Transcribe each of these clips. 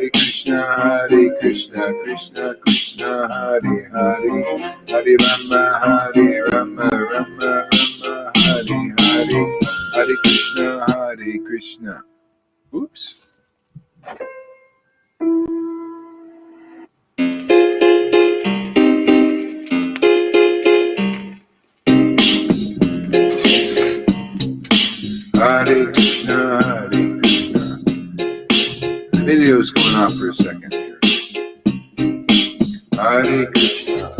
Hare Krishna, Krishna Krishna, Hare Hare, Hare Rama, Rama Rama, Hare Hare, Hare Krishna. Oops. Hare Krishna, Hare Krishna. The video's going off for a second here. Hare Krishna.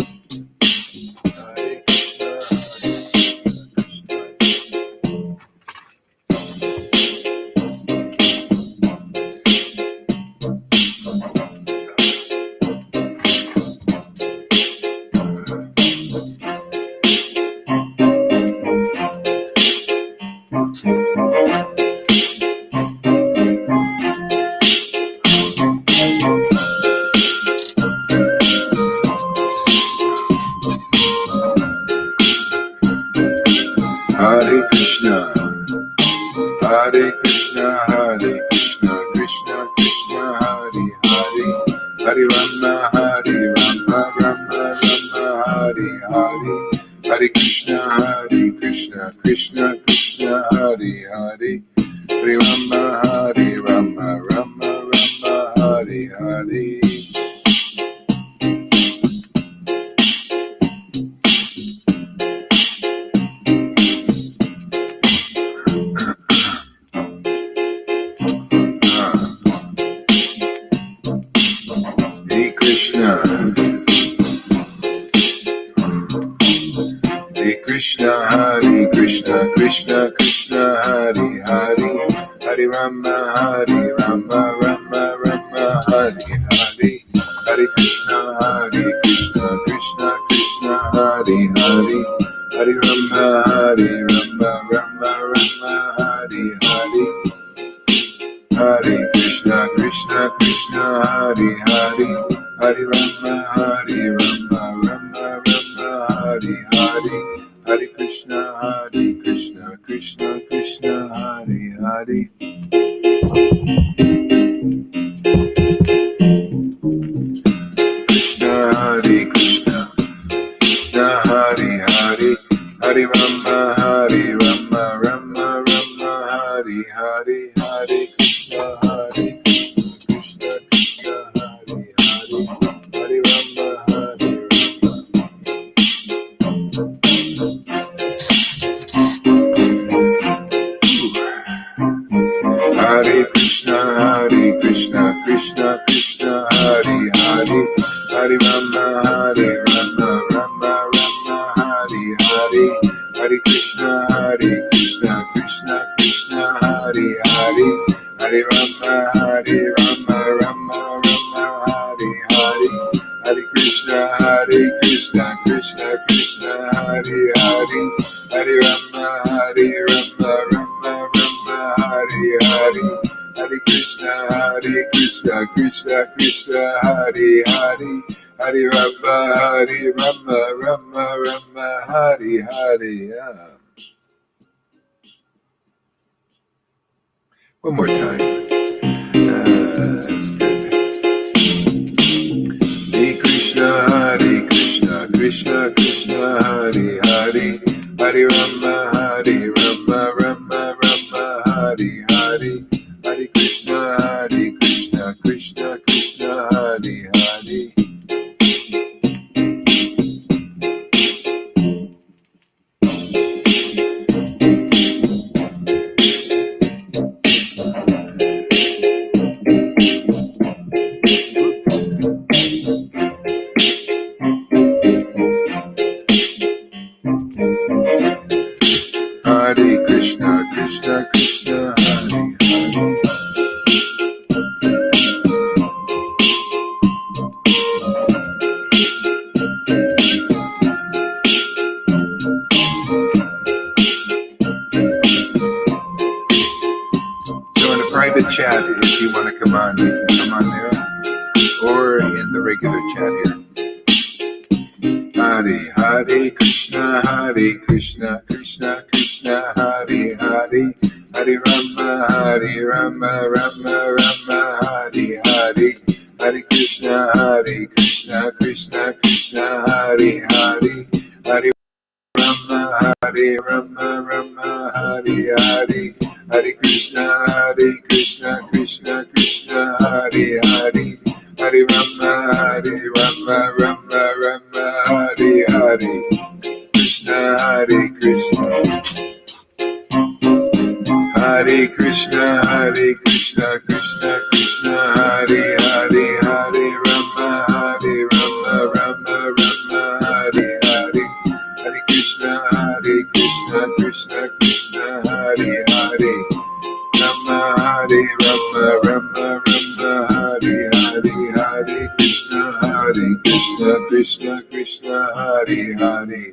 Hare Krishna. Hare Krishna, Hare Krishna, Hare Krishna, Krishna Krishna, Hare Hare, Hare Rama, Rama Rama, Hare Hare, Hare Krishna, Krishna Krishna, Hare Hare, Hare Rama, Rama Rama, Hare Hare. Hare Krishna, Krishna Krishna, Hare Hare, Hare Rama, Rama Rama, Hare Hare, Hare Krishna, Krishna Krishna, Hare Hare, Hare Rama, Rama Hare Hare, Hare Krishna, Krishna Krishna, Hare Hare, Hare Rama, Rama Hare Hare. Hare Krishna, Krishna Krishna, Hare Hare. Krishna, Hare Krishna, Krishna Hare Hare, Hare Rama, Rama Hare Hare, Hare Krishna, Krishna Krishna, Hare Hare, Hare Rama, Hare Krishna, Krishna Krishna, Hare Hare, Hare Rama, Rama Hare Hare, Hare Krishna, Krishna Krishna, Hare Hare, Hare Rama, Rama Hare Hare, Hare Krishna, Krishna Krishna, Hare Hare, Hare Rama, Rama Hare Hare, Hare Krishna, Krishna Krishna, Hare Hare, Hare Rama, Rama Hare Hare. One more time. That's good. Hare Krishna, Krishna Krishna, Hare Hare, Hare Rama, Rama Hare Hare, Hare Krishna, Krishna Krishna, Hare Hare. Hare Krishna, Krishna Krishna, Hare Hare. So in a private chat, if you want to come on, you can come on there, or in the regular chat here. Hare Krishna, Krishna Krishna, Hare Hare, Hare Rama, Hare Rama, Rama Rama, Hare Hare. Hare Krishna, Krishna Krishna, Hare Hare. Hare Rama, Rama Rama, Hare Hare. Hare Krishna, Krishna Krishna, Hare Hare. Hare Rama, Rama Rama, Hare Hare. Krishna, Krishna. Hare Krishna, Krishna Krishna, Hare Hare. Hare Rama, Rama Rama, Hare Hare. Hare Krishna, Krishna Krishna, Hare Hare. Rama, Rama Rama, Hare Hare. Hare Krishna, Krishna Krishna, Hare Hare.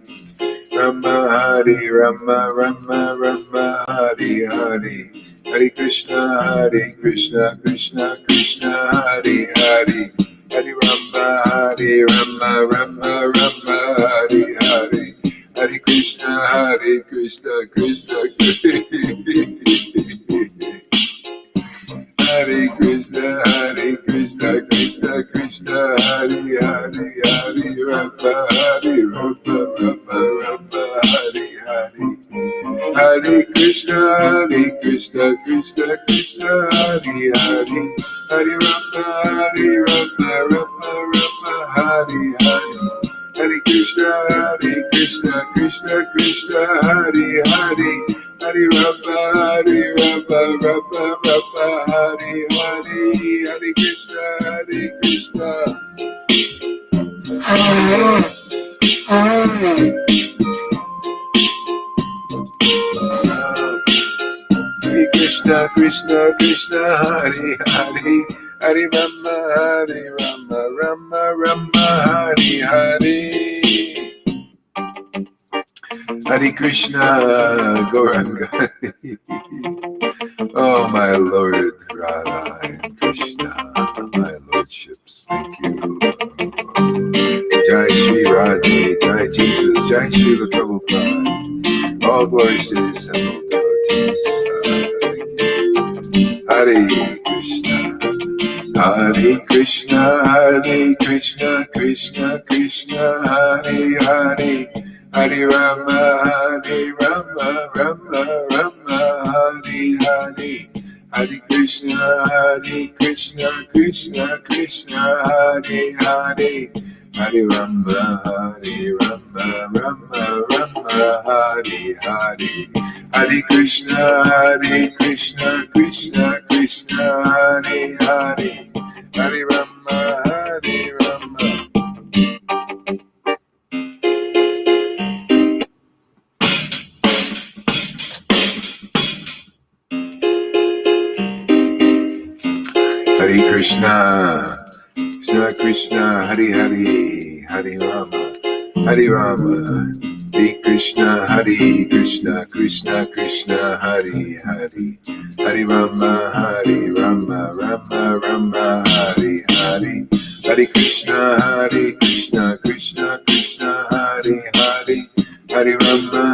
Rama, Rama Rama, Hare Hare. Hare Krishna, Krishna Krishna, Hare Hare. Hare Rama, Rama Rama, Hare Hare. Hare Krishna, Krishna Krishna, Hare Krishna, Krishna Krishna, Hare Hare. Hare Rama, Rama Rama, Hare Hare. Hare Krishna, Krishna Krishna, Hare Hare. Hare Rama, Rama Rama, Hare Hare. Hare Krishna, Krishna Krishna, Hare Hare. Hare Rama, Rama Rama, Hare Hare. Hare Krishna, Krishna. Hare Krishna, Krishna Krishna, Hare Hare. Hare Rama, Rama Rama, Hare Hare. Hare Krishna, Gauranga. Oh, my Lord Radha and Krishna, my lordships, thank you. Jai Shri Radhe, Jai Jesus, Jai Shri Prabhupada. All glories to the assembled devotees. Hare Krishna, Hare Krishna, Krishna Krishna, Hare Hare. Hare Rama, Rama Rama, Hare Hare. Hare Krishna, Krishna Krishna, Hare Hare. Hare Rama, Rama Hare Hare. Hare Krishna, Krishna Krishna, Hare Hare. Hare Rama, Rama. Hare Krishna, Krishna Krishna, Hare Hare. Hare Rama, Hare Krishna, Krishna Krishna, Hare Hare. Hare Rama, Rama Rama, Hare Hare. Hare Krishna, Krishna Krishna, Hare Hare. Hare Rama,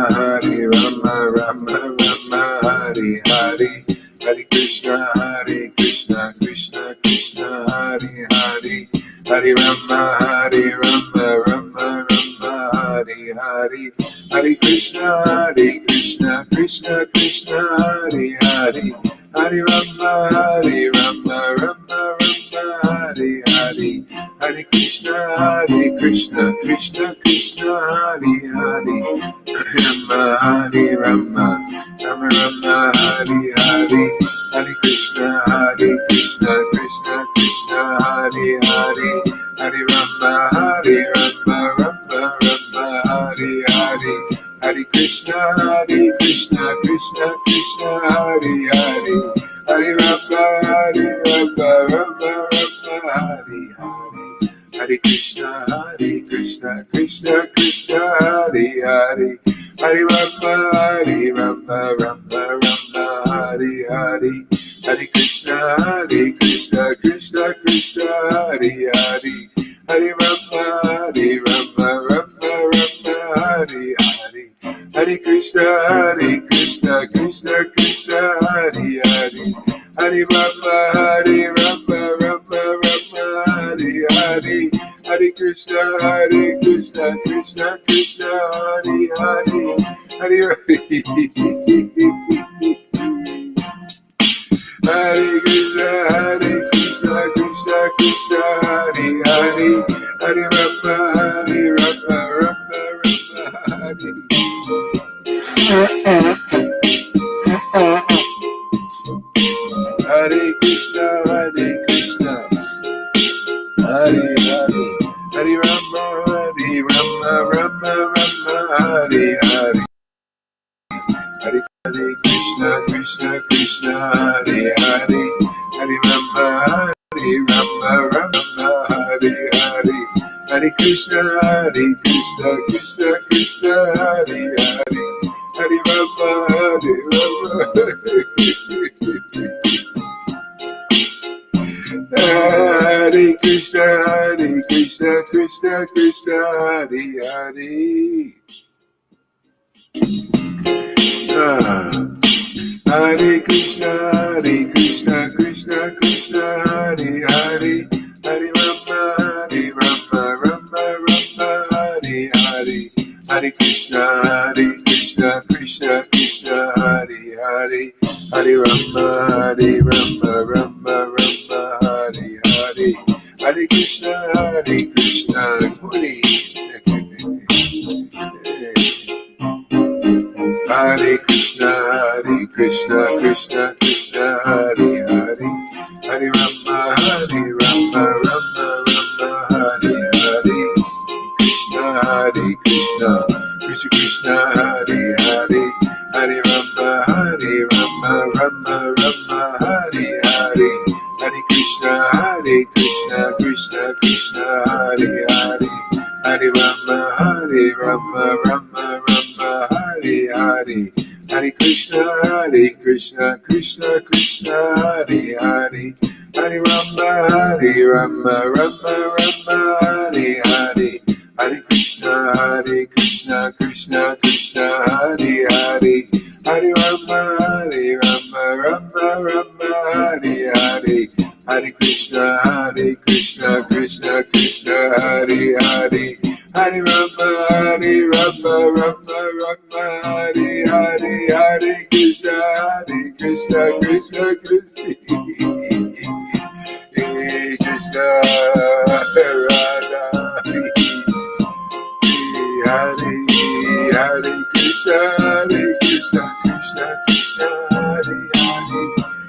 Rama Rama, Hare Hare. Hare Krishna, Krishna Krishna, Hare Hare. Hare Rama, Rama Rama, Hare Hare. Hare Krishna, Krishna Krishna, Hare Hare. Hare Rama, Rama Rama, Hare Hare. Hare Krishna, Krishna Krishna, Hare Hare. Rama, Rama Rama, Hare Hare. Hare Krishna, Krishna Krishna, Hare Hare. Hare Rama, Rama Rama, Hare Hare. Hare Krishna, Krishna Krishna, Hare Hare. Hare Rama, Rama Rama, Hare Hare. Hare Krishna, Krishna Krishna, Hare Hare. Hare Rama, Rama Rama, Hare Hare. Hare Krishna, Krishna Krishna, Hare Hare. Hare Rama, Rama Rama, Hare Hare. Hare Krishna, Krishna Krishna, Hari, Hari Rama, Hari Rama, Rama Rama, Hari Hari, Hare Krishna, Krishna Krishna, Hari Hari, Hari Hari. Hare Krishna, Krishna Krishna, Hare Hare, Hare Rama, Rama Rama, Hare. Hare Krishna, Hare Hare, Hare Rama, Rama Rama, Hare Hare. Hare Krishna, Krishna, Hare Hare, Hare Rama, Rama, Hare Hare. Hare Krishna, Krishna, Hare Hare, Hare Rama, Rama. Hare Krishna, Krishna, Hare Hare. Hare Krishna, Krishna, Hare Hare, Hare Rama, Rama, Hare Hare. Hare Krishna, Krishna, Hare Hare, Hare Rama, Rama, Hare Hare. Hare Krishna, Hare. Hare Krishna, Krishna, Hare Hare, Hare Rama, Rama, Hare Hare. Krishna, Krishna, Hare Hare, Hare Rama, Rama, Hare Hare. Hare Krishna, Krishna, Hare Hare, Hare Rama, Rama, Hare Hare. Hare Krishna, Krishna, Hare Hare, Hare Rama, Rama, Hare Hare. Hare Krishna, Krishna, Hare Hare, Hare Rama, Rama, Hare Hare. Hare Krishna, Krishna, Hare Hare, Hare Rama, Rama, Hare Hare. Hare Krishna, Krishna, Krishna, Radha, Hare Krishna, Krishna, Hare Hare,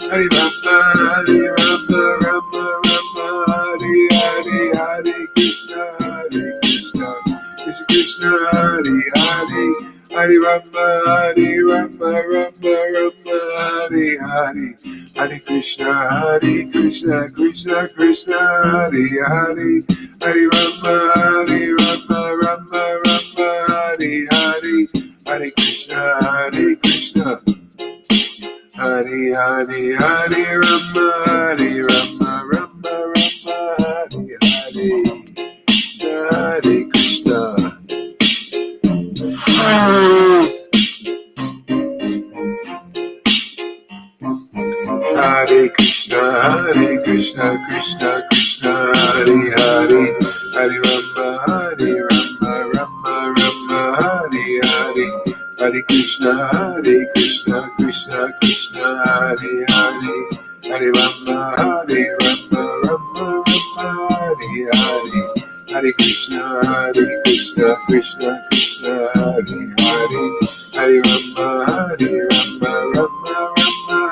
Hare Rama, Rama, Hare Hare. Hare Krishna, Krishna, Hare Hare, Hare Rama, Rama, Hare Hare. Hare Krishna, Krishna, Hare Hare, Hare Rama, Rama, Hare Hare. Hare Krishna, Hare Hare, Hare Rama, Rama, Hare Hare. Hare Krishna. Hare Krishna, Krishna, Hare Hare, Hare Rama, Rama, Hare Hare. Hare Krishna, Krishna, Hare Hare, Hare Rama, Rama, Hare Hare. Hare Krishna, Krishna, Hare Hare, Hare Rama, Rama,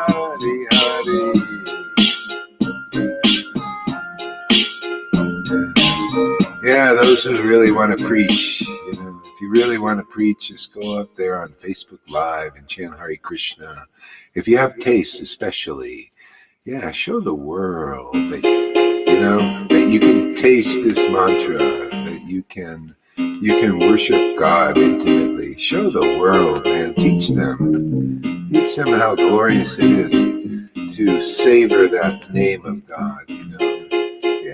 Hare Hare. Yeah, those who really want to preach, if you really want to preach, just go up there on Facebook Live and chant Hare Krishna. If you have taste, especially, show the world that that you can taste this mantra, that you can worship God intimately. Show the world, man. Teach them how glorious it is to savor that name of God.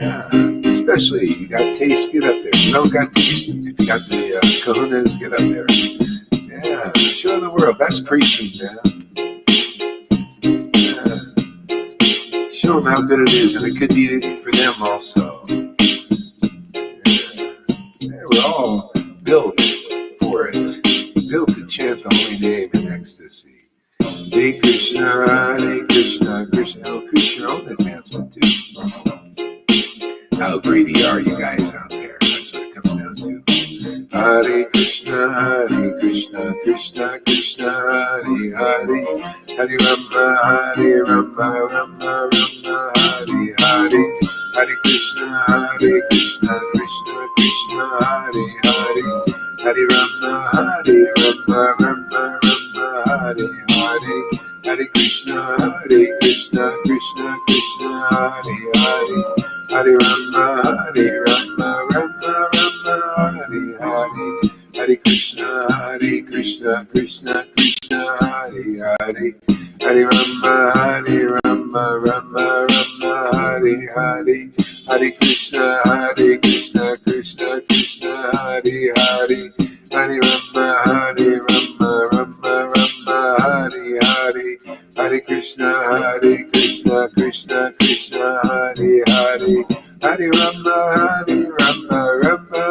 Yeah, especially you got taste, get up there. If you don't got taste, if you got the kahunas, get up there. Yeah, show the world. That's preaching, man. them how good it is, and it could be for them also. Yeah, we're all built for it, built to chant the holy name in ecstasy. Hare Krishna, Krishna. Oh, Krishna, your own advancement too. How greedy are you guys out there? That's what it comes down to. Hare Krishna, Krishna Krishna, Hare Hare, Hare Rama, Rama Rama, Hare Hare, Hare Krishna, Krishna Krishna, Hare Hare, Hare Rama, Rama Rama, Hare Hare, Hare Krishna, Krishna Krishna, Hare Hare, Hare Rama, Rama Rama, Hare Hare, Hare Krishna, Krishna Krishna, Hare Hare, Hare Rama, Rama Rama, Hare Hare, Hare Krishna, Krishna Krishna, Hare Hare, Hare Rama, Rama Rama, Hare Hare, Hare Krishna, Krishna Krishna, Hare Hare, Hare Rama, Rama Rama,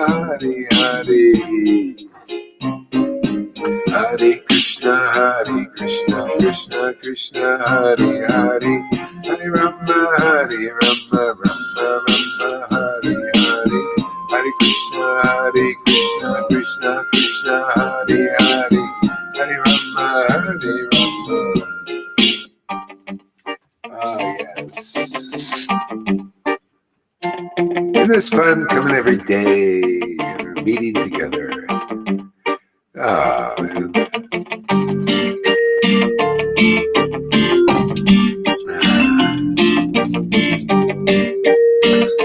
Hare Hare. Hare Krishna, Krishna Krishna, Hare Hare, Hare Rama, Rama Rama, Hare Hare, Hare Krishna, Krishna Krishna, Hare Hare, Hare Rama, Rama. Ah, yes. And it's fun coming every day and meeting together. Ah, man.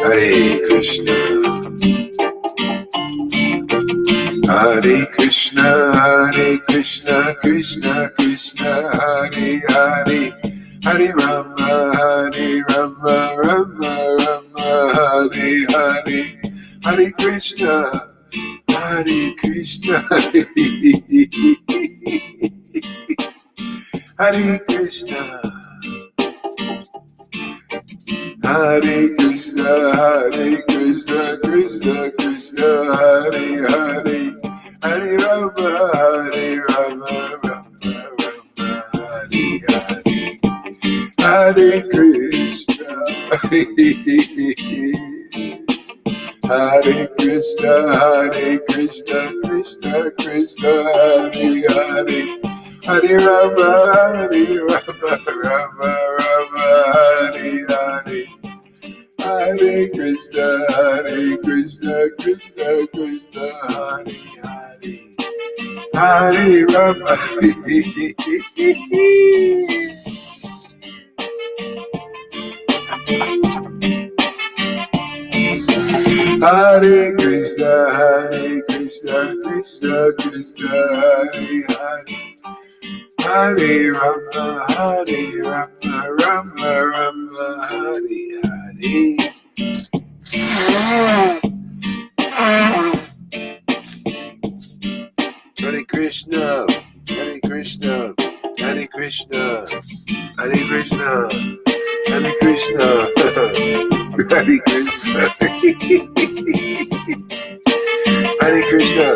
Hare Krishna, Krishna Krishna, Hare Hare, Hare Rama, Rama Rama, Hare Hare, Hare Krishna, Krishna, Hare Krishna, Krishna Krishna, Hare Hare, Hare Rama, Rama Rama, Hare Hare, Hare Krishna, Hare Krishna, Krishna Krishna, Hare Hare, Hare Rama, Rama Rama, Hare Hare, Hare Krishna, Krishna Krishna, Hare Hare, Hare Rama. Hare Krishna, Krishna Krishna, Hare Hare, Hare Rama, Rama Rama, Hare Hare. Hare Krishna, Hare Krishna, Hare Krishna, Hare Krishna, Hare Krishna, Hare Krishna,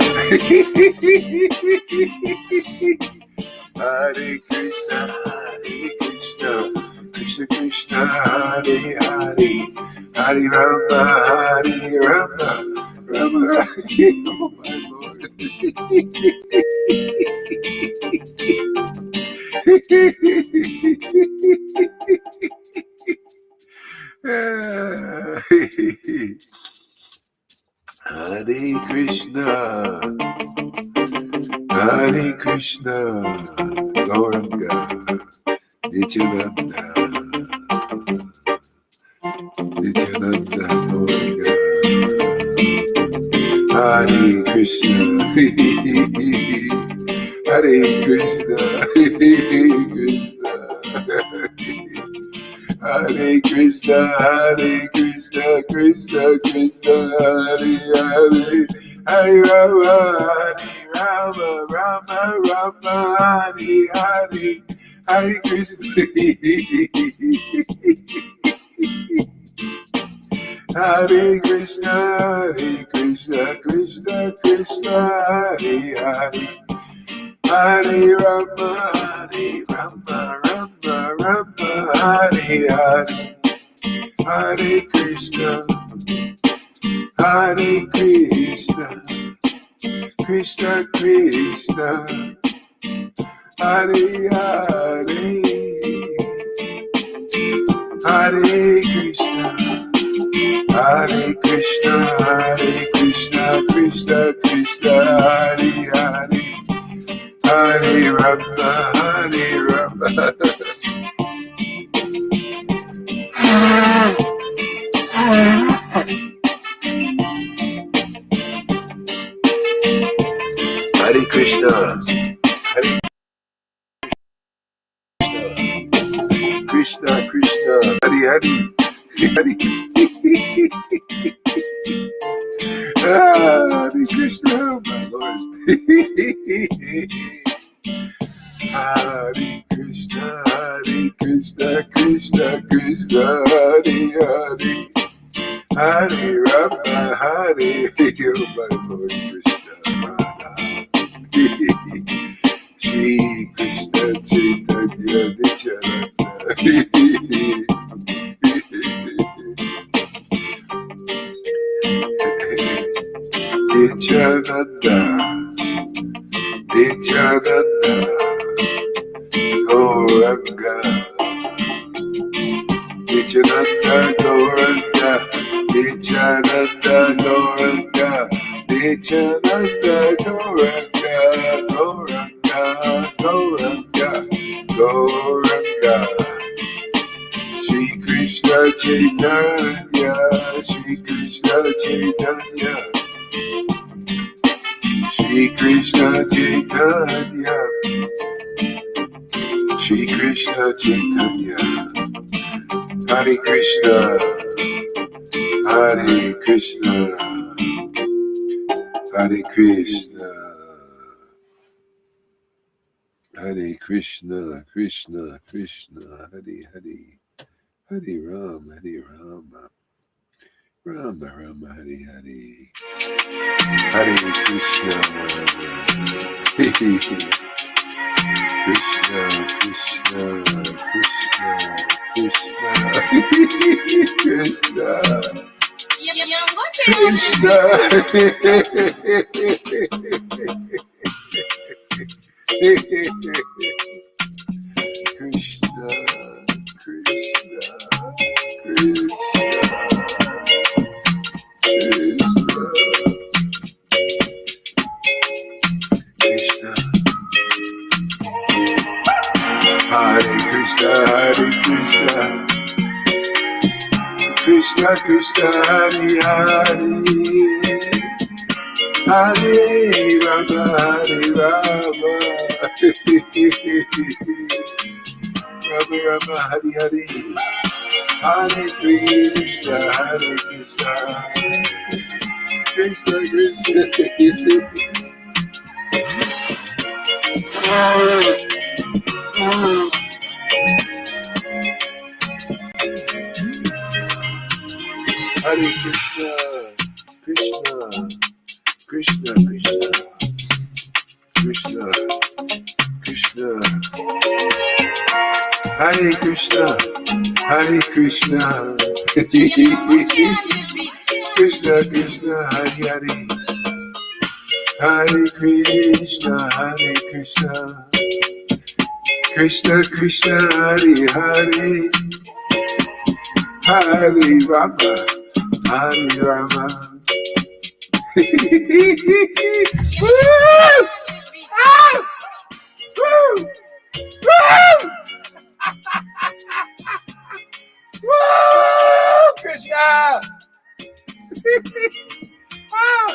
Hare Krishna, Hare Krishna, Krishna Krishna, Hare Hare, Hare Rama, Rama Rama, oh my Lord. Hare Krishna, Hare Krishna, Gauranga, Nityananda, Gauranga, Hare Krishna, Hare Krishna, Hare Krishna, Krishna Krishna, Hare Hare, Hare Rama, Rama Rama, Hare Hare, Hare Krishna, Hare Krishna, Krishna Krishna, Hare Hare, Hare Rama, Rama Rama, Hare Hare, Hare Krishna, Krishna Krishna, Hare Hare, Hare Krishna, Krishna Krishna, Hare Hare, Hare Rama, Hare Krishna, Hare Krishna, Krishna, Hare Hare, Hare Hare Krishna, my Lord. Hare Krishna, Krishna Krishna, Hare Hare, Hare Rama, Hare, oh my Lord Krishna, Shri Krishna Chaitanya Nityananda, Nityananda, Gauranga, Nityananda Gauranga, Nityananda Gauranga, Nityananda Gauranga, Gauranga, Gauranga, Shri Krishna Chaitanya, Shri Krishna Chaitanya, Shri Krishna Chaitanya, Shri Krishna Chaitanya, Hare Krishna, Hare Krishna, Hare Krishna, Hare Krishna, Krishna Krishna, Hare Hare, Hare Rama, Rama Rama, Hare Hare, Hare Krishna, Krishna Krishna, Krishna Krishna, Krishna Krishna, Hare Krishna, Krishna Krishna, Hare Hare, Hare Rama, Rama Rama, Hare Hare, Hare Krishna, Krishna Krishna. Hare Krishna, Krishna Krishna, Krishna Krishna, Hare Krishna, Krishna Krishna, Hare Hare, Hare Krishna, Krishna Krishna, Hare Hare, Hare Rama, Woo! Ah! Woo! Woo! Woo! Krishna! Ah!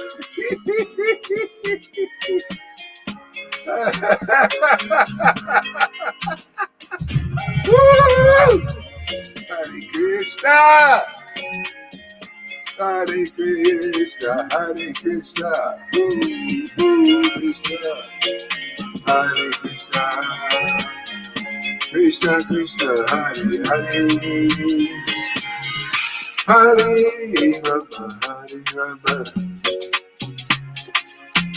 Woo! Hare Krishna! Hare Krishna, Krishna Hare Krishna, Krishna Krishna, Hare Hare, Hare Rama, Hare Rama,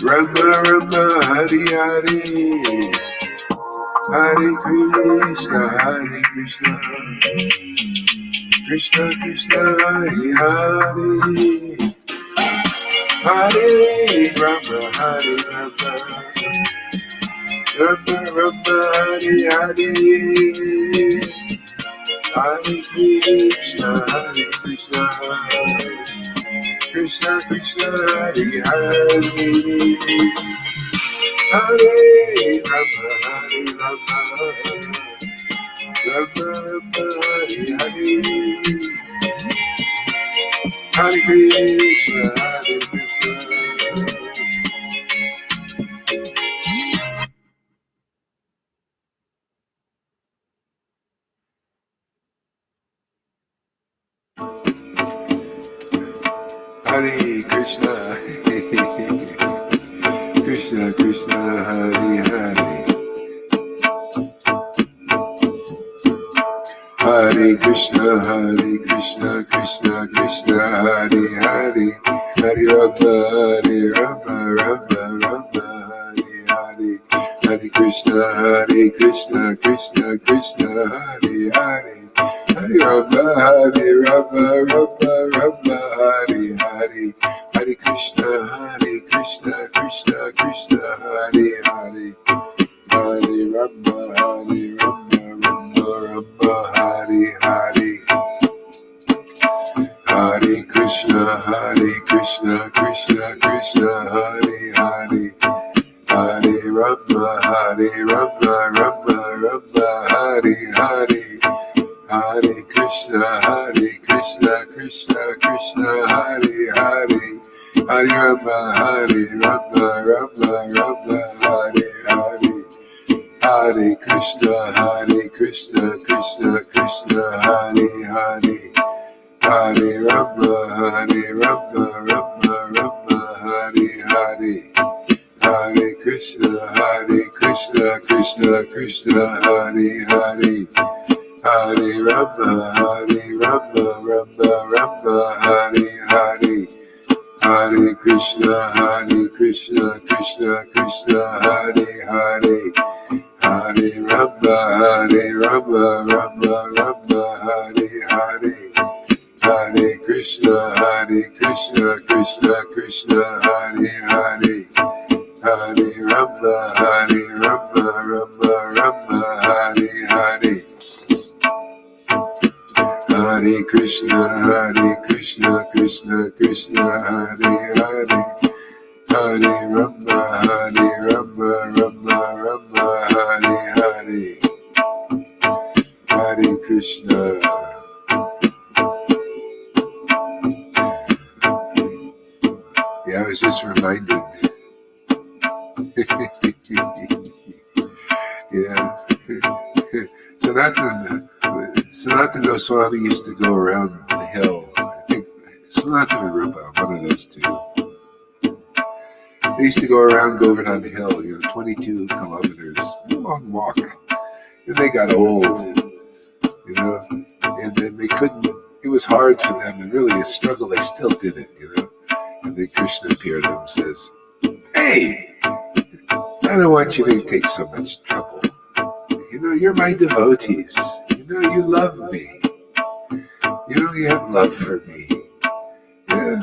Rama Rama, Hare Hare, Hare Krishna, Hare Krishna, Krishna Krishna, Hare Hare, Hare Rama, Hare Rama, Rama Rama, Hare Hare, Hare Krishna, Hare Krishna, Krishna Krishna, Hare Hare, Hare Rama, Hare Rama, Rama Rama, Hare Hare, Hare Krishna, Hare Krishna. Hare Krishna, Krishna Krishna, Hare Hare, Hare Krishna, Krishna Krishna, Hare Hare, Hare Rama, Rama Rama, Hare Hare, Hare Krishna, Krishna Krishna, Hare Hare, Hare Rama, Rama Rama, Hare Hare, Hare Krishna, Krishna Krishna, Hare Hare, Hare Rama, Rama, Hare Hare, Hare Krishna, Krishna Krishna, Hare Hare, Hare Rama, Rama, Hare Hare, Hare Krishna, Krishna Krishna, Hare Hare, Hare Rama, Rama, Hare Hare, Hare Krishna, Krishna Krishna, Hare Hare, Hare Rama, Rama, Hare Hare, Hare Krishna, Krishna Krishna, Hare Hare, Hare Rama, Rama, Hare Hare, Hare Krishna, Krishna Krishna, Hare Hare, Hare Rama, Rama, Hare Hare, Hare Krishna, Krishna Krishna, Hare Hare, Hare Rama, Rama, Hare Hare, Hare Krishna, Krishna Krishna, Hare Hare, Hare Rama, Rama, Hare Hare, Hare Krishna. Yeah, I was just reminded. Yeah. Sanatana Goswami used to go around the hill. I think Sanatana Rupa, one of those two. They used to go around Govardhan Hill, 22 kilometers, a long walk. And they got old, and then they couldn't, it was hard for them, and really a struggle, they still did it, And then Krishna appeared to them and says, "Hey, I don't want you to take so much trouble. You're my devotees. You love me. You have love for me. Yeah.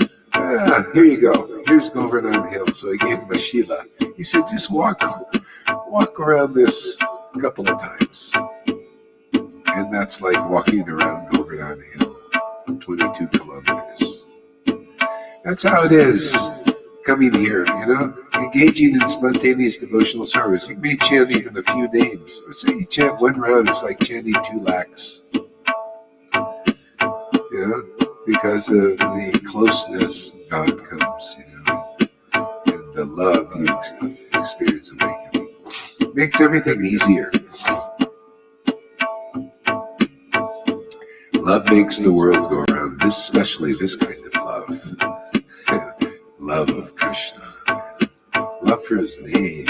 Here you go. Here's Govardhan Hill." So he gave him a Shila. He said, "Just walk around this a couple of times." And that's like walking around Govardhan Hill, 22 kilometers. That's how it is coming here, engaging in spontaneous devotional service. You may chant even a few names. Let's say you chant one round, it's like chanting 2 lakhs. Because of the closeness, God comes, and the love you experience awakening. It makes everything easier. Love makes the world go around, especially this kind of love. Love of Krishna. Love for his name.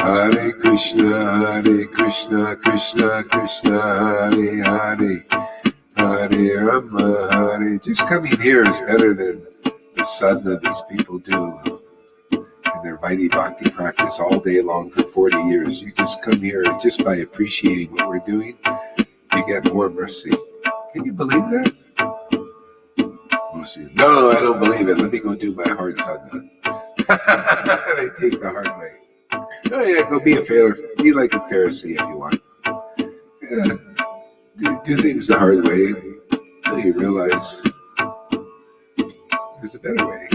Hare Krishna, Krishna Krishna, Hare Hare, Hare Rama, Hare. Just coming here is better than the sadhana these people do in their Vaidhi Bhakti practice all day long for 40 years. You just come here just by appreciating what we're doing, you get more mercy. Can you believe that? Most of you, no, I don't believe it. Let me go do my hard sadhana. They take the hard way. Oh yeah, go be like a Pharisee if you want. Yeah, do things the hard way until you realize there's a better way.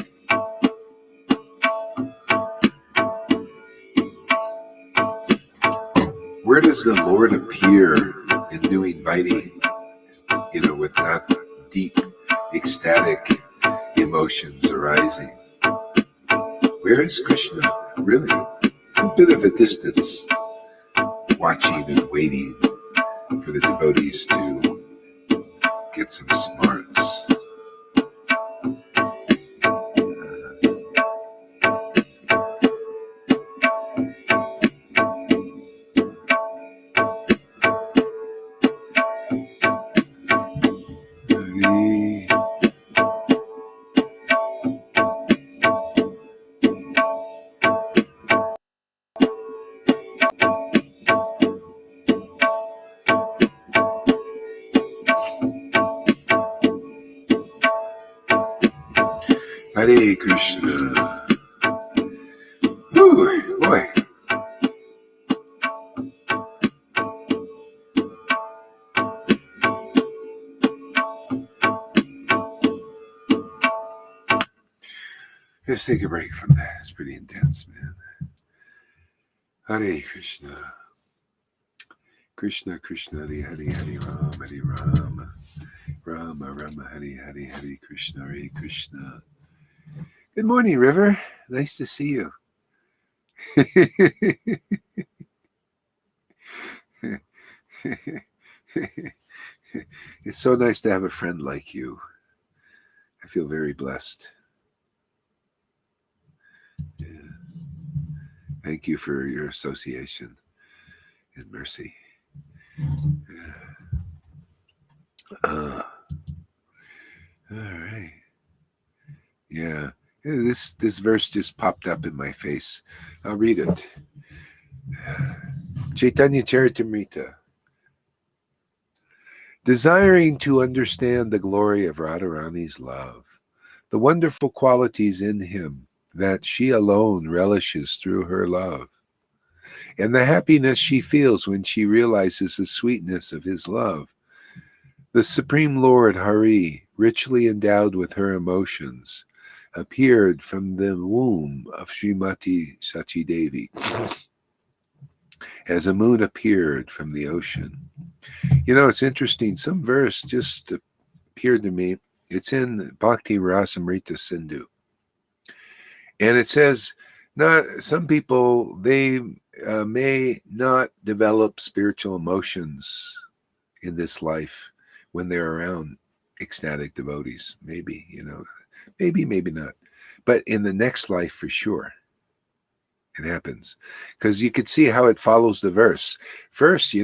Where does the Lord appear in doing Vaidhi? With not deep, ecstatic emotions arising. Where is Krishna? Really? It's a bit of a distance, watching and waiting for the devotees to get some smarts. Hare Krishna. Woo, boy. Let's take a break from that. It's pretty intense, man. Hare Krishna. Krishna Krishna Hare Hare Hare Rama Rama Rama Hare Hare Hare Krishna Hare Krishna. Good morning, River. Nice to see you. It's so nice to have a friend like you. I feel very blessed. Yeah. Thank you for your association and mercy. Yeah. All right. Yeah. This verse just popped up in my face. I'll read it. Chaitanya Charitamrita. Desiring to understand the glory of Radharani's love, the wonderful qualities in him that she alone relishes through her love, and the happiness she feels when she realizes the sweetness of his love, the Supreme Lord Hari, richly endowed with her emotions, appeared from the womb of Srimati Sachidevi, as a moon appeared from the ocean. It's interesting. Some verse just appeared to me. It's in Bhakti Rasamrita Sindhu. And it says, some people, they may not develop spiritual emotions in this life when they're around ecstatic devotees. Maybe, maybe not. But in the next life, for sure, it happens. Because you could see how it follows the verse. First,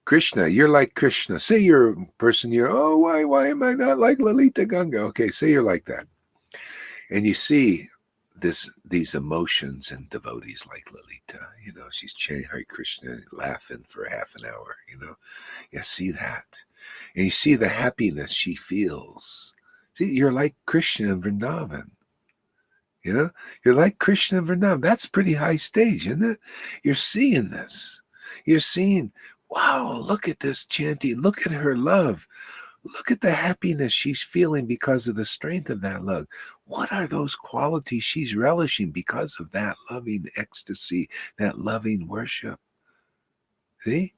Krishna, you're like Krishna. Say you're a person, why am I not like Lalita Ganga? Okay, say you're like that. And you see these emotions in devotees like Lalita. She's chanting Hare Krishna, laughing for half an hour, You see that. And you see the happiness she feels. See, you're like Krishna in Vrindavan. You're like Krishna in Vrindavan. That's pretty high stage, isn't it? You're seeing this. You're seeing, wow, look at this chanting. Look at her love. Look at the happiness she's feeling because of the strength of that love. What are those qualities she's relishing because of that loving ecstasy, that loving worship? See?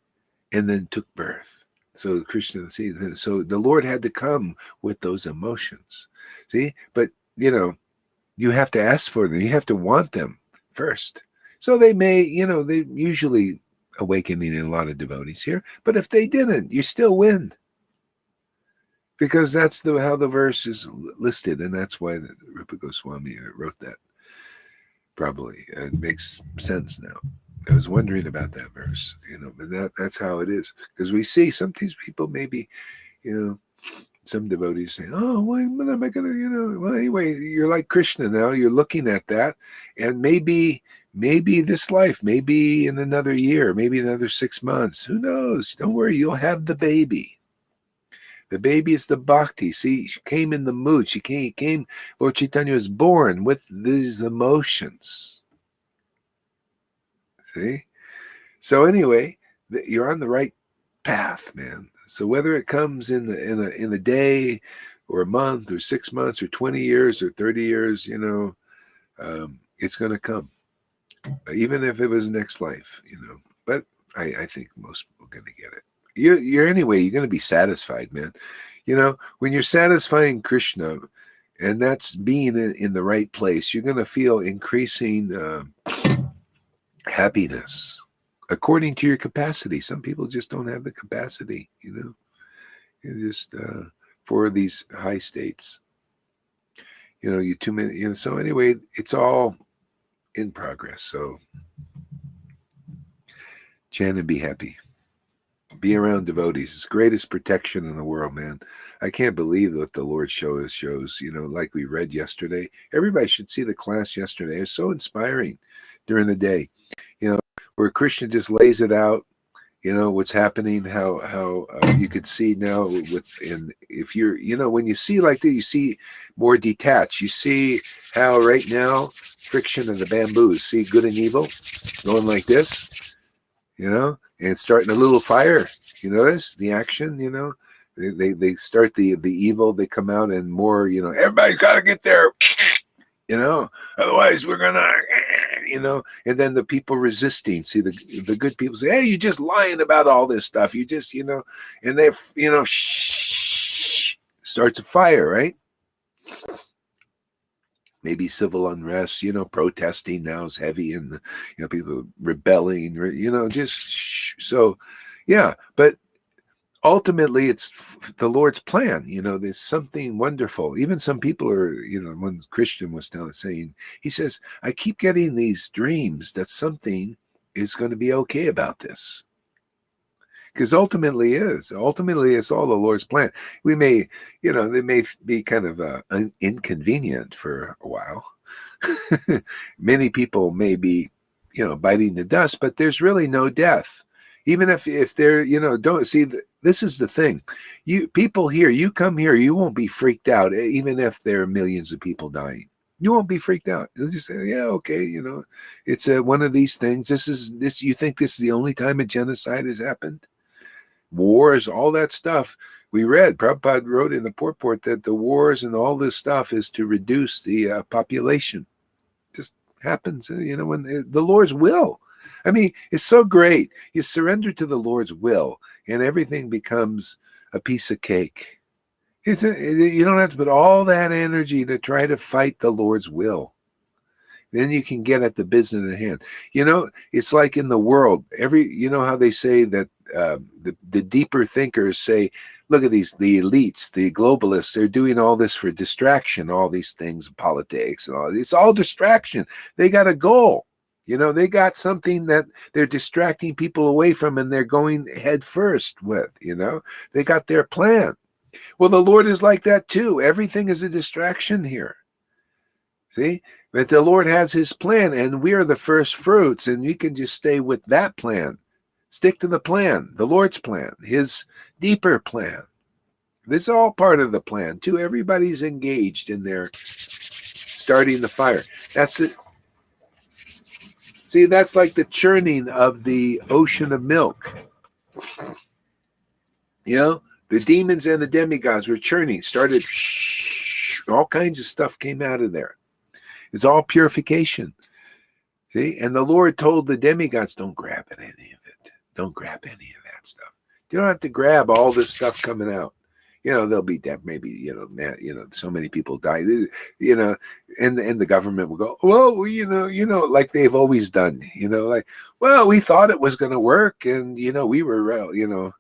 And then took birth. So Krishna, so the Lord had to come with those emotions. See? But, you have to ask for them. You have to want them first. So they may, they usually awakening in a lot of devotees here. But if they didn't, you still win. Because that's how the verse is listed, and that's why Rupa Goswami wrote that. Probably. It makes sense now. I was wondering about that verse, but that's how it is. Because we see sometimes people maybe, some devotees say, oh, why, what am I going to, well, anyway, you're like Krishna now. You're looking at that, and maybe this life, maybe in another year, maybe another 6 months. Who knows? Don't worry, you'll have the baby. The baby is the bhakti. See, she came in the mood. She came. Lord Chaitanya was born with these emotions. See? So anyway, you're on the right path, man. So whether it comes in a day or a month or 6 months or 20 years or 30 years, it's going to come. Even if it was next life, But I think most people are going to get it. You're anyway, you're going to be satisfied, man. When you're satisfying Krishna, and that's being in the right place, you're going to feel increasing happiness according to your capacity. Some people just don't have the capacity, just for these high states. You too many, so anyway, it's all in progress. So chant and be happy. Be around devotees. It's the greatest protection in the world, man. I can't believe what the Lord shows, like we read yesterday. Everybody should see the class yesterday. It's so inspiring during the day, where Krishna just lays it out, what's happening, how you could see now if you're, when you see like that, you see more detached. You see how right now, friction of the bamboos, see good and evil going like this, and starting a little fire. You notice the action, they start the evil, they come out and more, everybody's got to get there, otherwise we're gonna, and then the people resisting, see the good people say, hey, you're just lying about all this stuff, you just, and they, starts a fire, right? Maybe civil unrest, protesting now is heavy, and people rebelling, just so, yeah. But ultimately, it's the Lord's plan. There's something wonderful. Even some people are, when Christian was saying, he says, I keep getting these dreams that something is going to be okay about this. Because ultimately it's all the Lord's plan. We may, they may be kind of inconvenient for a while. Many people may be, biting the dust, but there's really no death. Even if they're, don't see, this is the thing. People here, you come here, you won't be freaked out, even if there are millions of people dying. You won't be freaked out. You'll just say, yeah, okay, it's one of these things. This. You think this is the only time a genocide has happened? Wars, all that stuff. We read, Prabhupada wrote in the purport that the wars and all this stuff is to reduce the population. Just happens, when the Lord's will. I mean, it's so great. You surrender to the Lord's will, and everything becomes a piece of cake. You don't have to put all that energy to try to fight the Lord's will. Then you can get at the business at hand. It's like in the world. How they say that the deeper thinkers say, look at the elites, the globalists, they're doing all this for distraction, all these things, politics and all. It's all distraction. They got a goal. They got something that they're distracting people away from, and they're going head first with, they got their plan. Well, the Lord is like that too. Everything is a distraction here. See, but the Lord has his plan, and we are the first fruits, and you can just stay with that plan. Stick to the plan, the Lord's plan, his deeper plan. This is all part of the plan too. Everybody's engaged in their starting the fire. That's it. See, that's like the churning of the ocean of milk. The demons and the demigods were churning, started, all kinds of stuff came out of there. It's all purification. See, and the Lord told the demigods, don't grab at any of it. Don't grab any of that stuff. You don't have to grab all this stuff coming out. They'll be dead. Maybe, so many people die, and the government will go, well, like they've always done, like, well, we thought it was going to work. And, we were,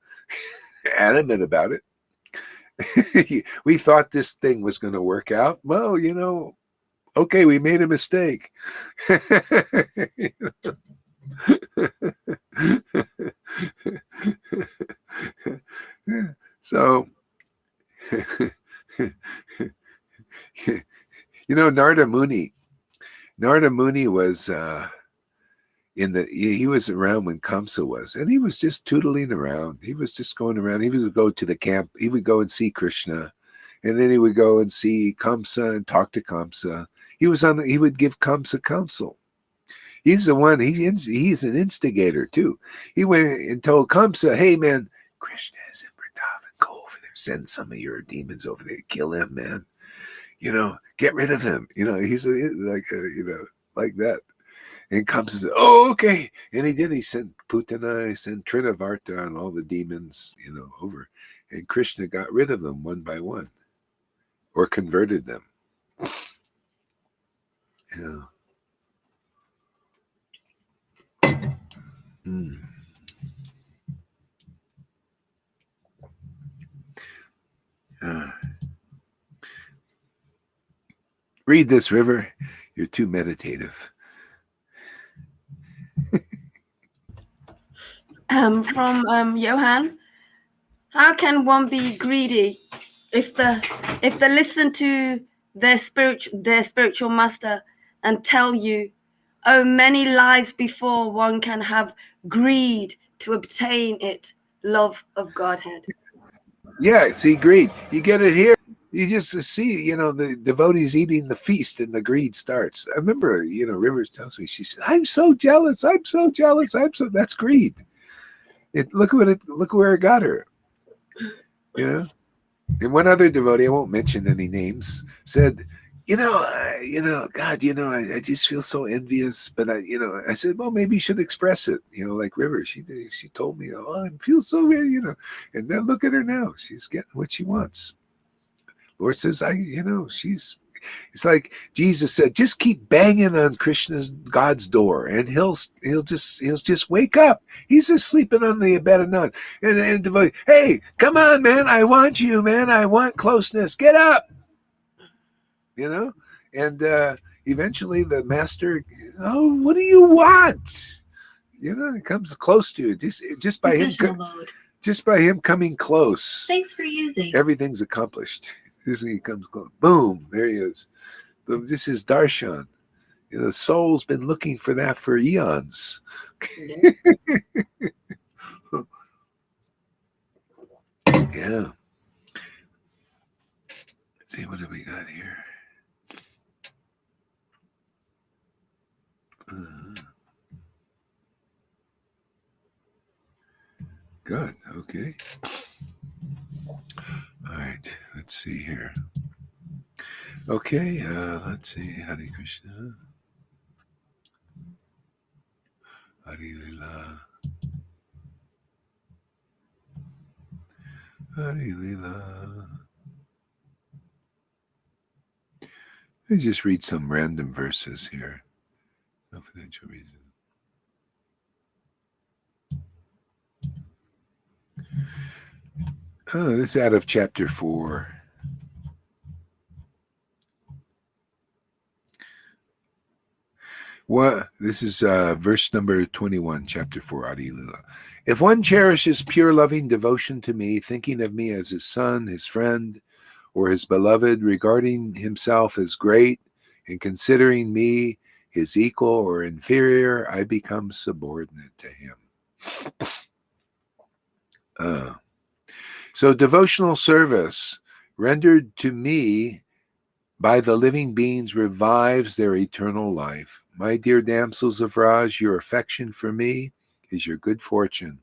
adamant about it. We thought this thing was going to work out. Well, okay, we made a mistake. So, Narada Muni. Narada Muni was he was around when Kamsa was, and he was just tootling around. He was just going around. He would go to the camp. He would go and see Krishna, and then he would go and see Kamsa and talk to Kamsa. He would give Kamsa counsel. He's the one. He's an instigator too. He went and told Kamsa, "Hey man, Krishna is in Vrindavan. Go over there. Send some of your demons over there. Kill him, man. Get rid of him. He's like that." And comes and says, "Oh, okay." And he did. He sent Putana, he sent Trinavarta and all the demons, over. And Krishna got rid of them one by one, or converted them. Yeah. Read this, River. You're too meditative. From Johan, how can one be greedy if they listen to their spiritual master and tell you, oh, many lives before one can have greed to obtain it, love of Godhead? Yeah, see, greed. You get it here. You just see, the devotees eating the feast and the greed starts. I remember, Rivers tells me, she said, "I'm so jealous. I'm so jealous. That's greed." Look where it got her. And one other devotee, I won't mention any names, said, God, I just feel so envious. But I said, well, maybe you should express it. Like River, she told me, oh, I feel so very, and then look at her now. She's getting what she wants. Lord says, it's like Jesus said, just keep banging on God's door, and he'll just wake up. He's just sleeping on the bed of none. And devotee, hey, come on, man, I want you, man. I want closeness. Get up. And eventually the master, oh, what do you want? It comes close to you. Just by him coming close. Thanks for using. Everything's accomplished. He comes close. Boom, there he is. This is darshan. The soul's been looking for that for eons. Yeah. Let's see, what have we got here? Good. Okay. All right. Let's see here. Okay. Let's see. Hare Krishna. Hare Lila. Hare Lila. Let me just read some random verses here. No financial reason. Oh, this is out of chapter 4. This is verse number 21, chapter 4, Adi Lila. If one cherishes pure loving devotion to me, thinking of me as his son, his friend, or his beloved, regarding himself as great, and considering me his equal or inferior, I become subordinate to him. So devotional service rendered to me by the living beings revives their eternal life. My dear damsels of Raj, your affection for me is your good fortune,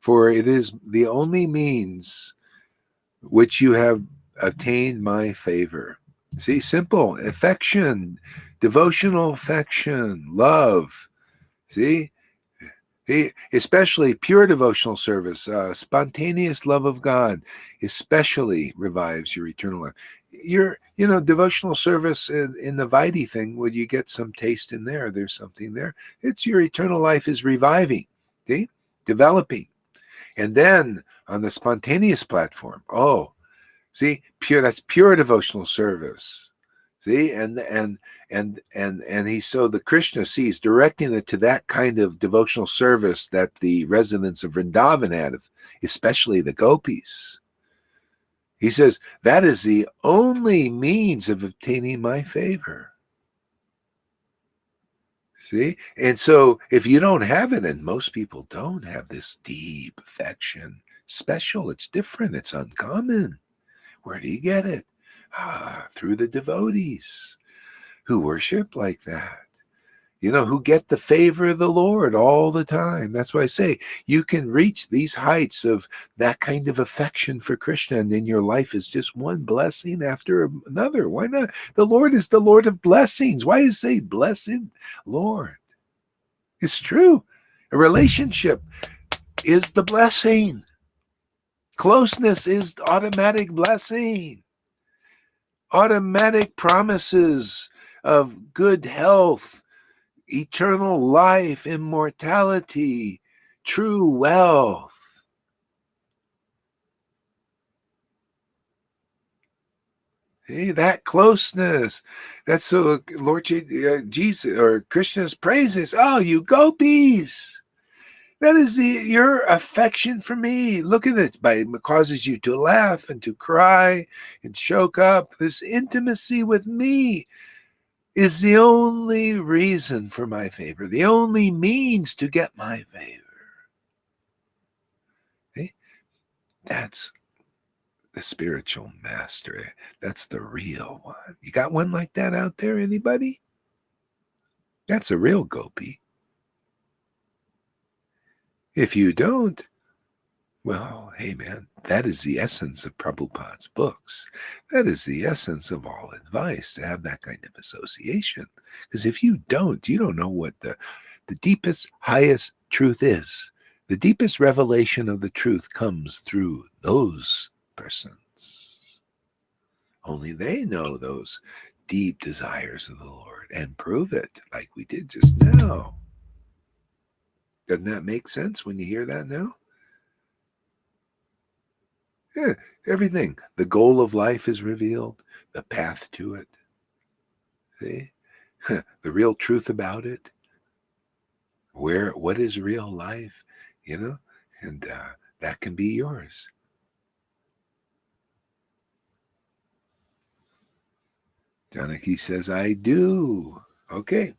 for it is the only means which you have obtained my favor. See, simple affection, devotional affection, love. See, especially pure devotional service, spontaneous love of God, especially revives your eternal life. Your, devotional service in the Vaidhi thing, would you get some taste in there? There's something there. It's your eternal life is reviving, see, developing. And then on the spontaneous platform, see, that's pure devotional service. See, and so the Krishna sees directing it to that kind of devotional service that the residents of Vrindavan had, especially the gopis. He says, that is the only means of obtaining my favor. See? And so if you don't have it, and most people don't have this deep affection, special, it's different, it's uncommon. Where do you get it? Through the devotees who worship like that. Who get the favor of the Lord all the time. That's why I say you can reach these heights of that kind of affection for Krishna, and then your life is just one blessing after another. Why not? The Lord is the Lord of blessings. Why is say blessed Lord? It's true. A relationship is the blessing. Closeness is automatic blessing. Automatic promises of good health, eternal life, immortality, true wealth. Hey, that closeness. That's so Lord Jesus or Krishna's praises. Oh, you gopis. That is your affection for me. Look at it. It causes you to laugh and to cry and choke up. This intimacy with me is the only reason for my favor, the only means to get my favor. Okay? That's the spiritual master. That's the real one. You got one like that out there, anybody? That's a real gopi. If you don't, well, hey man, that is the essence of Prabhupada's books. That is the essence of all advice, to have that kind of association. Because if you don't know what the deepest, highest truth is. The deepest revelation of the truth comes through those persons. Only they know those deep desires of the Lord and prove it, like we did just now. Doesn't that make sense when you hear that now? Yeah, everything. The goal of life is revealed, the path to it. See? The real truth about it. What is real life? And that can be yours. Janaki says, I do. Okay.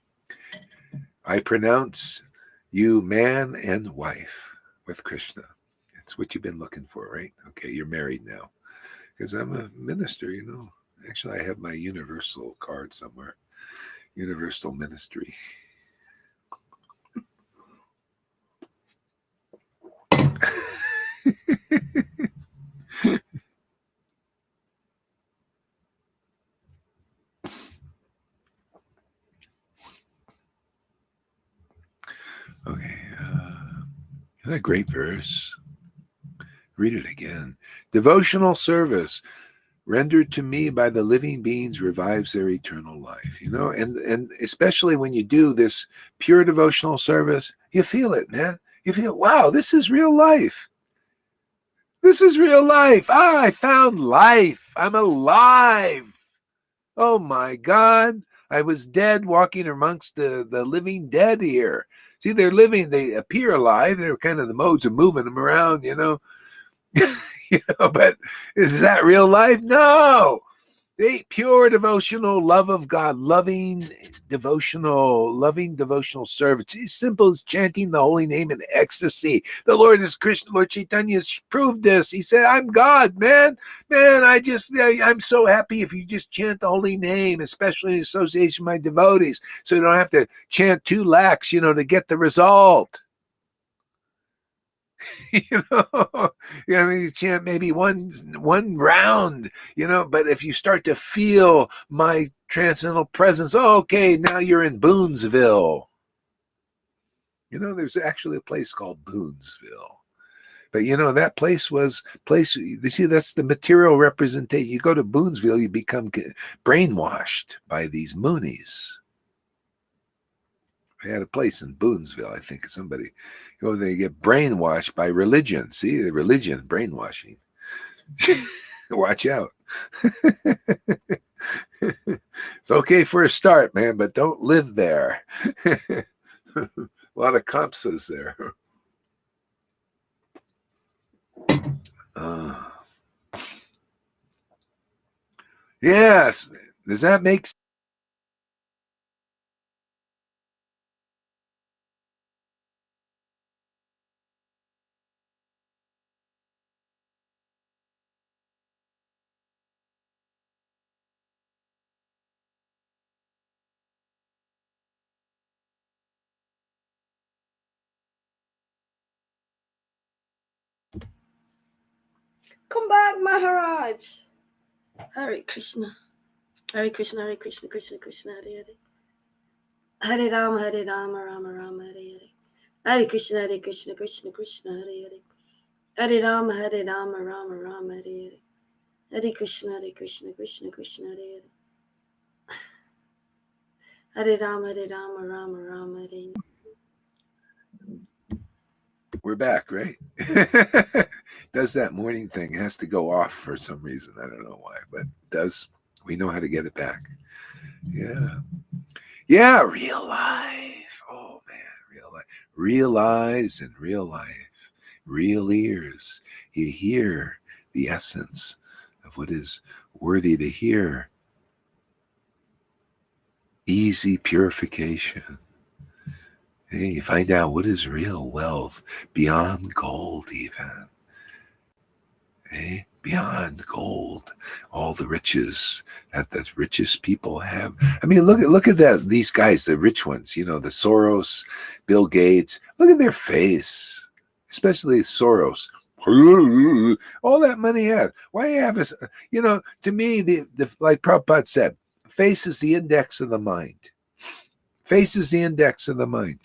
I pronounce you man and wife with Krishna. It's what you've been looking for, right? Okay, you're married now. Because I'm a minister, Actually, I have my universal card somewhere. Universal ministry. Okay. Isn't that a great verse? Read it again. Devotional service rendered to me by the living beings revives their eternal life. And especially when you do this pure devotional service, you feel it, man. You feel, wow, this is real life. This is real life. I found life. I'm alive. Oh my God. I was dead walking amongst the living dead here. See, they're living, they appear alive. They're kind of the modes of moving them around, But is that real life? No. Pure devotional love of God, loving devotional service. It's simple as chanting the holy name in ecstasy. The Lord is Krishna. Lord Chaitanya has proved this. He said, I'm God, man. I'm so happy if you just chant the holy name, especially in association with my devotees, so you don't have to chant 2 lakhs, to get the result. You chant maybe one round, but if you start to feel my transcendental presence, okay, now you're in Boonesville. There's actually a place called Boonesville. But that place, you see, that's the material representation. You go to Boonesville, you become brainwashed by these Moonies. They had a place in Boonesville, I think. Somebody, they get brainwashed by religion. See, the religion, brainwashing. Watch out. It's okay for a start, man, but don't live there. A lot of Kamsas there. Yes. Does that make sense? Come back, Maharaj. Hare Krishna. Hare Krishna, Hare Krishna, Krishna Krishna, Hare Hare. Hare Rama, Rama Rama, Hare Hare. Hare Krishna, Krishna Krishna, Hare Hare. Hare Rama, Rama Rama, Hare Hare. Hare Krishna, Krishna Krishna, Hare Hare. Hare Rama, Rama Rama, Hare Hare. We're back, right? Does that morning thing, has to go off for some reason. I don't know why, but it does. We know how to get it back. Yeah. Yeah, real life. Oh man, real life. Real eyes and real life. Real ears. You hear the essence of what is worthy to hear. Easy purification. Hey, you find out what is real wealth beyond gold, even. Hey, beyond gold, all the riches that the richest people have. I mean, look at that. These guys, the rich ones, you know, the Soros, Bill Gates. Look at their face, especially Soros. All that money he has. Why you have a, you know? To me, the like Prabhupada said, face is the index of the mind. Face is the index of the mind.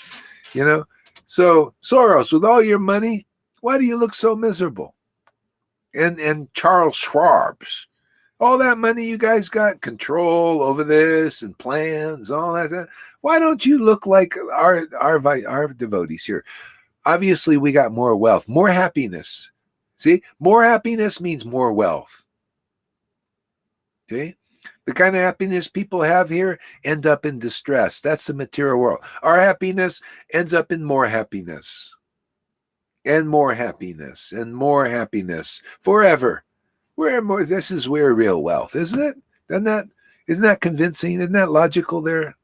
You know, so Soros, with all your money, why do you look so miserable? And Charles Schwab's, all that money you guys got, control over this and plans, all that. Why don't you look like our devotees here? Obviously, we got more wealth, more happiness. See, more happiness means more wealth. Okay, the kind of happiness people have here end up in distress. That's the material world. Our happiness ends up in more happiness. And more happiness, and more happiness forever. Where more? This is where real wealth, isn't it? Isn't that convincing? Isn't that logical there?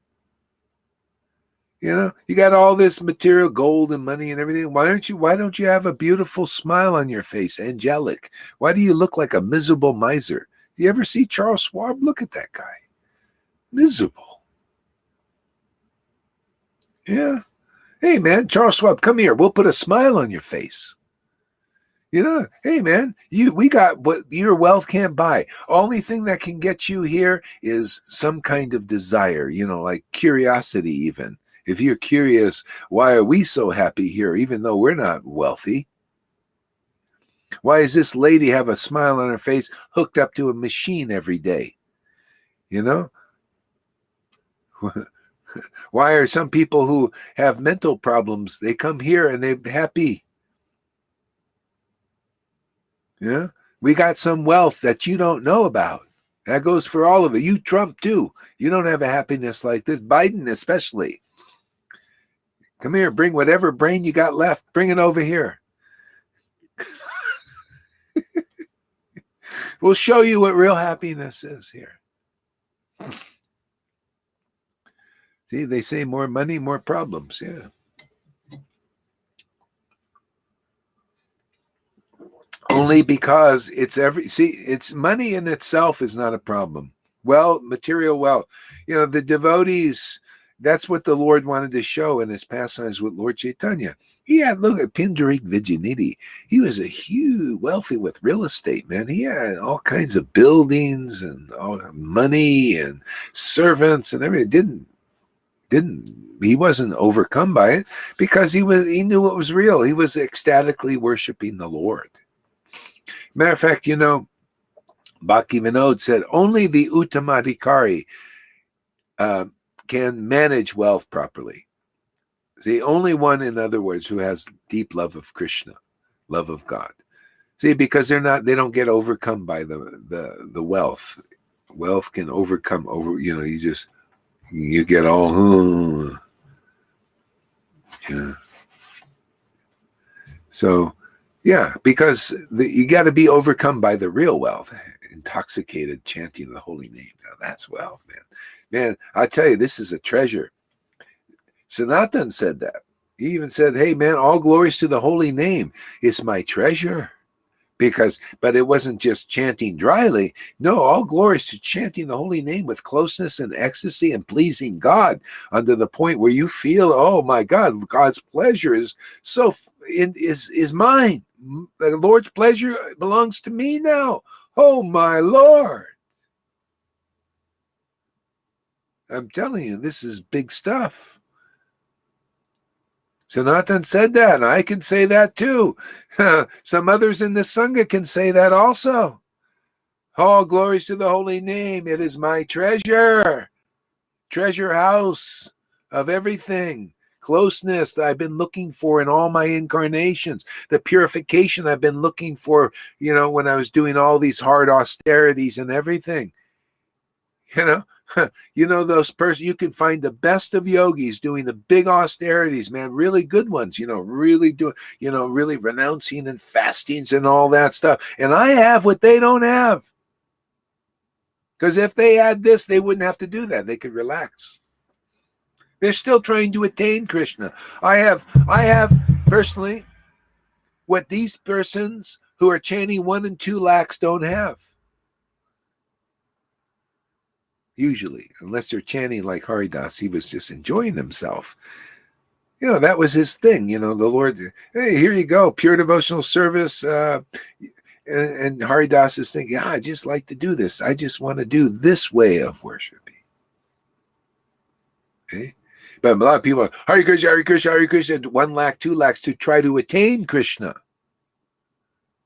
You know, you got all this material, gold and money and everything. Why don't you have a beautiful smile on your face, angelic? Why do you look like a miserable miser? Do you ever see Charles Schwab? Look at that guy. Miserable. Yeah. Hey man, Charles Schwab, come here. We'll put a smile on your face. You know, hey man, we got what your wealth can't buy. Only thing that can get you here is some kind of desire, you know, like curiosity even. If you're curious, why are we so happy here even though we're not wealthy? Why does this lady have a smile on her face hooked up to a machine every day? You know? Why are some people who have mental problems, they come here and they're happy? Yeah, we got some wealth that you don't know about. That goes for all of it. You Trump too. You don't have a happiness like this. Biden especially. Come here, bring whatever brain you got left. Bring it over here. We'll show you what real happiness is here. See, they say more money, more problems. Yeah. Only because it's money in itself is not a problem. Well, material wealth. You know, the devotees, that's what the Lord wanted to show in his pastimes with Lord Chaitanya. He had, look at Pindarik Vijayanidhi. He was a huge, wealthy with real estate, man. He had all kinds of buildings and all money and servants and everything. He wasn't overcome by it because he knew what was real. He was ecstatically worshiping the Lord. Matter of fact, you know, Bhakti Vinod said only the Uttamadhikari can manage wealth properly. The only one, in other words, who has deep love of Krishna, love of God. See, because they don't get overcome by the wealth. Wealth can overcome you know, you get all yeah. So, Yeah, because you got to be overcome by the real wealth. Intoxicated chanting the holy name. Now that's wealth, man. Man, I tell you, this is a treasure. Sanatan said that. He even said, hey, man, all glories to the holy name. It's my treasure. But it wasn't just chanting dryly. No, all glories to chanting the holy name with closeness and ecstasy and pleasing God, under the point where you feel, oh my God, God's pleasure is mine. The Lord's pleasure belongs to me now. Oh my Lord. I'm telling you, this is big stuff. Sanatan said that, and I can say that too. Some others in the Sangha can say that also. All glories to the holy name. It is my treasure house of everything. Closeness that I've been looking for in all my incarnations. The purification I've been looking for, when I was doing all these hard austerities and everything. Those you can find the best of yogis doing the big austerities, man, really good ones, really doing, really renouncing and fastings and all that stuff. And I have what they don't have. Because if they had this, they wouldn't have to do that. They could relax. They're still trying to attain Krishna. I have personally what these persons who are chanting 1 and 2 lakhs don't have. Usually, unless they're chanting like Haridas, he was just enjoying himself. That was his thing. The Lord, hey, here you go, pure devotional service. And Haridas is thinking, I just like to do this. I just want to do this way of worshiping. Okay? But a lot of people are, Hare Krishna, Hare Krishna, Hare Krishna, 1 lakh, 2 lakhs to try to attain Krishna.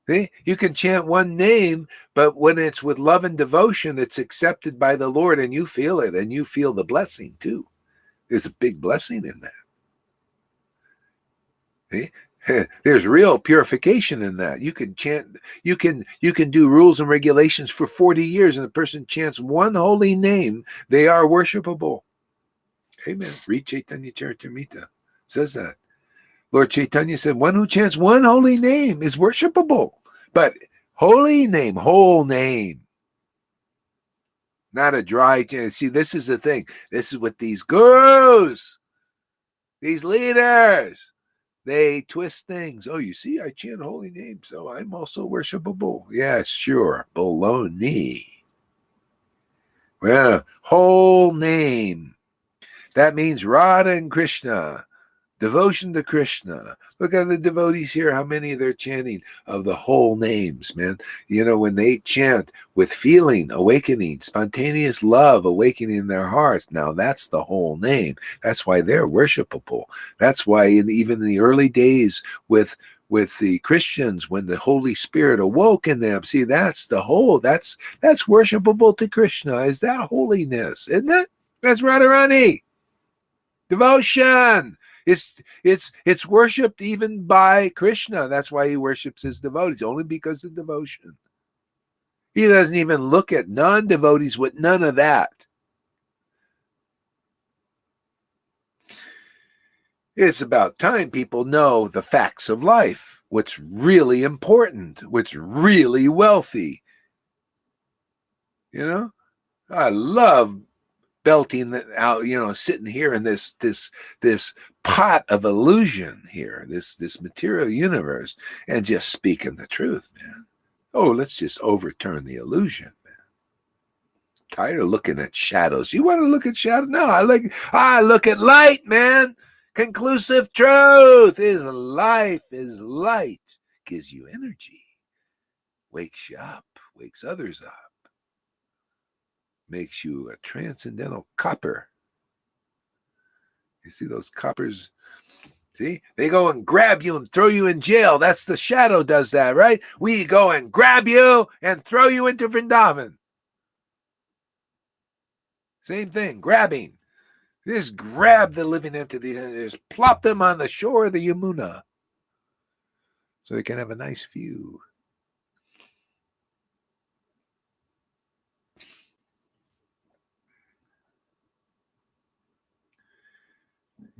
Okay? You can chant one name, but when it's with love and devotion, it's accepted by the Lord, and you feel it, and you feel the blessing too. There's a big blessing in that. Okay? There's real purification in that. You can chant, you can do rules and regulations for 40 years, and the person chants one holy name, they are worshipable. Amen. Read Chaitanya Charitamrita. Says that. Lord Chaitanya said, one who chants one holy name is worshipable. But holy name, whole name. Not a dry chant. See, this is the thing. This is what these gurus, these leaders, they twist things. Oh, you see, I chant holy name, so I'm also worshipable. Yeah, sure. Baloney. Well, whole name. That means Radha and Krishna. Devotion to Krishna. Look at the devotees here, how many they're chanting of the whole names, man. When they chant with feeling, awakening, spontaneous love awakening in their hearts, now that's the whole name. That's why they're worshipable. That's why even in the early days with the Christians, when the Holy Spirit awoke in them, see, that's worshipable to Krishna, is that holiness, isn't it? That's Radharani. Devotion. It's worshipped even by Krishna. That's why he worships his devotees, only because of devotion. He doesn't even look at non-devotees with none of that. It's about time people know the facts of life, what's really important, what's really wealthy. I love belting out, sitting here in this pot of illusion here, this material universe, and just speaking the truth, man. Oh, let's just overturn the illusion, man. Tired of looking at shadows. You want to look at shadows? No, I look at light, man. Conclusive truth is life, is light. Gives you energy. Wakes you up, wakes others up. Makes you a transcendental copper. You see those coppers? See? They go and grab you and throw you in jail. That's the shadow does that, right? We go and grab you and throw you into Vrindavan. Same thing, grabbing. Just grab the living entity and just plop them on the shore of the Yamuna so they can have a nice view.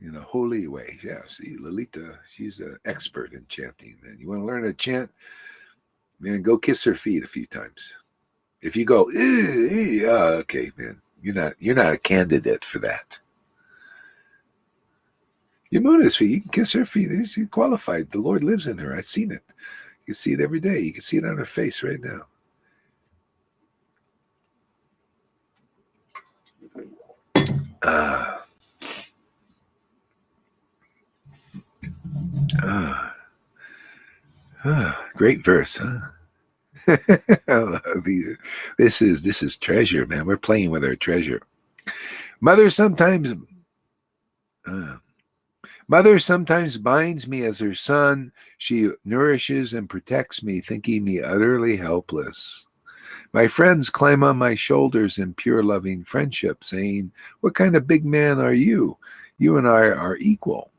in a holy way. Yeah, see, Lolita, she's an expert in chanting, man. You want to learn to chant? Man, go kiss her feet a few times. If you go, okay, man, you're not a candidate for that. Yamuna's feet, you can kiss her feet. She's qualified. The Lord lives in her. I've seen it. You can see it every day. You can see it on her face right now. Great verse, huh? This is treasure, man. We're playing with our treasure. Mother sometimes binds me as her son. She nourishes and protects me, thinking me utterly helpless. My friends climb on my shoulders in pure loving friendship, saying, "What kind of big man are you? You and I are equal."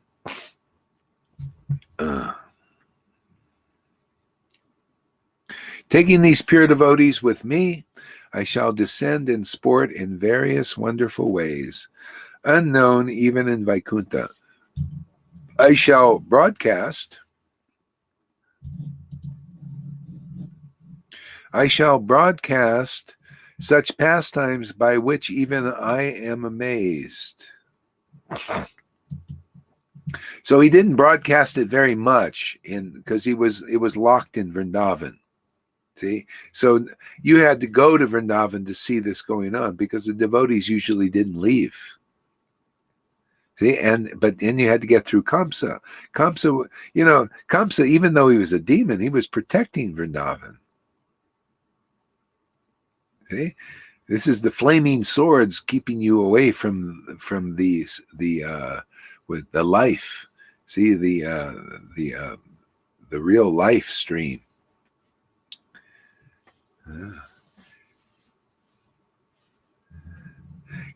Taking these pure devotees with me, I shall descend in sport in various wonderful ways, unknown even in Vaikuntha. I shall broadcast such pastimes by which even I am amazed. So he didn't broadcast it very much because it was locked in Vrindavan. See, so you had to go to Vrindavan to see this going on because the devotees usually didn't leave. See, but then you had to get through Kamsa. Kamsa, even though he was a demon, he was protecting Vrindavan. See, this is the flaming swords keeping you away from with the life. See, the real life stream.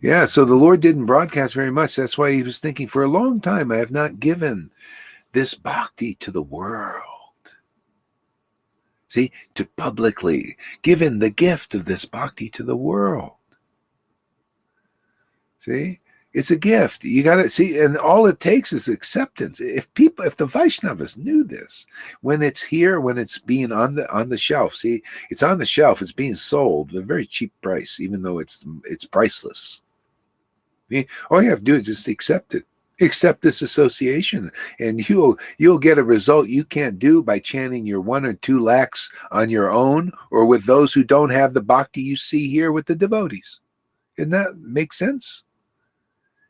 Yeah, so the Lord didn't broadcast very much. That's why he was thinking, for a long time, I have not given this bhakti to the world. See, to publicly given the gift of this bhakti to the world. See, it's a gift. You got to see, and all it takes is acceptance. If the Vaishnavas knew this, when it's here, when it's being on the shelf, see, it's on the shelf, it's being sold at a very cheap price, even though it's priceless. All you have to do is just accept it. Accept this association, and you'll get a result you can't do by chanting your 1 or 2 lakhs on your own or with those who don't have the bhakti you see here with the devotees. Doesn't that make sense?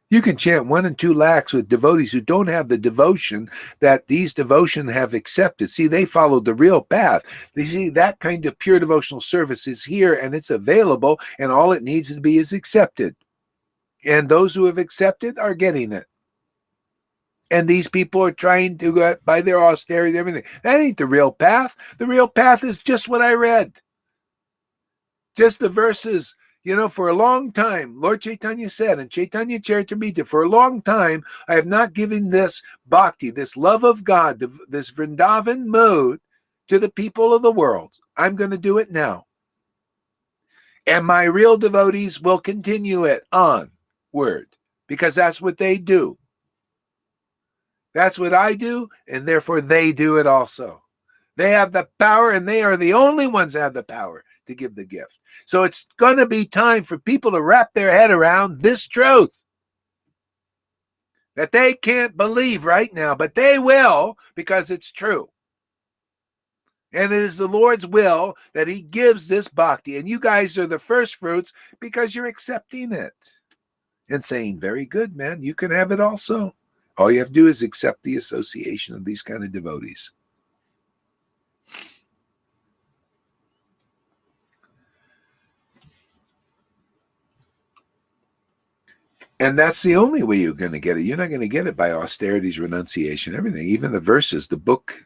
You can chant 1 and 2 lakhs with devotees who don't have the devotion that these devotion have accepted. See, they followed the real path. They see that kind of pure devotional service is here and it's available, and all it needs to be is accepted. And those who have accepted are getting it. And these people are trying to go by their austerity, everything. That ain't the real path. The real path is just what I read. Just the verses. For a long time, Lord Chaitanya said in Chaitanya Charitamrita, for a long time, I have not given this bhakti, this love of God, this Vrindavan mode to the people of the world. I'm going to do it now. And my real devotees will continue it onward because that's what they do. That's what I do, and therefore they do it also. They have the power, and they are the only ones that have the power to give the gift. So it's going to be time for people to wrap their head around this truth that they can't believe right now, but they will because it's true. And it is the Lord's will that he gives this bhakti. And you guys are the first fruits because you're accepting it and saying, very good, man, you can have it also. All you have to do is accept the association of these kind of devotees. And that's the only way you're going to get it. You're not going to get it by austerities, renunciation, everything. Even the verses, the book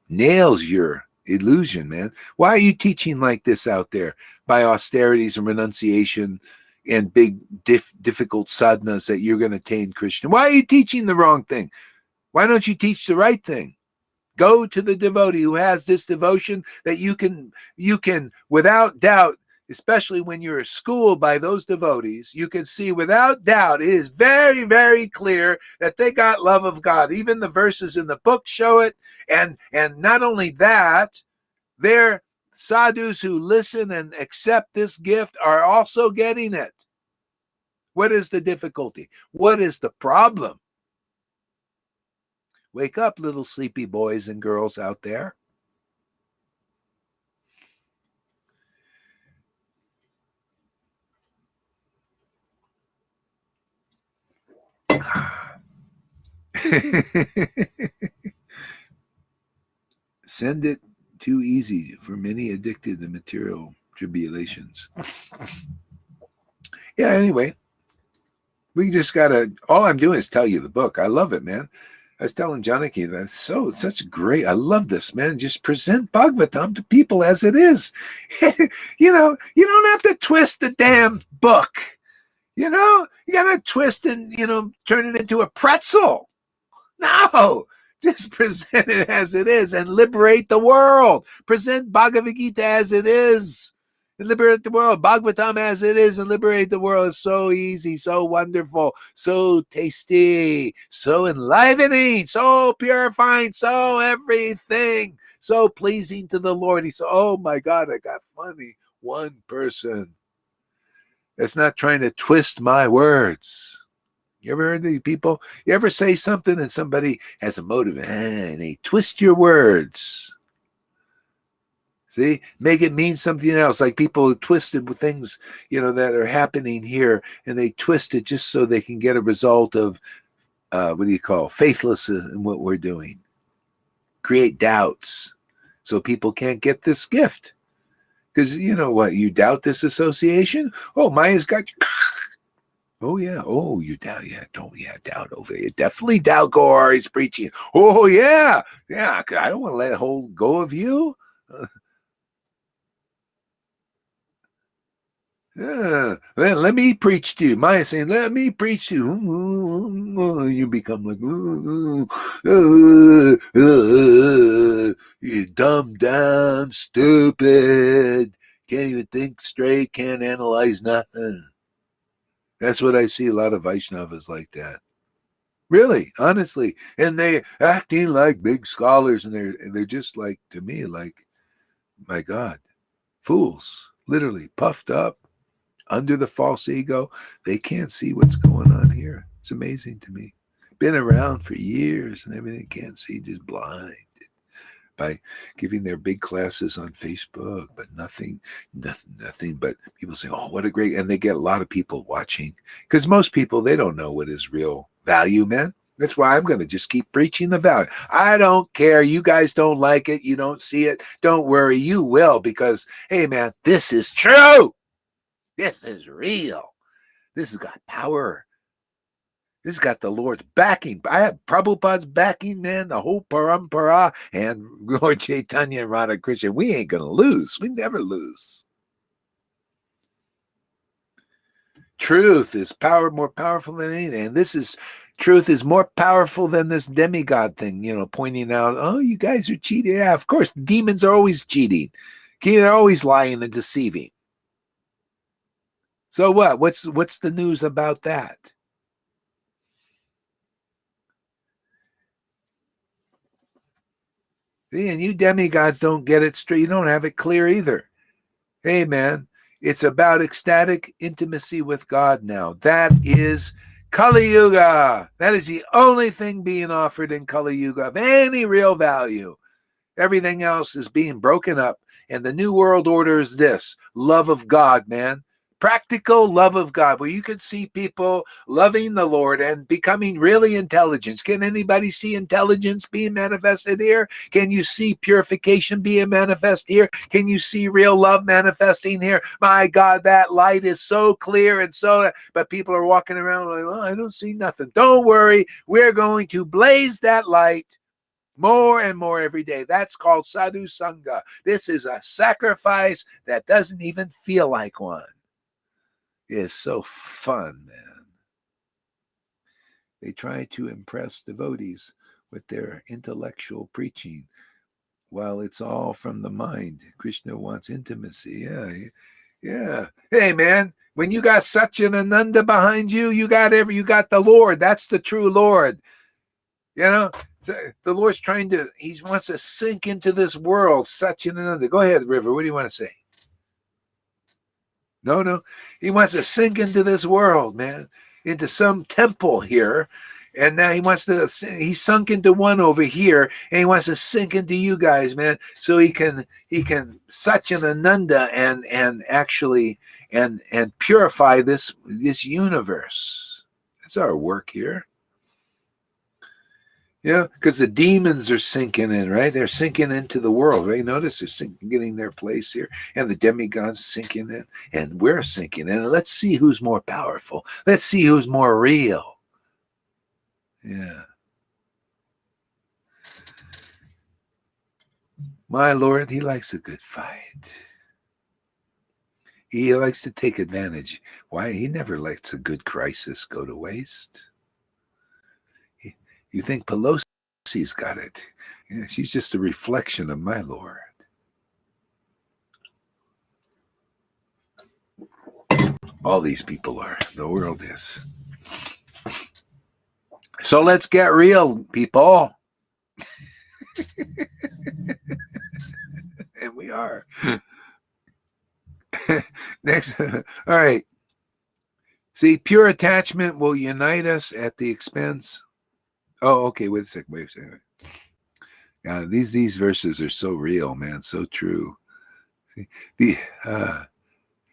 nails your illusion, man. Why are you teaching like this out there by austerities and renunciation and big, difficult sadhanas that you're going to attain Krishna? Why are you teaching the wrong thing? Why don't you teach the right thing? Go to the devotee who has this devotion that you can without doubt, especially when you're schooled by those devotees, you can see without doubt, it is very, very clear that they got love of God. Even the verses in the book show it. And not only that, their sadhus who listen and accept this gift are also getting it. What is the difficulty? What is the problem? Wake up, little sleepy boys and girls out there. Send it too easy for many addicted to material tribulations. Yeah, anyway, we just gotta, all I'm doing is tell you the book. I love it, man. I was telling Janaki that it's such great. I love this, man. Just present Bhagavatam to people as it is. You know, you don't have to twist the damn book. You know, you gotta twist and, turn it into a pretzel. No, just present it as it is and liberate the world. Present Bhagavad Gita as it is and liberate the world. Bhagavatam as it is and liberate the world is so easy, so wonderful, so tasty, so enlivening, so purifying, so everything, so pleasing to the Lord. He said, oh my God, I got funny. One person that's not trying to twist my words. You ever heard these people? You ever say something and somebody has a motive and they twist your words? See, make it mean something else. Like people twisted with things, that are happening here, and they twist it just so they can get a result of, faithless in what we're doing. Create doubts so people can't get this gift. Because you know what? You doubt this association? Oh, Maya's got you. Oh, yeah. Oh, you doubt. Yeah, doubt over there. Definitely doubt Gohari's preaching. Oh, yeah. Yeah, I don't want to let it hold go of you. Yeah, let me preach to you. Maya saying, let me preach to you. You become like, you dumb down, stupid, can't even think straight, can't analyze nothing. That's what I see a lot of Vaishnavas like that. Really, honestly. And they acting like big scholars, and they're just like, to me, like, my God, fools, literally puffed up, under the false ego. They can't see what's going on here. It's amazing to me. Been around for years and everything, can't see, just blind by giving their big classes on Facebook, but nothing but people say, oh, what a great, and they get a lot of people watching, because most people, they don't know what is real value, man. That's why I'm going to just keep preaching the value. I don't care. You guys don't like it. You don't see it. Don't worry. You will, because, hey, man, this is true. This is real. This has got power. This has got the Lord's backing. I have Prabhupada's backing, man, the whole parampara, and Lord Chaitanya and Radha Krishna. We ain't going to lose. We never lose. Truth is more powerful than anything. And truth is more powerful than this demigod thing, pointing out, oh, you guys are cheating. Yeah, of course, demons are always cheating. They're always lying and deceiving. So what? What's the news about that? See, and you demigods don't get it straight. You don't have it clear either. Hey, man, it's about ecstatic intimacy with God now. That is Kali Yuga. That is the only thing being offered in Kali Yuga of any real value. Everything else is being broken up. And the New World Order is this: love of God, man. Practical love of God, where you can see people loving the Lord and becoming really intelligent. Can anybody see intelligence being manifested here? Can you see purification being manifested here? Can you see real love manifesting here? My God, that light is so clear and but people are walking around like, well, I don't see nothing. Don't worry. We're going to blaze that light more and more every day. That's called sadhu sangha. This is a sacrifice that doesn't even feel like one. It's so fun, man. They try to impress devotees with their intellectual preaching, while it's all from the mind. Krishna wants intimacy. Yeah, Yeah. Hey, man, when you got such an Ananda behind you, you got the Lord. That's the true Lord. You know, the Lord's he wants to sink into this world, such an Ananda. Go ahead, River. What do you want to say? No. He wants to sink into this world, man, into some temple here. And now he's sunk into one over here, and he wants to sink into you guys, man, so he can such an Ananda and actually and purify this universe. That's our work here. Yeah, because the demons are sinking in, right? They're sinking into the world, right? Notice they're getting their place here, and the demigods sinking in, and we're sinking in. And let's see who's more powerful. Let's see who's more real. Yeah. My Lord, he likes a good fight. He likes to take advantage. Why? He never lets a good crisis go to waste. You think Pelosi's got it. Yeah, she's just a reflection of my Lord. All these people are. The world is. So let's get real, people. And we are. Next. All right. See, pure attachment will unite us at the expense. Oh, okay. Wait a second. These verses are so real, man. So true. See,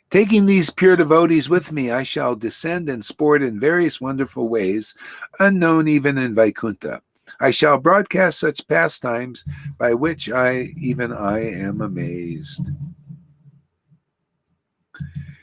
taking these pure devotees with me, I shall descend and sport in various wonderful ways, unknown even in Vaikuntha. I shall broadcast such pastimes by which I am amazed.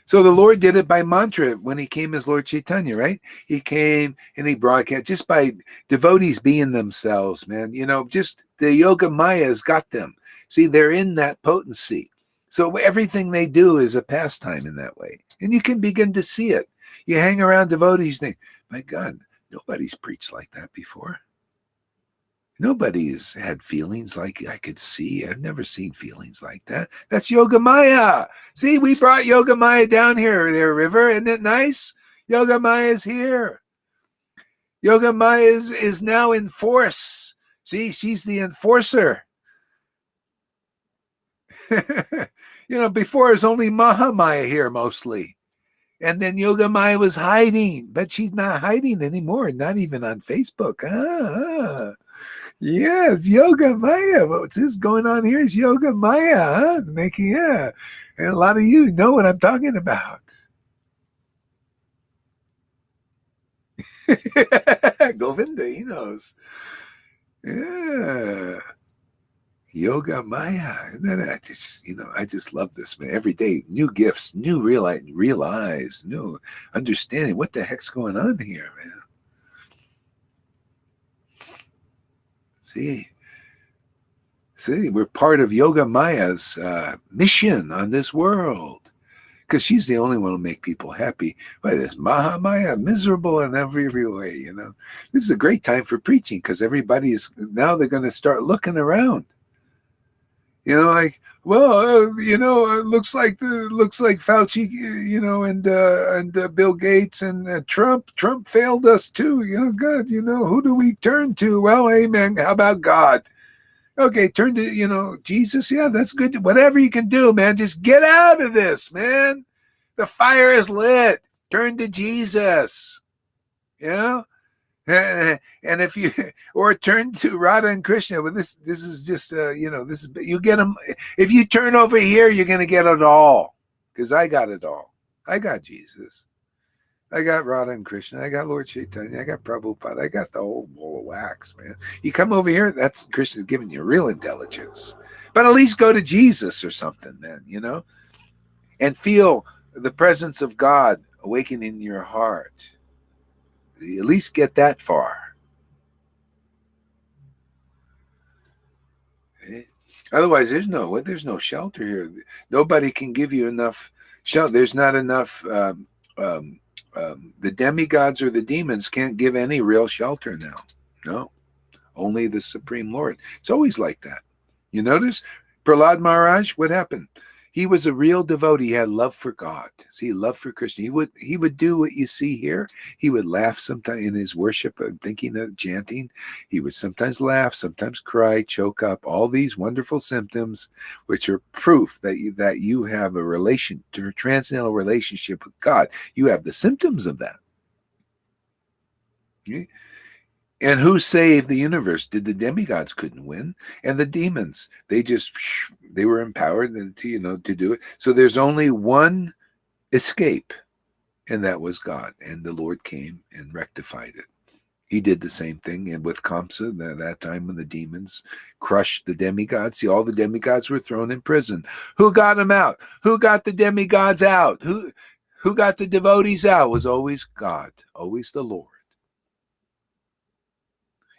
So the Lord did it by mantra when he came as Lord Chaitanya, right? He came and he broadcast just by devotees being themselves, man. You know, just the Yoga Maya has got them. See, they're in that potency. So everything they do is a pastime in that way. And you can begin to see it. You hang around devotees, think, my God, nobody's preached like that before. Nobody's had feelings like I could see. I've never seen feelings like that. That's Yoga Maya. See, we brought Yoga Maya down here, River. Isn't it nice? Yoga Maya is here. Yoga Maya is now in force. See, she's the enforcer. Before it was only Mahamaya here mostly. And then Yoga Maya was hiding, but she's not hiding anymore, not even on Facebook. Yes, Yoga Maya. What's this going on here is Yoga Maya, huh? And a lot of you know what I'm talking about. Govinda, he knows. Yeah. Yoga Maya. I just love this, man. Every day, new gifts, new realize, new understanding. What the heck's going on here, man? See, we're part of Yoga Maya's mission on this world, because she's the only one who make people happy. But this Mahamaya, miserable in every way, This is a great time for preaching, because they're going to start looking around. It looks like Fauci, and Bill Gates and Trump. Trump failed us too. God, who do we turn to? Well, amen. How about God? Okay, turn to, Jesus. Yeah, that's good. Whatever you can do, man. Just get out of this, man. The fire is lit. Turn to Jesus. Yeah. And if you or turn to Radha and Krishna, but this is just you get them. If you turn over here, you're gonna get it all, because I got it all. I got Jesus, I got Radha and Krishna, I got Lord Chaitanya, I got Prabhupada, I got the whole bowl of wax, man. You come over here, that's Krishna's giving you real intelligence, but at least go to Jesus or something, man, and feel the presence of God awakening in your heart. At least get that far. Okay? Otherwise, there's no shelter here. Nobody can give you enough shelter. There's not enough. The demigods or the demons can't give any real shelter now. No, only the Supreme Lord. It's always like that. You notice Prahlad Maharaj, what happened? He was a real devotee. He had love for God. See, love for Krishna. He would do what you see here. He would laugh sometimes in his worship, thinking of chanting. He would sometimes laugh, sometimes cry, choke up. All these wonderful symptoms, which are proof that you have a transcendental relationship with God. You have the symptoms of that. Okay? And who saved the universe? Did the demigods couldn't win, and the demons? They were empowered to do it. So there's only one escape, and that was God. And the Lord came and rectified it. He did the same thing, and with Kamsa, that time when the demons crushed the demigods. See, all the demigods were thrown in prison. Who got them out? Who got the demigods out? Who got the devotees out? It was always God, always the Lord.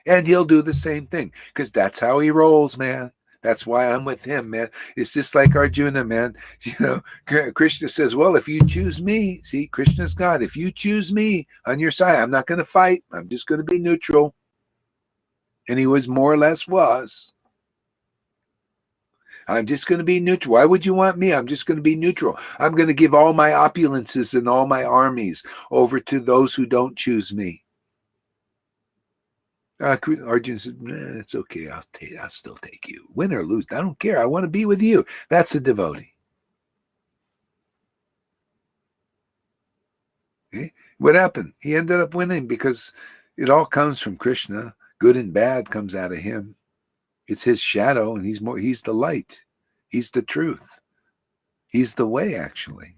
And he'll do the same thing, because that's how he rolls, man. That's why I'm with him, man. It's just like Arjuna, man. Krishna says, well, if you choose me, see, Krishna's God. If you choose me on your side, I'm not going to fight. I'm just going to be neutral. And he was more or less was. I'm just going to be neutral. Why would you want me? I'm just going to be neutral. I'm going to give all my opulences and all my armies over to those who don't choose me. Arjuna said, nah, it's okay. I'll still take you. Win or lose, I don't care. I want to be with you. That's a devotee. Okay? What happened? He ended up winning because it all comes from Krishna. Good and bad comes out of him. It's his shadow, and he's the light. He's the truth. He's the way, actually.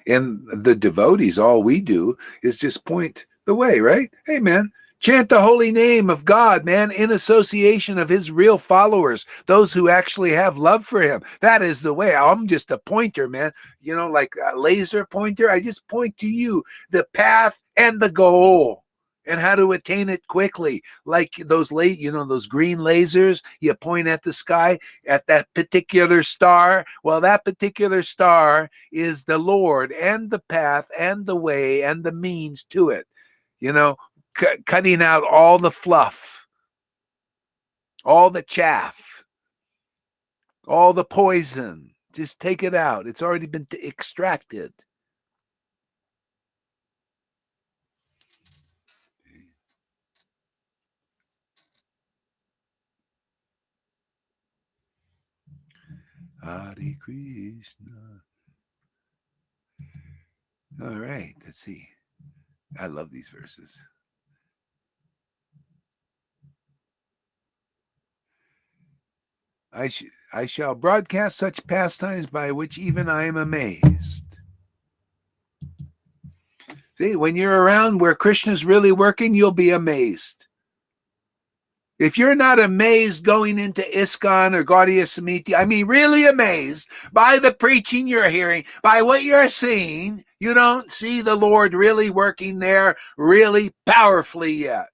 And the devotees, all we do is just point the way, right? Hey, man, chant the holy name of God, man, in association of his real followers, those who actually have love for him. That is the way. I'm just a pointer, man. Like a laser pointer. I just point to you the path and the goal and how to attain it quickly. Like those those green lasers, you point at the sky at that particular star. Well, that particular star is the Lord and the path and the way and the means to it. Cutting out all the fluff, all the chaff, all the poison. Just take it out. It's already been extracted. Hare Krishna. All right, let's see. I love these verses. I shall broadcast such pastimes by which even I am amazed. See, when you're around where Krishna's really working, you'll be amazed. If you're not amazed going into ISKCON or Gaudiya Samiti, I mean really amazed by the preaching you're hearing, by what you're seeing, you don't see the Lord really working there really powerfully yet.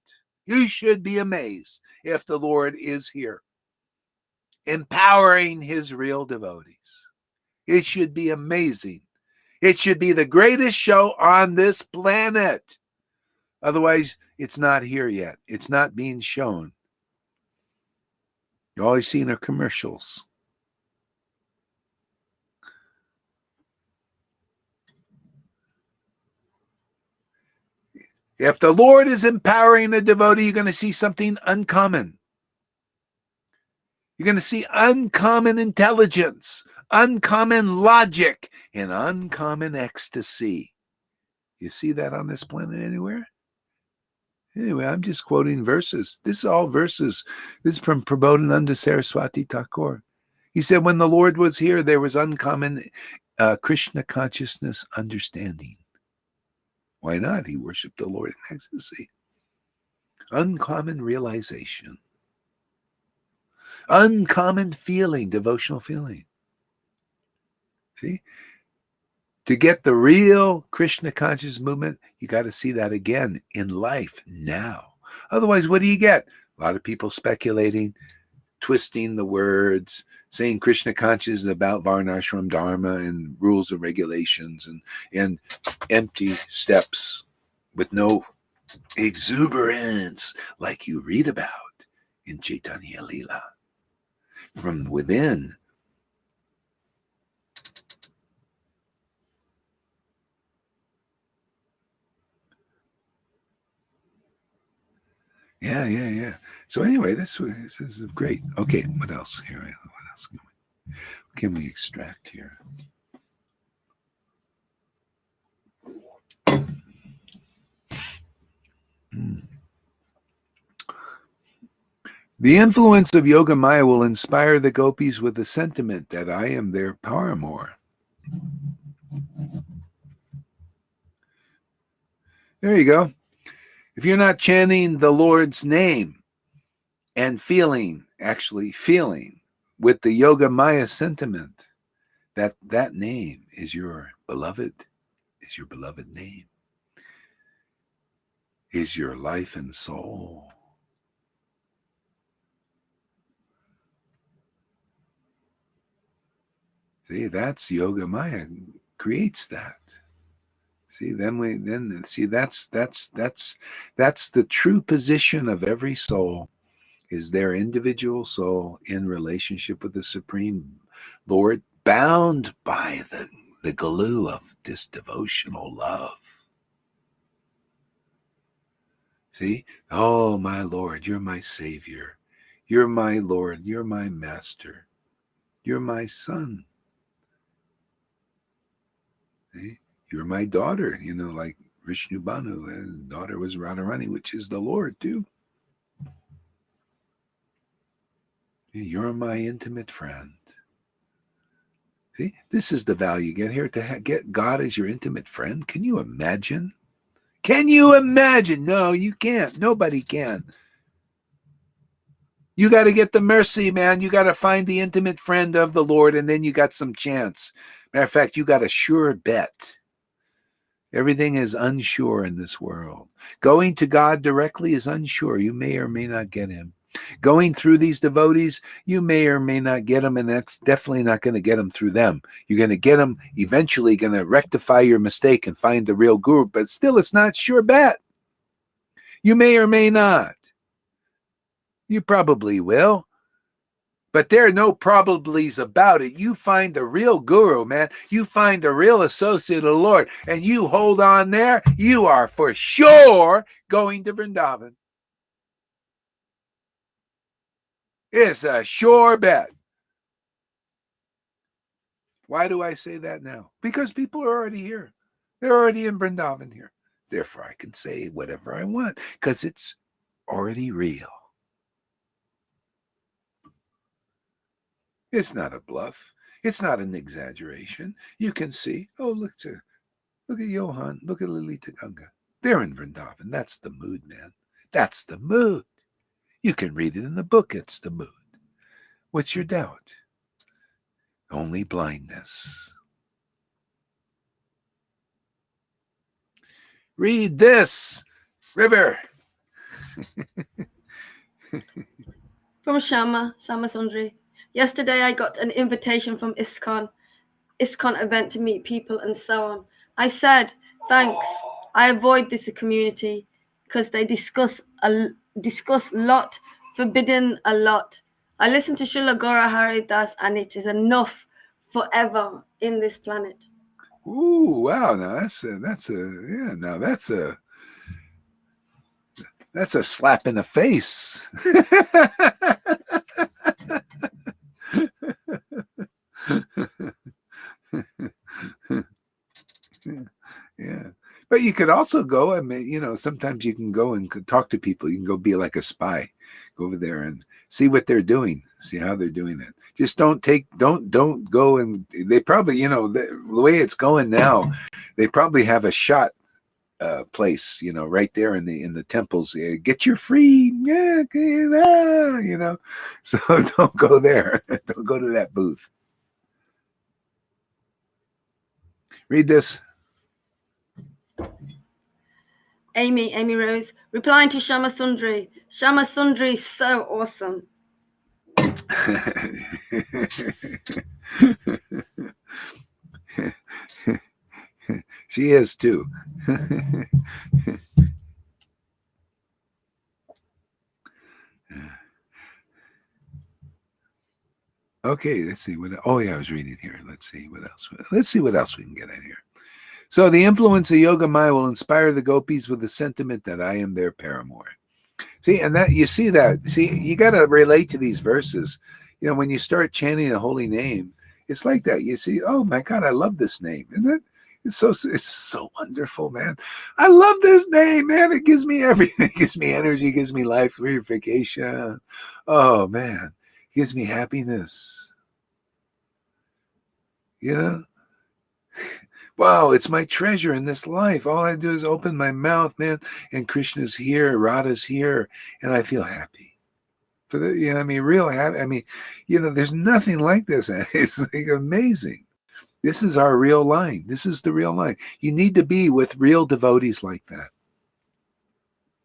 You should be amazed if the Lord is here, empowering his real devotees. It should be amazing. It should be the greatest show on this planet. Otherwise, it's not here yet. It's not being shown. All you've seen are commercials. If the Lord is empowering a devotee, you're going to see something uncommon. You're going to see uncommon intelligence, uncommon logic, and uncommon ecstasy. You see that on this planet anywhere? Anyway, I'm just quoting verses. This is all verses. This is from Prabodhananda Saraswati Thakur. He said, when the Lord was here, there was uncommon Krishna consciousness understanding. Why not? He worshiped the Lord in ecstasy. Uncommon realization. Uncommon feeling, devotional feeling. See? To get the real Krishna conscious movement, you got to see that again in life now. Otherwise, what do you get? A lot of people speculating, twisting the words, saying Krishna conscious is about Varnashram Dharma and rules and regulations and empty steps with no exuberance like you read about in Chaitanya Leela. From within, Yeah. So anyway, this is great. Okay, what else here? What else can we extract here? The influence of Yoga Maya will inspire the gopis with the sentiment that I am their paramour. There you go. If you're not chanting the Lord's name and actually feeling with the Yoga Maya sentiment, that name is your beloved name, is your life and soul. See, that's Yoga Maya creates that. See, that's the true position of every soul, is their individual soul in relationship with the Supreme Lord, bound by the glue of this devotional love. See, oh my Lord, you're my Savior, you're my Lord, you're my Master, you're my Son. See? You're my daughter, like Vishnu Banu, and daughter was Radharani, which is the Lord too. You're my intimate friend. See, this is the value you get here, to get God as your intimate friend. Can you imagine? Can you imagine? No, you can't. Nobody can. You got to get the mercy, man. You got to find the intimate friend of the Lord, and then you got some chance. Matter of fact, you got a sure bet. Everything is unsure in this world. Going to God directly is unsure. You may or may not get him. Going through these devotees, you may or may not get them, and that's definitely not going to get them through them. You're going to get them, eventually going to rectify your mistake and find the real guru, but still it's not sure bet. You may or may not. You probably will. But there are no probablys about it. You find the real guru, man. You find the real associate of the Lord, and you hold on there, you are for sure going to Vrindavan. It's a sure bet. Why do I say that now? Because people are already here. They're already in Vrindavan here. Therefore, I can say whatever I want because it's already real. It's not a bluff. It's not an exaggeration. You can see, oh, look at Johan. Look at Lalita Ganga. They're in Vrindavan. That's the mood, man. That's the mood. You can read it in the book. It's the mood. What's your doubt? Only blindness. Read this, River. From Shama Sundri. Yesterday I got an invitation from ISKCON event to meet people and so on. I said, thanks. I avoid this community because they discuss a lot, forbidden a lot. I listen to Srila Gaura Hari Das, and it is enough forever in this planet. Ooh, wow! Now that's a slap in the face. Yeah. But you could also go, I mean, sometimes you can go and talk to people. You can go be like a spy, go over there and see what they're doing, see how they're doing it. Just don't go, and they probably, the way it's going now, they probably have a shot place, right there in the temples. Get your free, so don't go there. Don't go to that booth. Read this. Amy Rose, replying to Shama Sundri. Shama Sundri is so awesome. She is too. Okay, let's see what. Oh yeah, I was reading here. Let's see what else. Let's see what else we can get in here. So the influence of Yoga Maya will inspire the gopis with the sentiment that I am their paramour. See, and that you see that. See, you got to relate to these verses. You know, when you start chanting the holy name, it's like that. You see, oh my God, I love this name. And that it's so wonderful, man. I love this name, man. It gives me everything. It gives me energy, it gives me life purification. Oh man, it gives me happiness. You know? Wow, it's my treasure in this life. All I do is open my mouth, man, and Krishna's here, Radha's here, and I feel happy. For the, you know, I mean, real happy. I mean, you know, there's nothing like this. It's like amazing. This is our real line. This is the real line. You need to be with real devotees like that.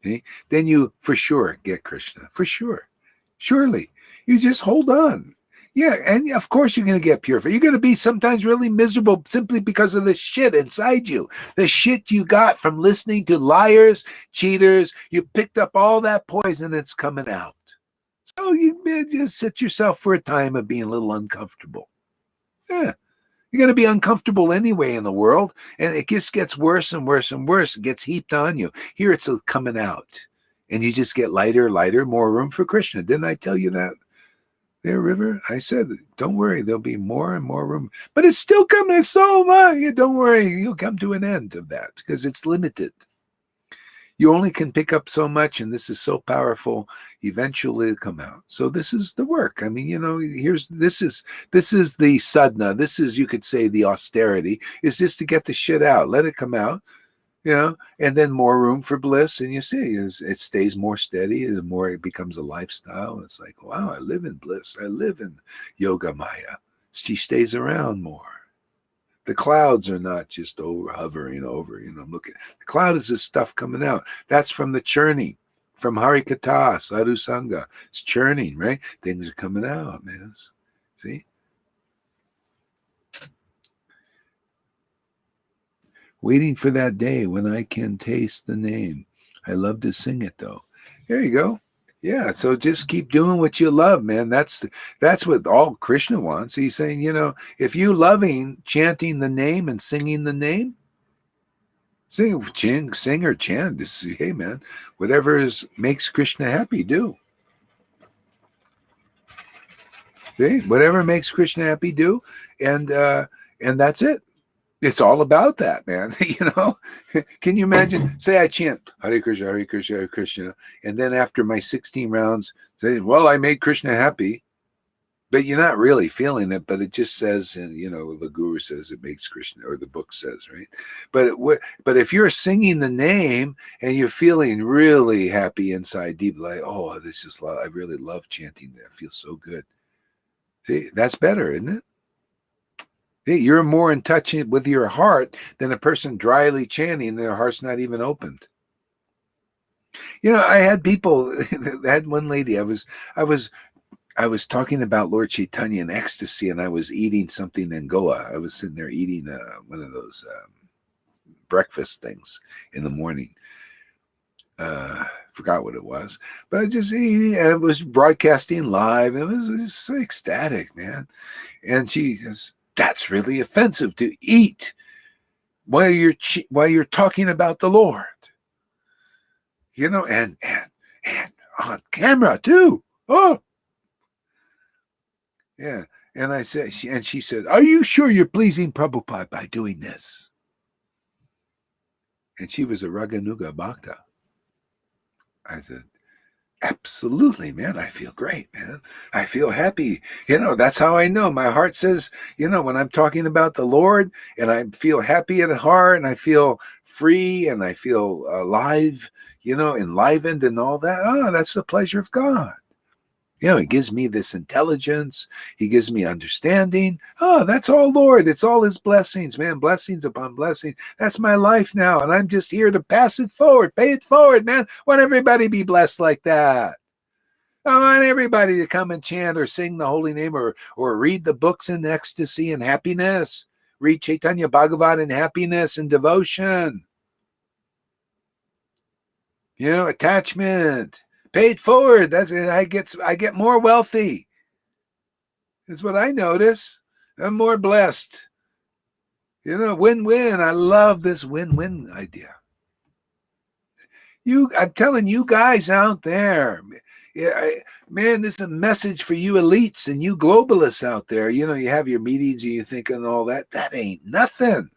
Okay? Then you, for sure, get Krishna. For sure. Surely. You just hold on. Yeah, and of course you're going to get purified. You're going to be sometimes really miserable simply because of the shit inside you. The shit you got from listening to liars, cheaters. You picked up all that poison that's coming out. So you just sit yourself for a time of being a little uncomfortable. Yeah. You're going to be uncomfortable anyway in the world, and it just gets worse and worse and worse. It gets heaped on you. Here it's coming out, and you just get lighter, lighter, more room for Krishna. Didn't I tell you that? There, River, I said, don't worry, there'll be more and more room. But it's still coming so much. Don't worry, you'll come to an end of that because it's limited. You only can pick up so much, and this is so powerful. Eventually, it'll come out. So this is the work. I mean, you know, this is the sadhana. This is, you could say, the austerity. Is just to get the shit out, let it come out. You know, and then more room for bliss. And you see, it stays more steady. The more it becomes a lifestyle. It's like, wow, I live in bliss. I live in yoga maya. She stays around more. The clouds are not just hovering over. You know, look at the cloud is this stuff coming out. That's from the churning, from Harikatha, Sadhu Sangha. It's churning, right? Things are coming out, man. See. Waiting for that day when I can taste the name. I love to sing it though. There you go. Yeah, so just keep doing what you love, man. That's what all Krishna wants. He's saying, you know, if you loving chanting the name and singing the name, sing or chant. Just, hey, man, whatever makes Krishna happy, do. See? Whatever makes Krishna happy, do, and that's it. It's all about that, man. You know, can you imagine? Say I chant Hare Krishna, Hare Krishna, Hare Krishna, and then after my 16 rounds, say, well, I made Krishna happy, but you're not really feeling it. But it just says, and you know, the Guru says it makes Krishna, or the book says, right? But if you're singing the name and you're feeling really happy inside, deep, like, oh, this is I really love chanting that. It feels so good. See, that's better, isn't it? You're more in touch with your heart than a person dryly chanting and their heart's not even opened. You know, I had people. I had one lady. I was talking about Lord Chaitanya and ecstasy, and I was eating something in Goa. I was sitting there eating one of those breakfast things in the morning. Forgot what it was, but I just eating, and it was broadcasting live. It was so ecstatic, man. And she goes, that's really offensive to eat while you're talking about the Lord, you know, and on camera too. Oh, yeah. And I said, she said, "Are you sure you're pleasing Prabhupada by doing this?" And she was a Raganuga Bhakta. I said, absolutely, man. I feel great, man. I feel happy. You know, that's how I know. My heart says, you know, when I'm talking about the Lord and I feel happy at heart and I feel free and I feel alive, you know, enlivened and all that. Oh, that's the pleasure of God. You know, he gives me this intelligence. He gives me understanding. Oh, that's all Lord. It's all his blessings, man. Blessings upon blessings. That's my life now. And I'm just here to pass it forward. Pay it forward, man. I want everybody to be blessed like that. I want everybody to come and chant or sing the holy name or read the books in ecstasy and happiness. Read Chaitanya Bhagavat in happiness and devotion. You know, attachment. Pay it forward. That's it. I get more wealthy. That's what I notice. I'm more blessed. You know, win-win. I love this win-win idea. I'm telling you guys out there, man, this is a message for you elites and you globalists out there. You have your meetings and you thinking all that. That ain't nothing.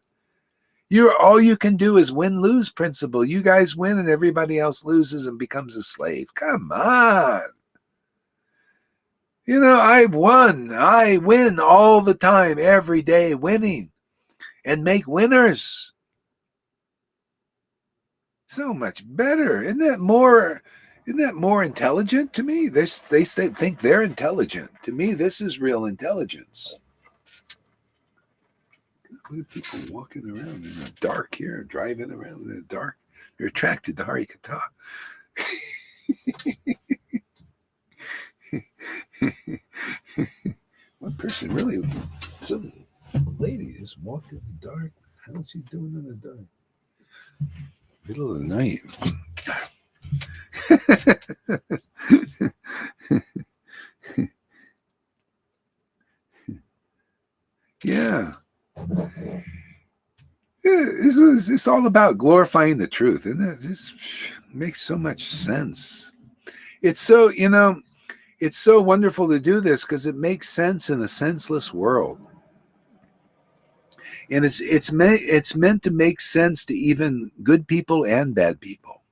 All you can do is win-lose principle. You guys win and everybody else loses and becomes a slave. Come on. I won. I win all the time, every day, winning and make winners. So much better. Isn't that more intelligent to me? They think they're intelligent. To me, this is real intelligence. Look at people walking around in the dark here, driving around in the dark. They're attracted to Harikata. One person really, some lady just walked in the dark. How's she doing in the dark? Middle of the night. Yeah. It's all about glorifying the truth, isn't it? This makes so much sense. It's so, it's so wonderful to do this because it makes sense in a senseless world. And it's meant to make sense to even good people and bad people.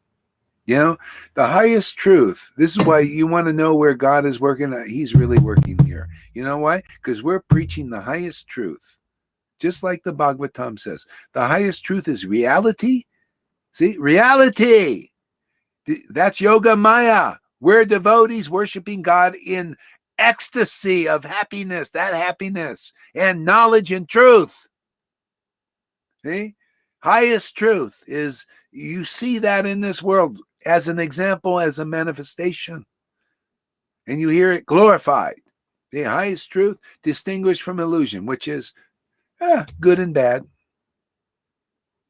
The highest truth. This is why you want to know where God is working. He's really working here. You know why? Because we're preaching the highest truth. Just like the Bhagavatam says, the highest truth is reality. See, reality. That's Yoga Maya. We're devotees worshiping God in ecstasy of happiness, that happiness, and knowledge and truth. See? Highest truth is, you see that in this world as an example, as a manifestation. And you hear it glorified. The highest truth distinguished from illusion, which is good and bad.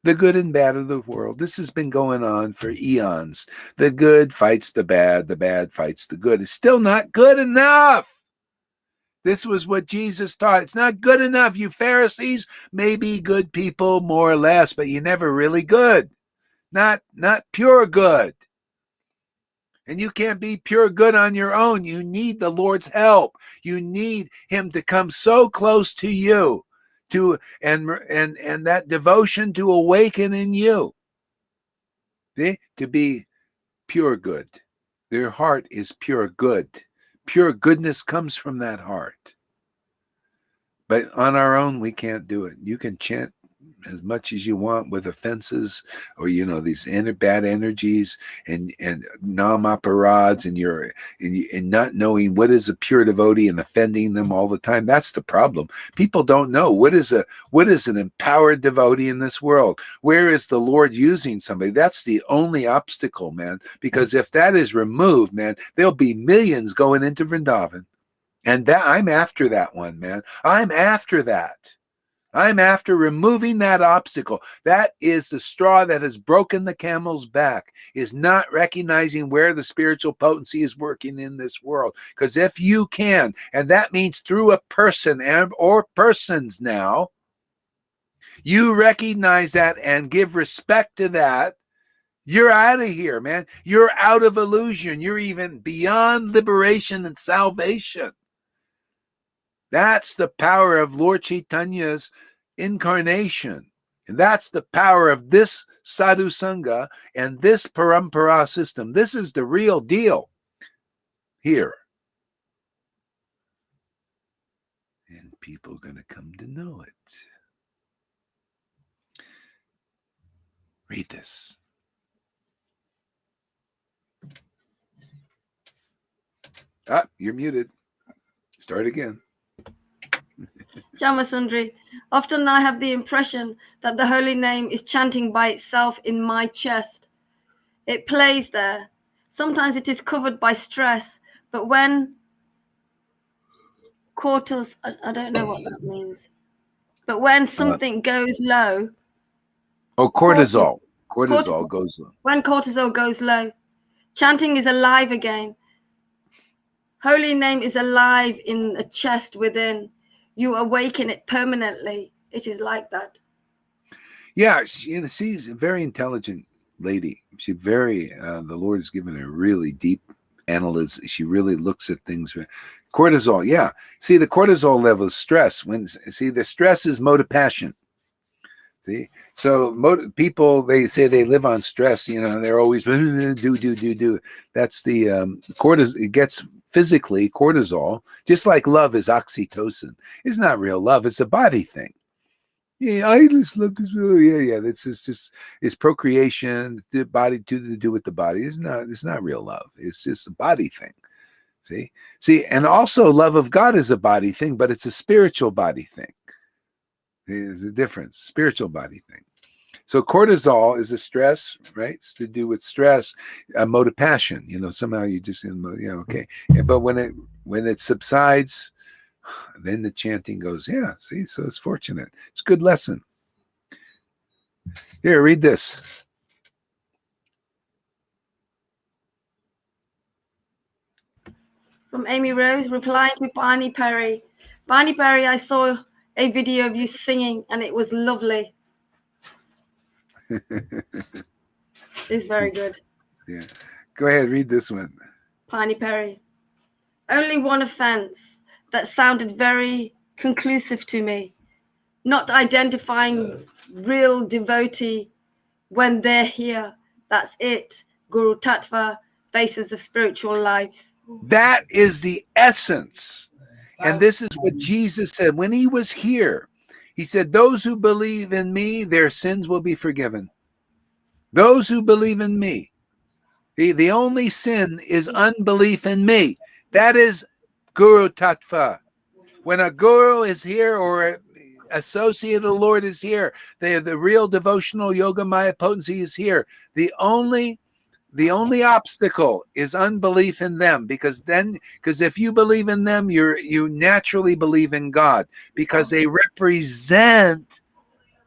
The good and bad of the world. This has been going on for eons. The good fights the bad fights the good. It's still not good enough. This was what Jesus taught. It's not good enough. You Pharisees may be good people, more or less, but you're never really good. Not pure good. And you can't be pure good on your own. You need the Lord's help. You need him to come so close to you, and that devotion to awaken in you, to be pure good. Their heart is pure good. Pure goodness comes from that heart. But on our own, we can't do it. You can chant as much as you want with offenses or, these bad energies and nam-aparads and not knowing what is a pure devotee and offending them all the time. That's the problem. People don't know what is an empowered devotee in this world. Where is the Lord using somebody? That's the only obstacle, man. Because if that is removed, man, there'll be millions going into Vrindavan. And I'm after that one, man. I'm after that. I'm after removing that obstacle. That is the straw that has broken the camel's back, is not recognizing where the spiritual potency is working in this world. Because if you can, and that means through a person or persons now, you recognize that and give respect to that, you're out of here, man. You're out of illusion. You're even beyond liberation and salvation. That's the power of Lord Chaitanya's incarnation. And that's the power of this sadhu sangha and this parampara system. This is the real deal here. And people are going to come to know it. Read this. You're muted. Start again. Jamasundri, often I have the impression that the holy name is chanting by itself in my chest. It plays there. Sometimes it is covered by stress, but when I don't know what that means. But when something goes low. Cortisol. Cortisol goes low. When cortisol goes low, chanting is alive again. Holy name is alive in the chest within. You awaken it permanently. It is like that. Yeah, she's very intelligent. lady. She very, the Lord has given her really deep analysis. She really looks at things. Cortisol, yeah. See, the cortisol level is stress. The stress is mode of passion. See, so people, they say they live on stress. They're always do. That's the cortisol. It gets physically cortisol, just like love is oxytocin. It's not real love. It's a body thing. Yeah, I just love this. Yeah. This is just, it's procreation. The body to do with the body. It's not real love. It's just a body thing. See, and also love of God is a body thing, but it's a spiritual body thing. There's a difference, spiritual body thing. So cortisol is a stress, right? It's to do with stress, a mode of passion. Somehow you just okay. But when it subsides, then the chanting goes, yeah, see, so it's fortunate. It's a good lesson. Here, read this. From Amy Rose, replying to Barney Perry. Barney Perry, I saw a video of you singing and it was lovely. It's very good. Yeah. Go ahead, read this one. Barney Perry. Only one offense that sounded very conclusive to me. Not identifying real devotee when they're here. That's it. Guru Tattva, basis of spiritual life. That is the essence. And this is what Jesus said when he was here. He said, those who believe in me, their sins will be forgiven. Those who believe in me. The only sin is unbelief in me. That is Guru Tattva. When a guru is here or associate of the Lord is here, the real devotional yoga Maya potency is here. The only obstacle is unbelief in them, because if you believe in them, you naturally believe in God, because they represent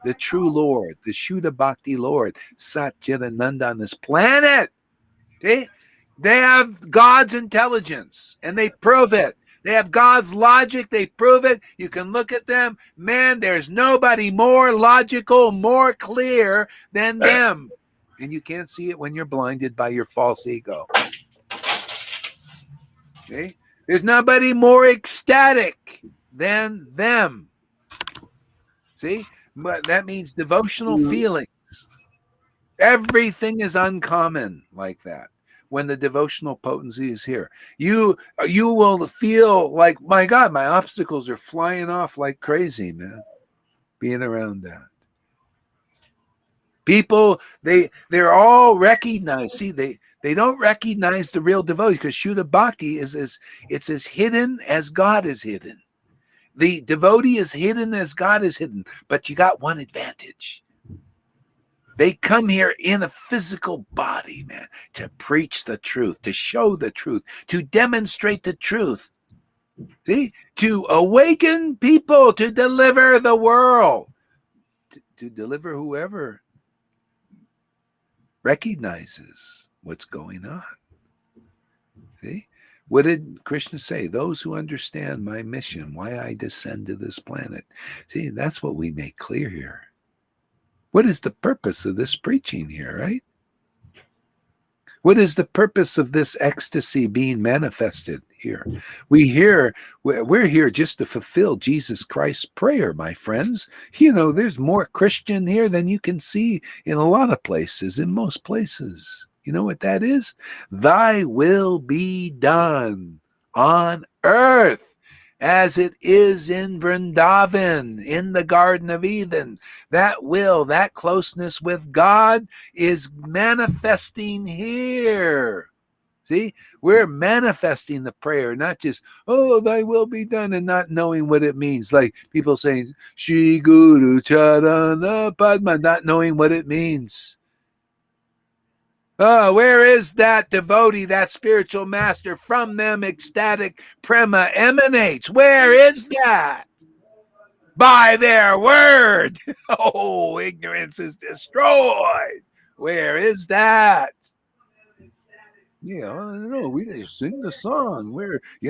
the true Lord, the Japa Bhakti Lord, Satchidananda on this planet. They have God's intelligence and they prove it. They have God's logic. They prove it. You can look at them. Man, there's nobody more logical, more clear than them. And you can't see it when you're blinded by your false ego. Okay? There's nobody more ecstatic than them. See? But that means devotional feelings. Everything is uncommon like that. When the devotional potency is here, you will feel like, my God, my obstacles are flying off like crazy, man. Being around that. People, they're all recognized. See, they don't recognize the real devotee, because Japa Bhakti is as hidden as God is hidden. The devotee is hidden as God is hidden, but you got one advantage. They come here in a physical body, man, to preach the truth, to show the truth, to demonstrate the truth. See, to awaken people, to deliver the world, to deliver whoever recognizes what's going on. See, what did Krishna say? Those who understand my mission, why I descend to this planet. See, that's what we make clear here. What is the purpose of this preaching here, right? What is the purpose of this ecstasy being manifested here? We're here just to fulfill Jesus Christ's prayer, my friends. There's more Christian here than you can see in a lot of places, in most places. You know what that is? Thy will be done on earth as it is in Vrindavan, in the Garden of Eden. That will, that closeness with God is manifesting here. See, we're manifesting the prayer, not just, oh, thy will be done, and not knowing what it means. Like people saying, Shri Guru Charana Padma, not knowing what it means. Oh, where is that devotee, that spiritual master? From them ecstatic prema emanates. Where is that? By their word. Oh, ignorance is destroyed. Where is that? I don't know. We just sing the song.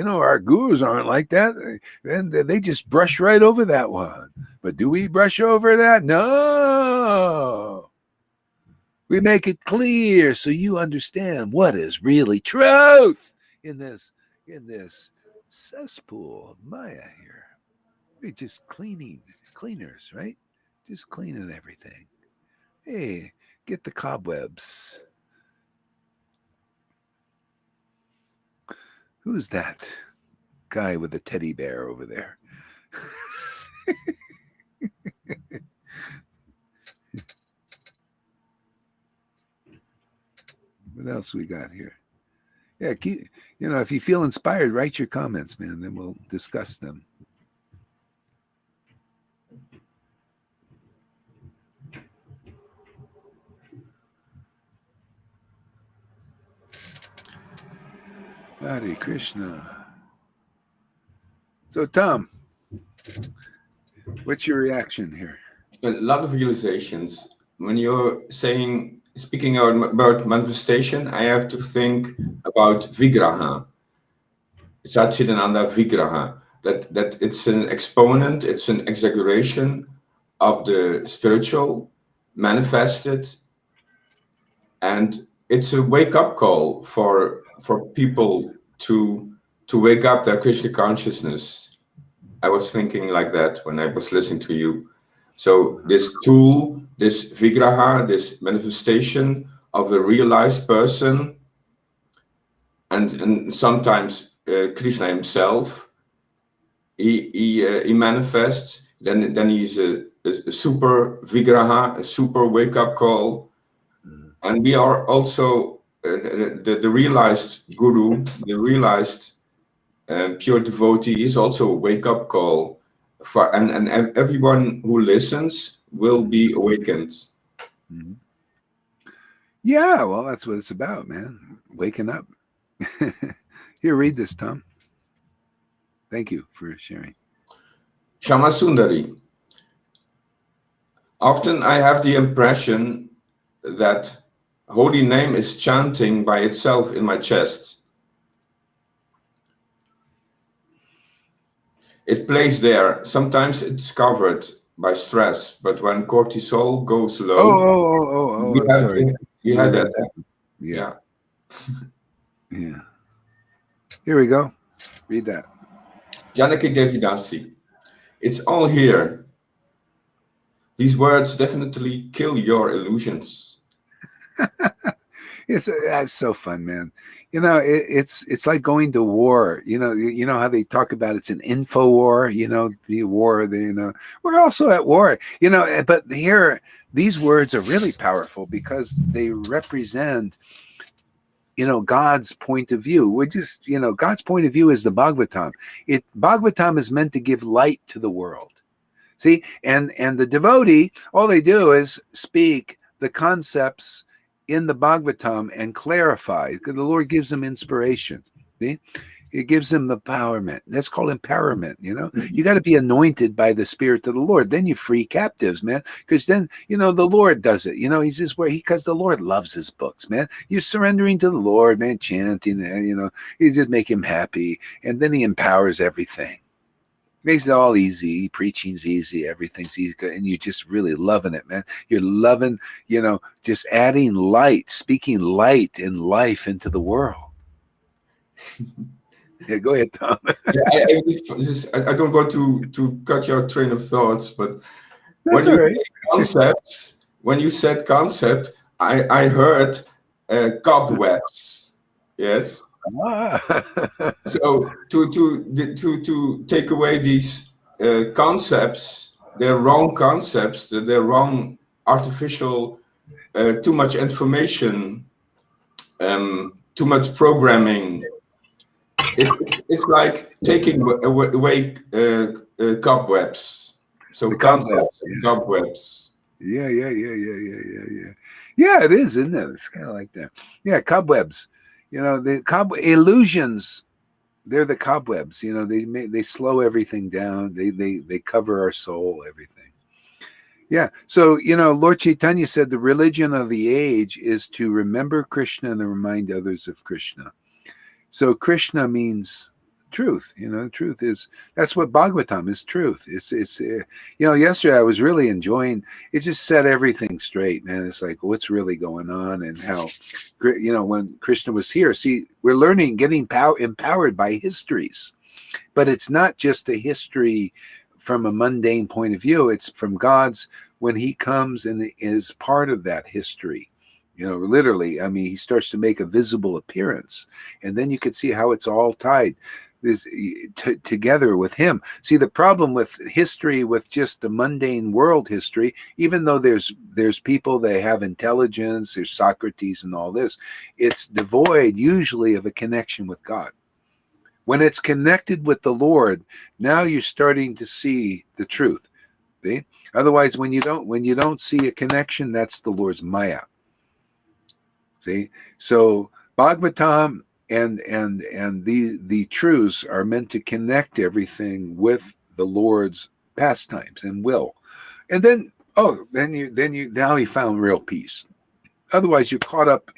Our gurus aren't like that. And they just brush right over that one. But do we brush over that? No. We make it clear so you understand what is really truth in this cesspool of Maya here. We're just cleaners, right? Just cleaning everything. Hey, get the cobwebs. Who's that guy with the teddy bear over there? What else we got here? Yeah, if you feel inspired, write your comments, man. Then we'll discuss them. Hare Krishna. So, Tom, what's your reaction here? A lot of realizations. When you're speaking about manifestation, I have to think about Vigraha. Satchidananda Vigraha. That it's an exponent, it's an exaggeration of the spiritual manifested, and it's a wake-up call for people to wake up their Krishna consciousness. I was thinking like that when I was listening to you. So this tool, this Vigraha, this manifestation of a realized person, and sometimes Krishna himself, he manifests. Then he's a super Vigraha, a super wake-up call. And we are also the realized guru, the realized pure devotee is also a wake-up call for, and everyone who listens will be awakened. Mm-hmm. Yeah, well, that's what it's about, man. Waking up. Here, read this, Tom. Thank you for sharing. Shama Sundari. Often I have the impression that holy name is chanting by itself in my chest. It plays there. Sometimes it's covered by stress, but when cortisol goes low, sorry. You had that. Yeah. Yeah. Here we go. Read that. Janaki Devidasi. It's all here. These words definitely kill your illusions. That's so fun, man. It's like going to war. You know how they talk about it's an info war. The war. We're also at war. But here these words are really powerful because they represent God's point of view. We're just God's point of view is the Bhagavatam. Bhagavatam is meant to give light to the world. See, and the devotee, all they do is speak the concepts in the Bhagavatam and clarify, because the Lord gives them inspiration. See? It gives them the empowerment. That's called empowerment. You got to be anointed by the Spirit of the Lord. Then you free captives, man. Because then, the Lord does it. He's just because the Lord loves his books, man. You're surrendering to the Lord, man, chanting, you just make him happy. And then he empowers everything. Makes it all easy. Preaching's easy. Everything's easy. And you're just really loving it, man. You're loving, just adding light, speaking light and life into the world. Yeah, go ahead, Tom. I don't want to cut your train of thoughts, but That's when you said concept, I heard cobwebs. Yes. So to take away these concepts, they're wrong concepts, they're wrong, artificial, too much information, too much programming. It's like taking away cobwebs. So concepts, cobwebs. Yeah. Yeah, it is, isn't it? It's kind of like that. Yeah, cobwebs. The illusions, they're the cobwebs. They slow everything down. They cover our soul, everything. Yeah. So, Lord Chaitanya said the religion of the age is to remember Krishna and to remind others of Krishna. So Krishna means truth. The truth is, that's what Bhagavatam is, truth. It's yesterday I was really enjoying it. Just set everything straight, man. It's like what's really going on, and how when Krishna was here, see, we're learning, getting empowered by histories, but it's not just a history from a mundane point of view. It's from God's, when he comes and is part of that history. Literally, I mean, he starts to make a visible appearance, and then you could see how it's all tied together with him. See, the problem with history, with just the mundane world history, even though there's people, they have intelligence, there's Socrates and all this, it's devoid usually of a connection with God. When it's connected with the Lord, now you're starting to see the truth. See? Otherwise, when you don't see a connection, that's the Lord's Maya. See? So Bhagavatam and the truths are meant to connect everything with the Lord's pastimes and will. And then now you found real peace. Otherwise, you're caught up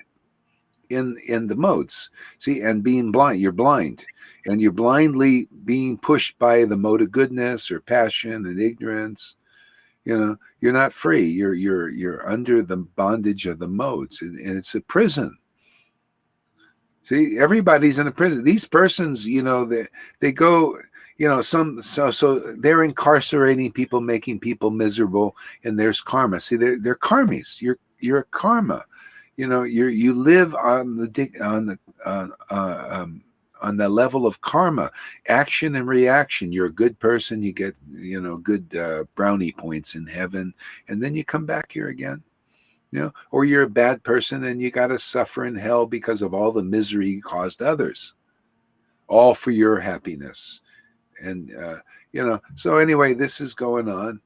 in the modes. See, and being blind, you're blind. And you're blindly being pushed by the mode of goodness or passion and ignorance. You're not free. You're under the bondage of the modes, and it's a prison. See, everybody's in a prison. These persons, they go, so they're incarcerating people, making people miserable, and there's karma. See, they're karmis. You're a karma. You live on the level of karma, action and reaction. You're a good person, you get good brownie points in heaven, and then you come back here again. Or you're a bad person and you got to suffer in hell because of all the misery you caused others, all for your happiness. And so anyway, this is going on.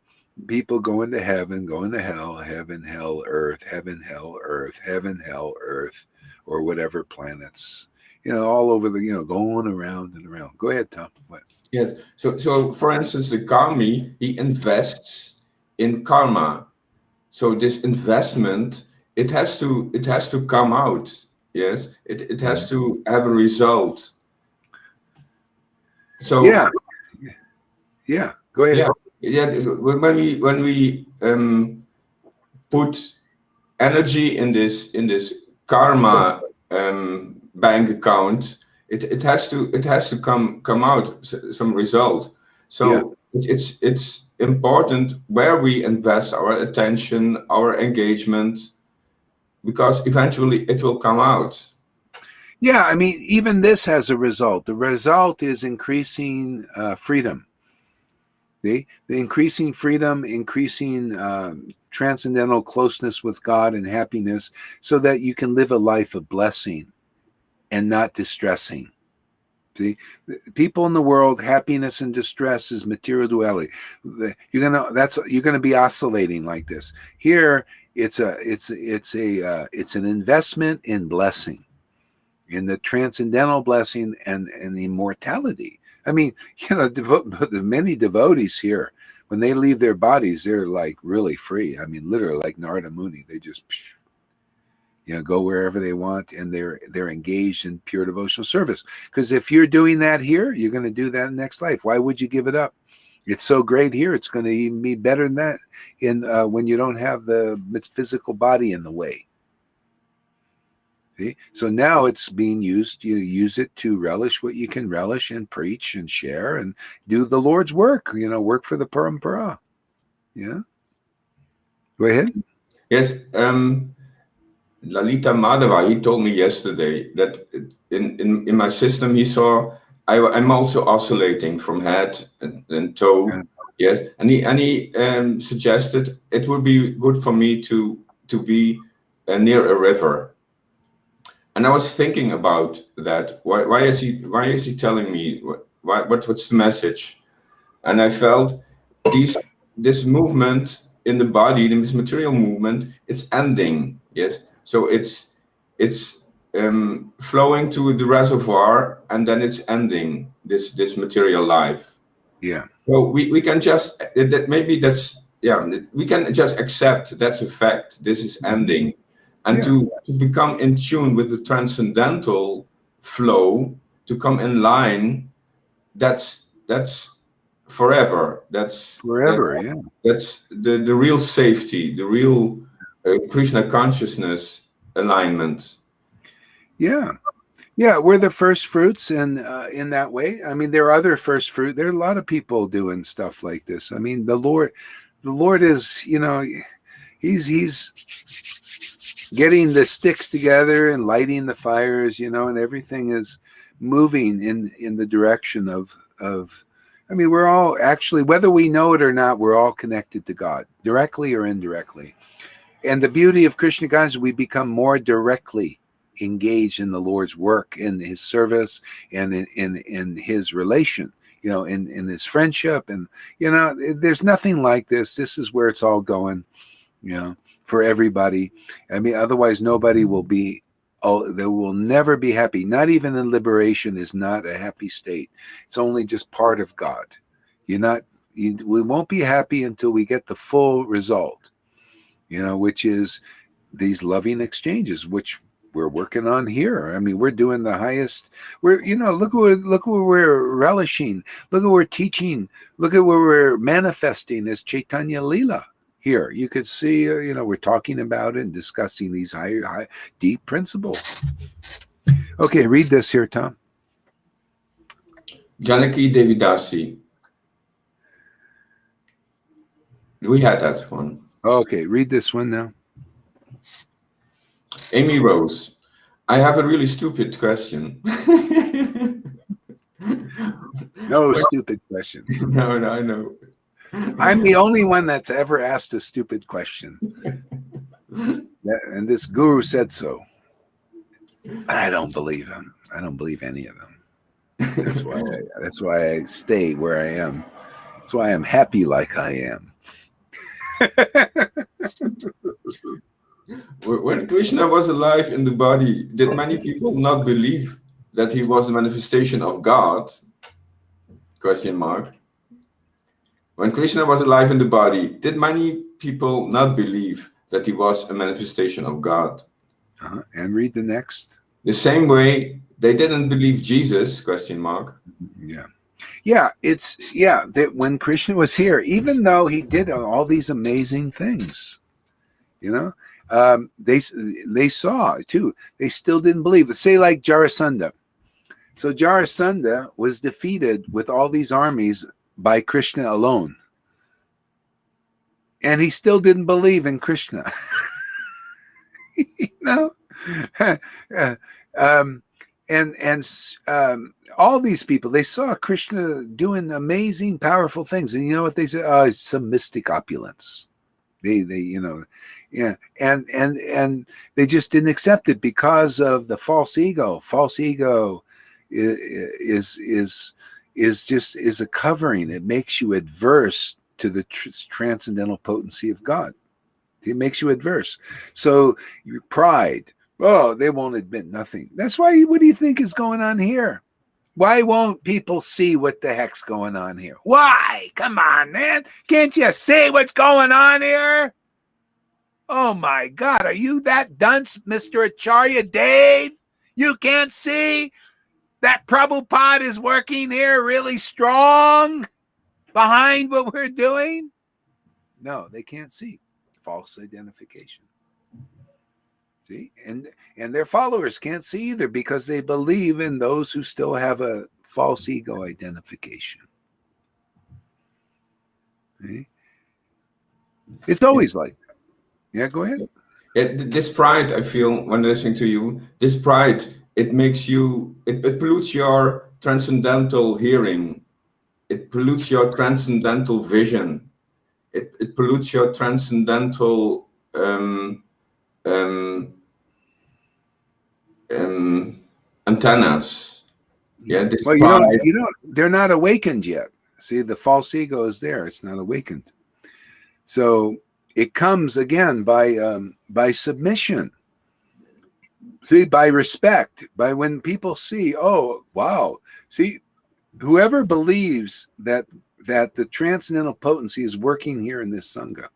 People going to heaven, going to hell, heaven, hell, earth, heaven, hell, earth, heaven, hell, earth, or whatever planets. All over going around and around. Go ahead, Tom. What? Yes. So for instance, the karmi, he invests in karma. So this investment, it has to come out. Yes. It has to have a result. So yeah. Go ahead. Yeah. When we put energy in this karma bank account, it has to come out some result. So it's important where we invest our attention, our engagement, because eventually it will come out. Yeah, I mean, even this has a result. The result is increasing freedom. The increasing freedom, increasing transcendental closeness with God and happiness, so that you can live a life of blessing and not distressing. See, people in the world, happiness and distress is material duality. You're gonna be oscillating like this. Here, it's an investment in blessing, in the transcendental blessing and the immortality. I mean, the many devotees here, when they leave their bodies, they're like really free. I mean, literally like Narada Muni. They just go wherever they want, and they're engaged in pure devotional service. Because if you're doing that here, you're going to do that in next life. Why would you give it up? It's so great here. It's going to even be better than that when you don't have the physical body in the way. See? So now it's being used. You use it to relish what you can relish and preach and share and do the Lord's work. Work for the parampara. Yeah. Go ahead. Yes. Lalita Madhava, he told me yesterday that in my system he saw I'm also oscillating from head and toe. Yeah. Yes, and he suggested it would be good for me to be near a river. And I was thinking about that. Why is he telling me? What's the message? And I felt this movement in the body, this material movement, it's ending. Yes. So it's flowing to the reservoir, and then it's ending this material life. Yeah. So we can just we can just accept that's a fact. This is ending, and to become in tune with the transcendental flow, to come in line that's forever. That's Forever, yeah. that's the real safety, the real Krishna consciousness alignment. Yeah. Yeah, we're the first fruits, and in that way, I mean, there are other first fruit. There are a lot of people doing stuff like this. I mean, the Lord is, you know, he's getting the sticks together and lighting the fires, you know, and everything is moving in the direction of. I mean, we're all actually, whether we know it or not, we're all connected to God, directly or indirectly. And the beauty of Krishna consciousness, we become more directly engaged in the Lord's work, in his service, and in his relation, you know, in his friendship. And, you know, there's nothing like this. This is where it's all going, you know, for everybody. I mean, otherwise nobody will be, they will never be happy. Not even in liberation is not a happy state. It's only just part of God. We won't be happy until we get the full result, you know, which is these loving exchanges, which we're working on here. I mean, we're doing the highest. We're, you know, look where we're relishing. Look at what we're teaching. Look at where we're manifesting this Chaitanya Leela here. You could see, you know, we're talking about it and discussing these high, deep principles. Okay, read this here, Tom. Janaki Devidasi. We had that one. Okay, read this one now. Amy Rose, I have a really stupid question. No stupid questions. No, I know. I'm the only one that's ever asked a stupid question. And this guru said so. I don't believe him. I don't believe any of them. That's why I stay where I am. That's why I'm happy like I am. When Krishna was alive in the body, did many people not believe that he was a manifestation of God? Question mark. When Krishna was alive in the body, did many people not believe that he was a manifestation of God? And read the next. The same way they didn't believe Jesus? Question mark. Yeah. Yeah, that when Krishna was here, even though he did all these amazing things, you know, they saw too. They still didn't believe. Say like Jarasandha. So Jarasandha was defeated with all these armies by Krishna alone, and he still didn't believe in Krishna. You know, all these people, they saw Krishna doing amazing, powerful things, and you know what they said? Oh, it's some mystic opulence. They you know, yeah, and they just didn't accept it because of the false ego. False ego is a covering. It makes you adverse to the transcendental potency of God. It makes you adverse. So your pride. Oh, they won't admit nothing. That's why. What do you think is going on here? Why won't people see what the heck's going on here? Why? Come on, man. Can't you see what's going on here? Oh, my God. Are you that dunce, Mr. Acharya Dave? You can't see that Prabhupada is working here really strong behind what we're doing? No, they can't see. False identification. See, and their followers can't see either because they believe in those who still have a false ego identification. See? It's always like that. Yeah, go ahead. This pride, I feel when listening to you, this pride, it makes you, it pollutes your transcendental hearing. It pollutes your transcendental vision. It pollutes your transcendental antennas. Yeah, this well, pride. They're not awakened yet. See, the false ego is there; it's not awakened. So it comes again by submission. See, by respect, by when people see, oh wow, see, whoever believes that the transcendental potency is working here in this sangha.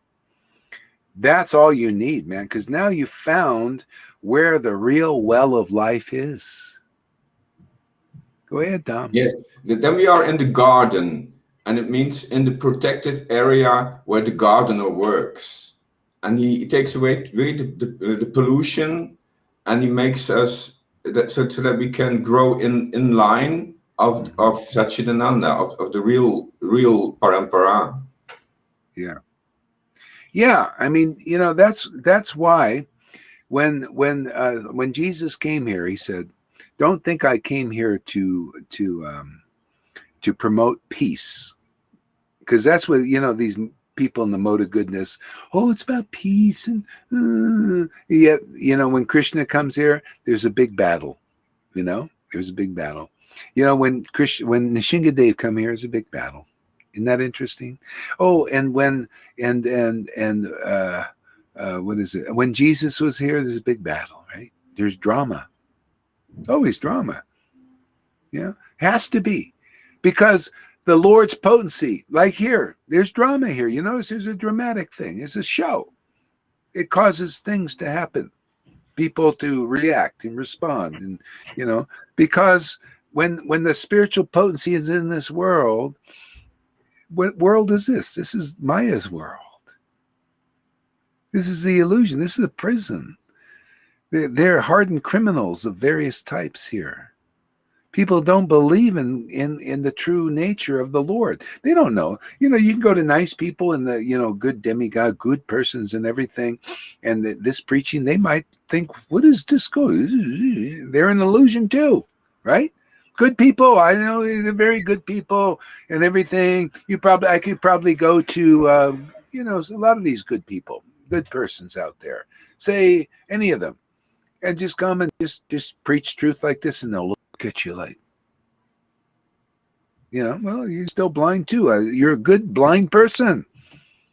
That's all you need, man, because now you found where the real well of life is. Go ahead, Tom. Yes. Then we are in the garden, and it means in the protective area where the gardener works, and he takes away the pollution, and he makes us so that we can grow in line of Satchidananda, of the real parampara. Yeah. I mean, that's why when Jesus came here, he said, "Don't think I came here to promote peace," because that's what these people in the mode of goodness. Oh, it's about peace, and yet when Krishna comes here, there's a big battle. There's a big battle. When Nishingadev come here, there's a big battle. Isn't that interesting? Oh, and when what is it? When Jesus was here, there's a big battle, right? There's drama. Always drama. Has to be, because the Lord's potency, like here, there's drama here. You notice there's a dramatic thing. It's a show. It causes things to happen, people to react and respond, and because when the spiritual potency is in this world, what world is this? This is Maya's world. This is the illusion. This is a prison. They're hardened criminals of various types here. People don't believe in the true nature of the Lord. They don't know. You can go to nice people and the good demigod, good persons and everything, and this preaching, they might think, what is this go? They're an illusion too, right? Good people, I know they're very good people and everything. I could probably go to a lot of these good people, good persons out there. Say any of them, and just come and just preach truth like this, and they'll look at you like, well, you're still blind too. You're a good blind person.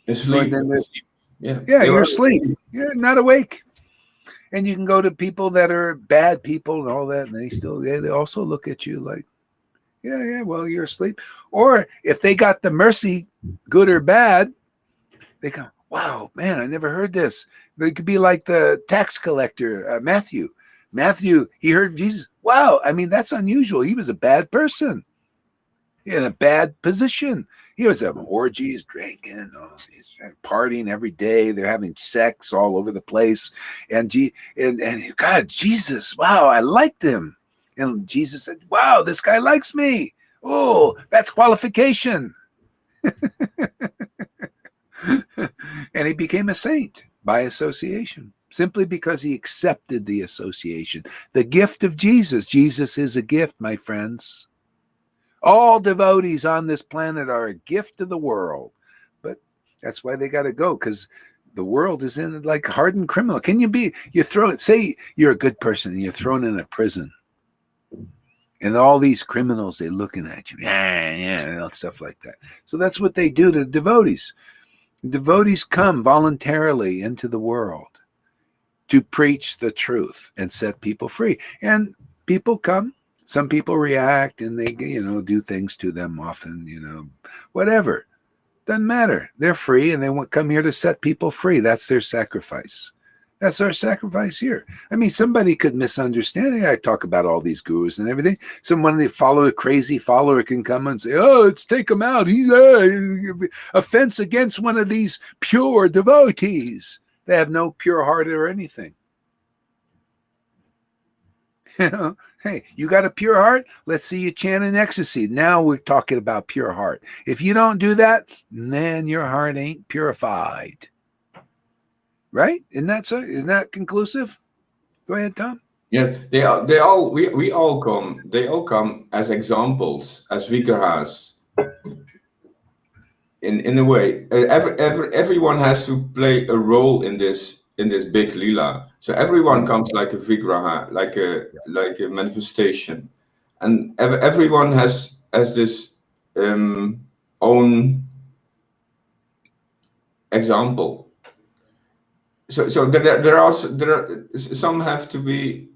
Asleep. Yeah, you're asleep. You're not awake. And you can go to people that are bad people and all that, and they also look at you like, yeah, well, you're asleep. Or if they got the mercy, good or bad, they go, wow, man, I never heard this. They could be like the tax collector, Matthew. Matthew, he heard Jesus. Wow, I mean, that's unusual. He was a bad person in a bad position. He was having orgies, drinking, he's partying every day. They're having sex all over the place. And God, Jesus, wow, I liked him. And Jesus said, wow, this guy likes me. Oh, that's qualification. And he became a saint by association, simply because he accepted the association. The gift of Jesus. Jesus is a gift, my friends. All devotees on this planet are a gift to the world. But that's why they got to go, because the world is in like hardened criminal. Can say you're a good person and you're thrown in a prison. And all these criminals, they're looking at you. Yeah, stuff like that. So that's what they do to devotees. Devotees come voluntarily into the world to preach the truth and set people free. And people come. Some people react and they, do things to them often, whatever. Doesn't matter. They're free and they come here to set people free. That's their sacrifice. That's our sacrifice here. I mean, somebody could misunderstand. I talk about all these gurus and everything. A crazy follower can come and say, oh, let's take him out. He's offense against one of these pure devotees. They have no pure heart or anything. Hey, you got a pure heart? Let's see you chant in ecstasy. Now we're talking about pure heart. If you don't do that, then your heart ain't purified. Right? Isn't that conclusive? Go ahead, Tom. Yes, we all come. They all come as examples, as vigrahas. In a way, everyone has to play a role in this big lila. So everyone comes like a vigraha, like a manifestation, and everyone has this own example. So there are some have to be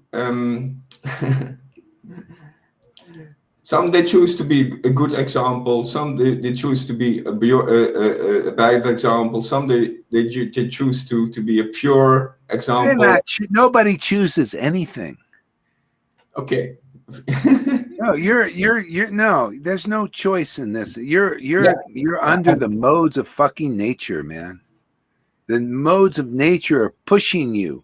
some they choose to be a good example, some they choose to be a bad example, some they choose to be a pure example. Nobody chooses anything. Okay. No, you're no, there's no choice in this. You're under the modes of fucking nature, man. The modes of nature are pushing you,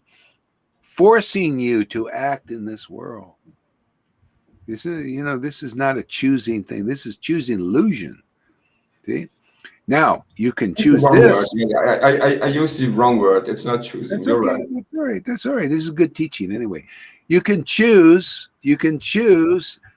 forcing you to act in this world. This is not a choosing thing. This is choosing illusion. See? Now you can choose Wrong this. word. Yeah, I used the wrong word. It's not choosing. That's You're okay. right. That's all right. That's all right. This is good teaching anyway. You can choose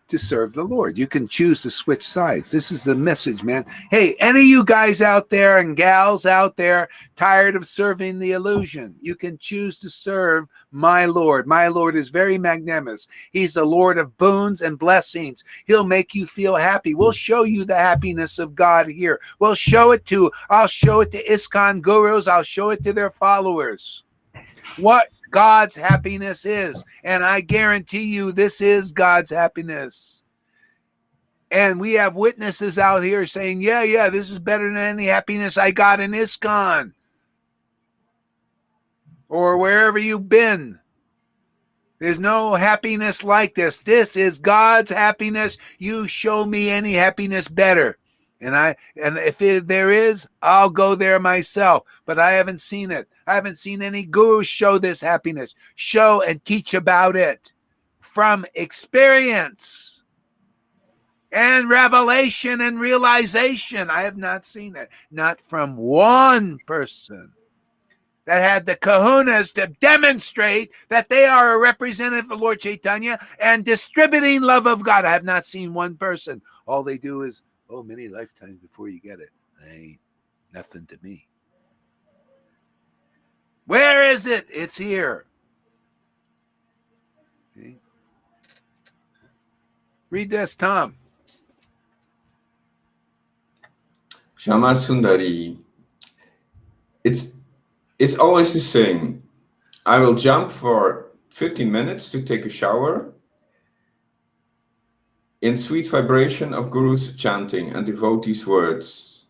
to serve the Lord. You can choose to switch sides. This is the message, man. Hey, any of you guys out there and gals out there tired of serving the illusion, you can choose to serve my Lord. My Lord is very magnanimous. He's the Lord of boons and blessings. He'll make you feel happy. We'll show you the happiness of God here. I'll show it to ISKCON gurus. I'll show it to their followers. What God's happiness is. And I guarantee you this is God's happiness. And we have witnesses out here saying, yeah, this is better than any happiness I got in ISKCON or wherever you've been. There's no happiness like this. This is God's happiness. You show me any happiness better. And if there is, I'll go there myself. But I haven't seen it. I haven't seen any guru show this happiness. Show and teach about it from experience and revelation and realization. I have not seen it. Not from one person that had the kahunas to demonstrate that they are a representative of Lord Chaitanya and distributing love of God. I have not seen one person. All they do is, many lifetimes before you get it. Ain't nothing to me. Where is it? It's here. Okay. Read this, Tom. Shama Sundari. It's always the same. I will jump for 15 minutes to take a shower in sweet vibration of Guru's chanting and devotees' words.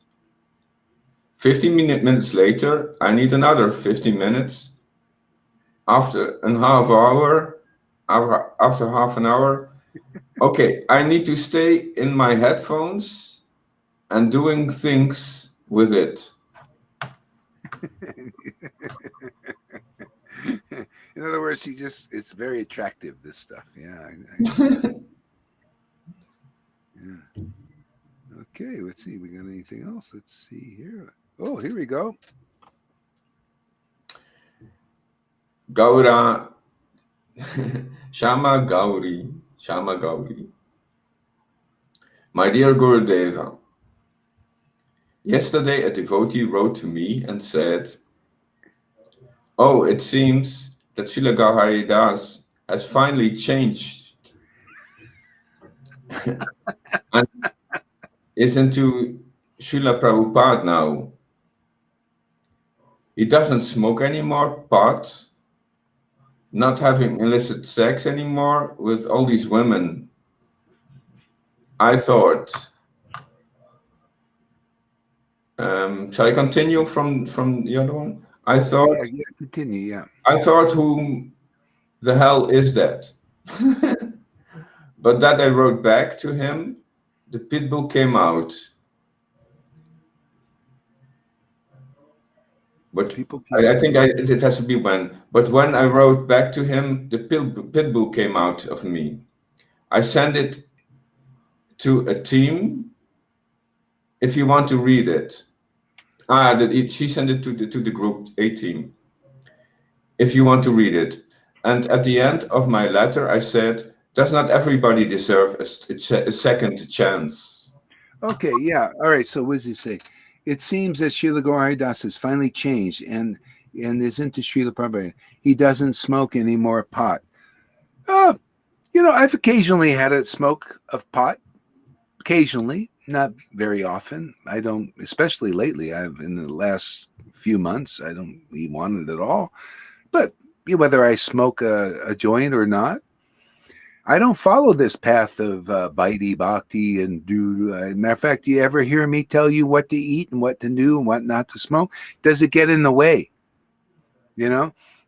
15 minutes later, I need another 15 minutes. After half an hour, okay, I need to stay in my headphones and doing things with it. In other words, it's very attractive, this stuff. Yeah. Yeah. Okay, let's see. We got anything else? Let's see here. Oh, here we go. Gaura Shama Gauri. My dear Gurudeva, yesterday a devotee wrote to me and said, "Oh, it seems that Srila Gauri Das has finally changed and is into Srila Prabhupada now. He doesn't smoke anymore, pot, not having illicit sex anymore with all these women." I thought, shall I continue from the other one? I thought, yeah, continue, yeah. I thought, whom the hell is that? But that I wrote back to him, the pitbull came out. But I think it has to be when. But when I wrote back to him, the pitbull came out of me. I sent it to a team. If you want to read it, she sent it to the group A team. If you want to read it, and at the end of my letter, I said, "Does not everybody deserve a second chance?" Okay, yeah. All right. So what does he say? It seems that Srila Gauri Das has finally changed and is into Srila Prabhupada. He doesn't smoke any more pot. I've occasionally had a smoke of pot. Occasionally, not very often. I don't, especially lately. In the last few months, I don't even want it at all. But whether I smoke a joint or not, I don't follow this path of Vaidhi Bhakti and do. Matter of fact, do you ever hear me tell you what to eat and what to do and what not to smoke? Does it get in the way?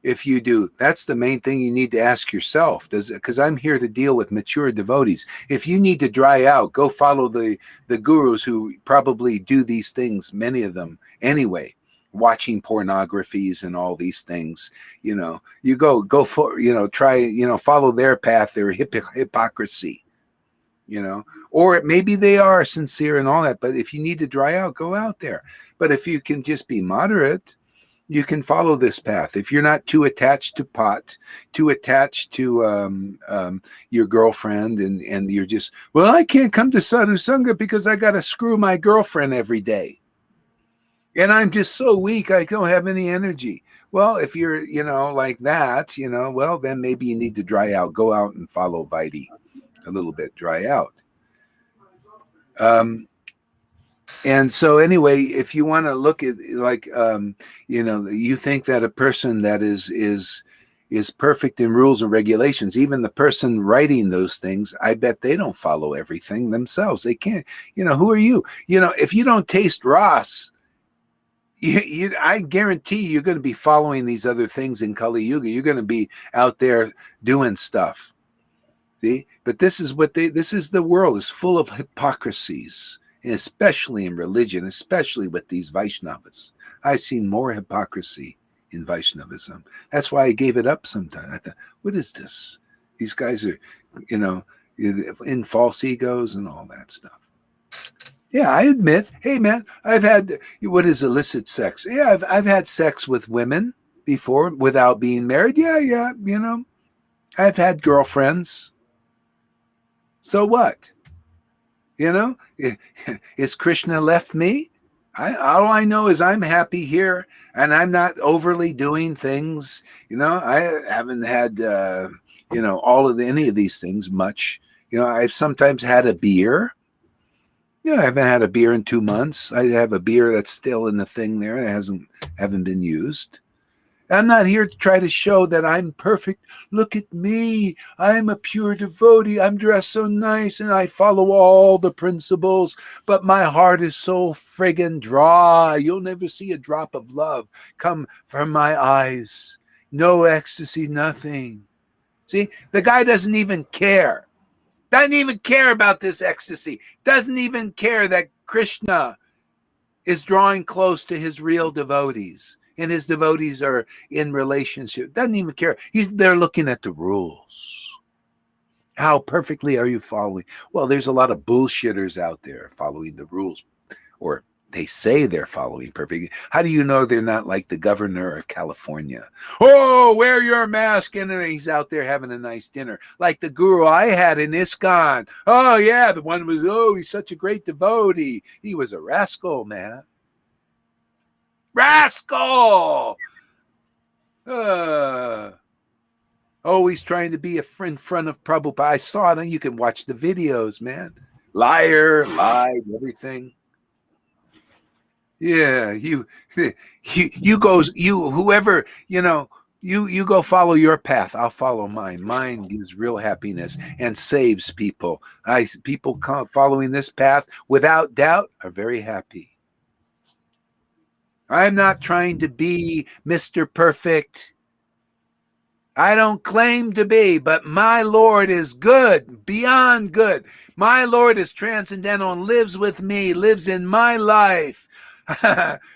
If you do, that's the main thing you need to ask yourself. Because I'm here to deal with mature devotees. If you need to dry out, go follow the gurus who probably do these things, many of them anyway, watching pornographies and all these things. You go for, try, follow their path, their hypocrisy, or maybe they are sincere and all that. But if you need to dry out, go out there. But if you can just be moderate, you can follow this path. If you're not too attached to pot, too attached to your girlfriend, and you're just, well, I can't come to Sadhu Sangha because I got to screw my girlfriend every day. And I'm just so weak, I don't have any energy. Well, if you're, like that, well, then maybe you need to dry out. Go out and follow Vaidhi a little bit, dry out. And so anyway, if you want to look at like, you think that a person that is perfect in rules and regulations, even the person writing those things, I bet they don't follow everything themselves. They can't, who are you? If you don't taste Ras, I guarantee you're going to be following these other things in Kali Yuga. You're going to be out there doing stuff. See, but this is the world is full of hypocrisies. And especially in religion, especially with these Vaishnavas. I've seen more hypocrisy in Vaishnavism. That's why I gave it up sometimes. I thought, what is this? These guys are, in false egos and all that stuff. Yeah, I admit, hey man, I've had, what is illicit sex? Yeah, I've had sex with women before without being married. Yeah, I've had girlfriends. So what? Is Krishna left me? All I know is I'm happy here, and I'm not overly doing things. I haven't had, any of these things much. I've sometimes had a beer. I haven't had a beer in 2 months. I have a beer that's still in the thing there. It haven't been used. I'm not here to try to show that I'm perfect. Look at me. I'm a pure devotee. I'm dressed so nice and I follow all the principles, but my heart is so friggin' dry. You'll never see a drop of love come from my eyes. No ecstasy, nothing. See, the guy doesn't even care. Doesn't even care about this ecstasy. Doesn't even care that Krishna is drawing close to his real devotees. And his devotees are in relationship. Doesn't even care. They're looking at the rules. How perfectly are you following? Well, there's a lot of bullshitters out there following the rules. Or they say they're following perfectly. How do you know they're not like the governor of California? Oh, wear your mask. And he's out there having a nice dinner. Like the guru I had in ISKCON. Oh, yeah, the one was, he's such a great devotee. He was a rascal, man. Rascal! Always trying to be a friend in front of Prabhupada. I saw it, and you can watch the videos, man. Liar, lied, everything. Yeah, you whoever, you go follow your path. I'll follow mine. Mine gives real happiness and saves people. People following this path without doubt are very happy. I'm not trying to be Mr. Perfect. I don't claim to be, but my Lord is good, beyond good. My Lord is transcendental and lives with me, lives in my life.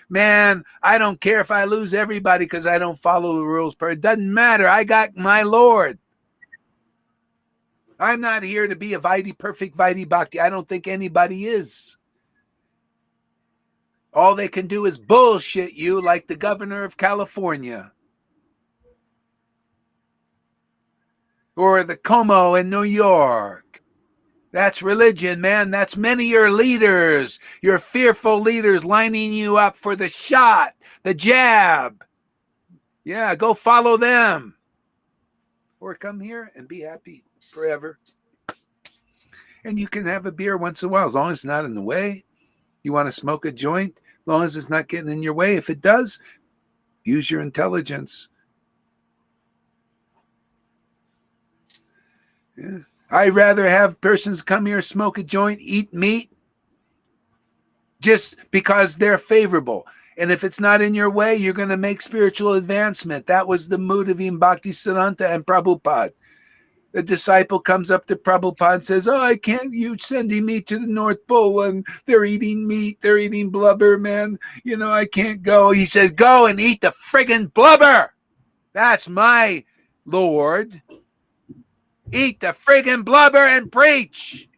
Man, I don't care if I lose everybody because I don't follow the rules. It doesn't matter. I got my Lord. I'm not here to be a perfect Vaidhi Bhakti. I don't think anybody is. All they can do is bullshit you like the governor of California. Or the Como in New York. That's religion, man. That's many of your leaders, your fearful leaders lining you up for the shot, the jab. Yeah, go follow them. Or come here and be happy forever. And you can have a beer once in a while, as long as it's not in the way. You want to smoke a joint, as long as it's not getting in your way. If it does, use your intelligence. Yeah. I'd rather have persons come here, smoke a joint, eat meat, just because they're favorable. And if it's not in your way, you're going to make spiritual advancement. That was the mood of Bhaktisiddhanta and Prabhupada. The disciple comes up to Prabhupada and says, "Oh, I can't, you sending me to the North Pole and they're eating meat, they're eating blubber, man. You know, I can't go." He says, "Go and eat the friggin' blubber. That's my Lord. Eat the friggin' blubber and preach."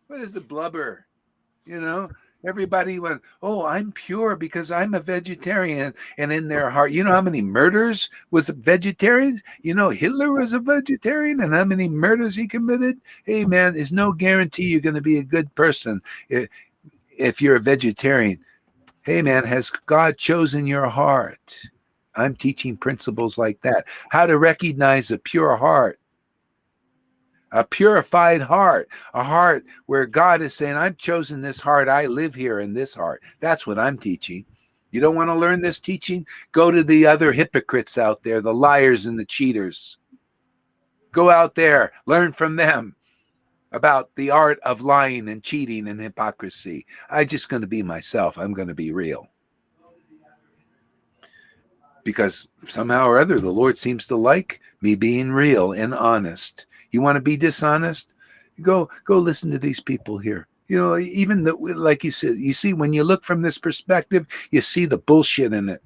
What is the blubber? You know, everybody went, "Oh, I'm pure because I'm a vegetarian." And in their heart, you know how many murders was vegetarians? You know, Hitler was a vegetarian and how many murders he committed? Hey, man, there's no guarantee you're going to be a good person if you're a vegetarian. Hey, man, has God chosen your heart? I'm teaching principles like that. How to recognize a pure heart. A purified heart, a heart where God is saying, "I've chosen this heart. I live here in this heart." That's what I'm teaching. You don't want to learn this teaching? Go to the other hypocrites out there, the liars and the cheaters. Go out there, learn from them about the art of lying and cheating and hypocrisy. I'm just going to be myself. I'm going to be real. Because somehow or other, the Lord seems to like me being real and honest. You want to be dishonest? Go listen to these people here. You know, even like you said, you see, when you look from this perspective, you see the bullshit in it.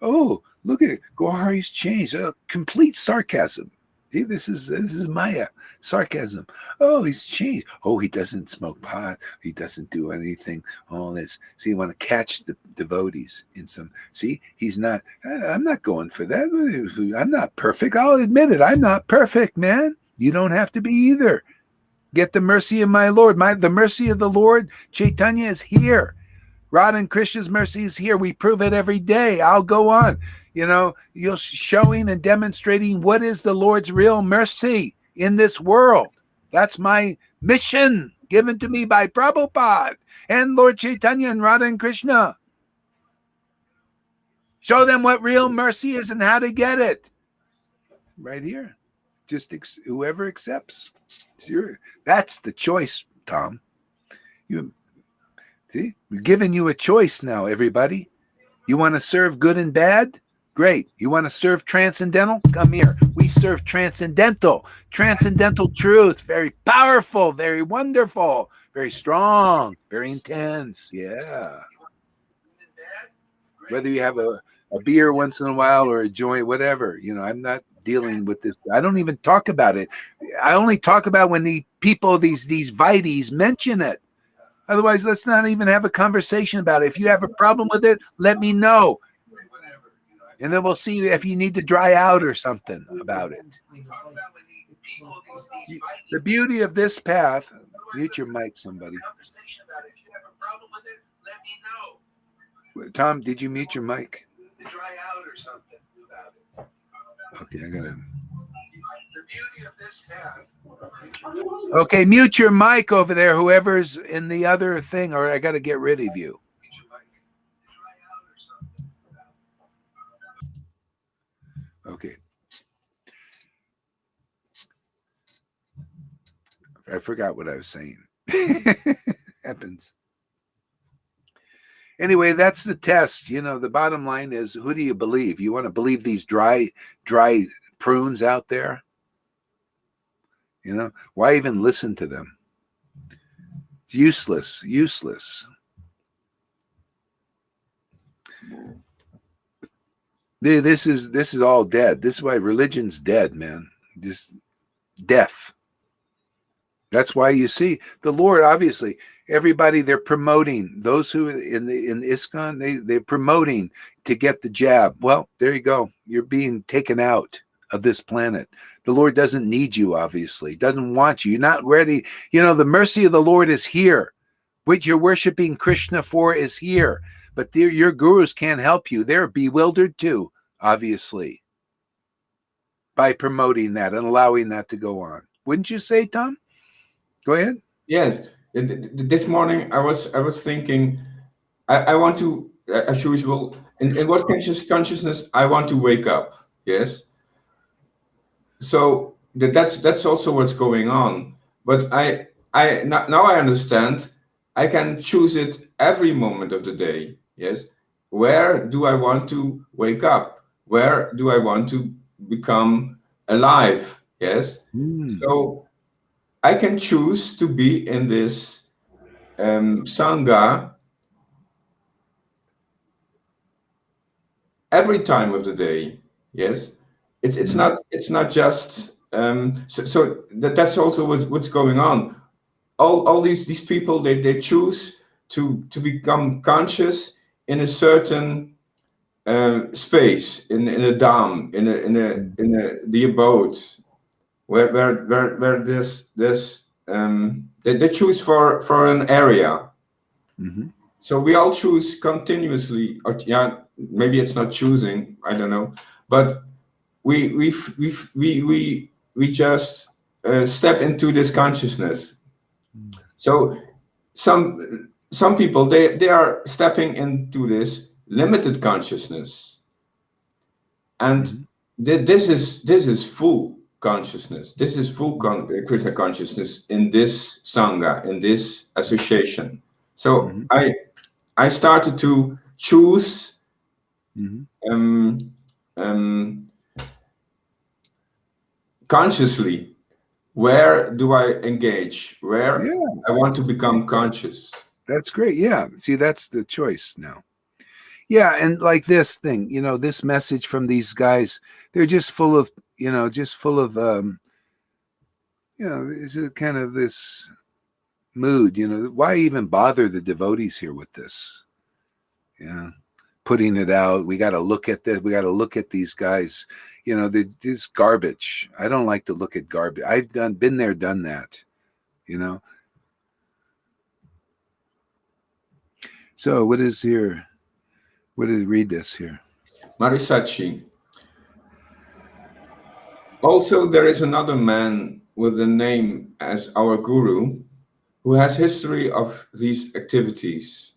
Oh, look at it. Gohari's changed. Complete sarcasm. See, this is Maya. Sarcasm. Oh, he's changed. Oh, he doesn't smoke pot. He doesn't do anything. All this. See, you want to catch the devotees in some. See, he's not. I'm not going for that. I'm not perfect. I'll admit it. I'm not perfect, man. You don't have to be either. Get the mercy of my Lord. The mercy of the Lord, Chaitanya, is here. Radha and Krishna's mercy is here. We prove it every day. I'll go on. You know, you're showing and demonstrating what is the Lord's real mercy in this world. That's my mission given to me by Prabhupada and Lord Chaitanya and Radha and Krishna. Show them what real mercy is and how to get it. Right here. Just whoever accepts. That's the choice, Tom. See, we're giving you a choice now, everybody. You want to serve good and bad? Great. You want to serve transcendental? Come here. We serve transcendental truth. Very powerful, very wonderful, very strong, very intense. Yeah. Whether you have a beer once in a while or a joint, whatever, you know, I'm not dealing with this. I don't even talk about it. I only talk about when the people, these Vites mention it. Otherwise, let's not even have a conversation about it. If you have a problem with it, let me know. And then we'll see if you need to dry out or something about it. The beauty of this path, mute your mic, somebody. Tom, did you mute your mic? Okay, I gotta. Okay, mute your mic over there, whoever's in the other thing, or I got to get rid of you. Okay. I forgot what I was saying. Happens. Anyway, that's the test. You know, the bottom line is, who do you believe? You want to believe these dry prunes out there? You know, why even listen to them? It's useless. This is all dead. This is why religion's dead, man. Just death. That's why you see the Lord, obviously, everybody they're promoting, those who in ISKCON, they're promoting to get the jab. Well, there you go. You're being taken out of this planet. The Lord doesn't need you, obviously. Doesn't want you. You're not ready. You know, the mercy of the Lord is here. What you're worshiping Krishna for is here. But your gurus can't help you. They're bewildered too, obviously, by promoting that and allowing that to go on. Wouldn't you say, Tom? Go ahead. Yes. This morning I was thinking, I want to, as usual, in what consciousness I want to wake up. Yes. So that's also what's going on. But now I understand I can choose it every moment of the day. Yes. Where do I want to wake up? Where do I want to become alive? Yes. Mm. So I can choose to be in this Sangha every time of the day. Yes. It's not just so that's also what's going on. All these people, they choose to become conscious in a certain space, in a dam, in a the abode where they choose for an area. Mm-hmm. So we all choose continuously, or yeah, maybe it's not choosing, I don't know, but we just step into this consciousness. So some people, they are stepping into this limited consciousness, and Mm-hmm. this is full consciousness. This is full Krishna consciousness in this sangha, in this association. So Mm-hmm. I started to choose Mm-hmm. um, um, consciously, where do I engage, where Yeah, I want to that's great. become conscious. That's great. Yeah. See, that's the choice now. Yeah, and like this thing, this message from these guys, they're just full of, just full of, this is kind of this mood. Why even bother the devotees here with this? Yeah, putting it out. We got to look at that. We got to look at these guys. They're just garbage. I don't like to look at garbage. I've been there, done that. You know. So what is here? What did read this here? Marisachi. Also, there is another man with the name as our guru who has history of these activities.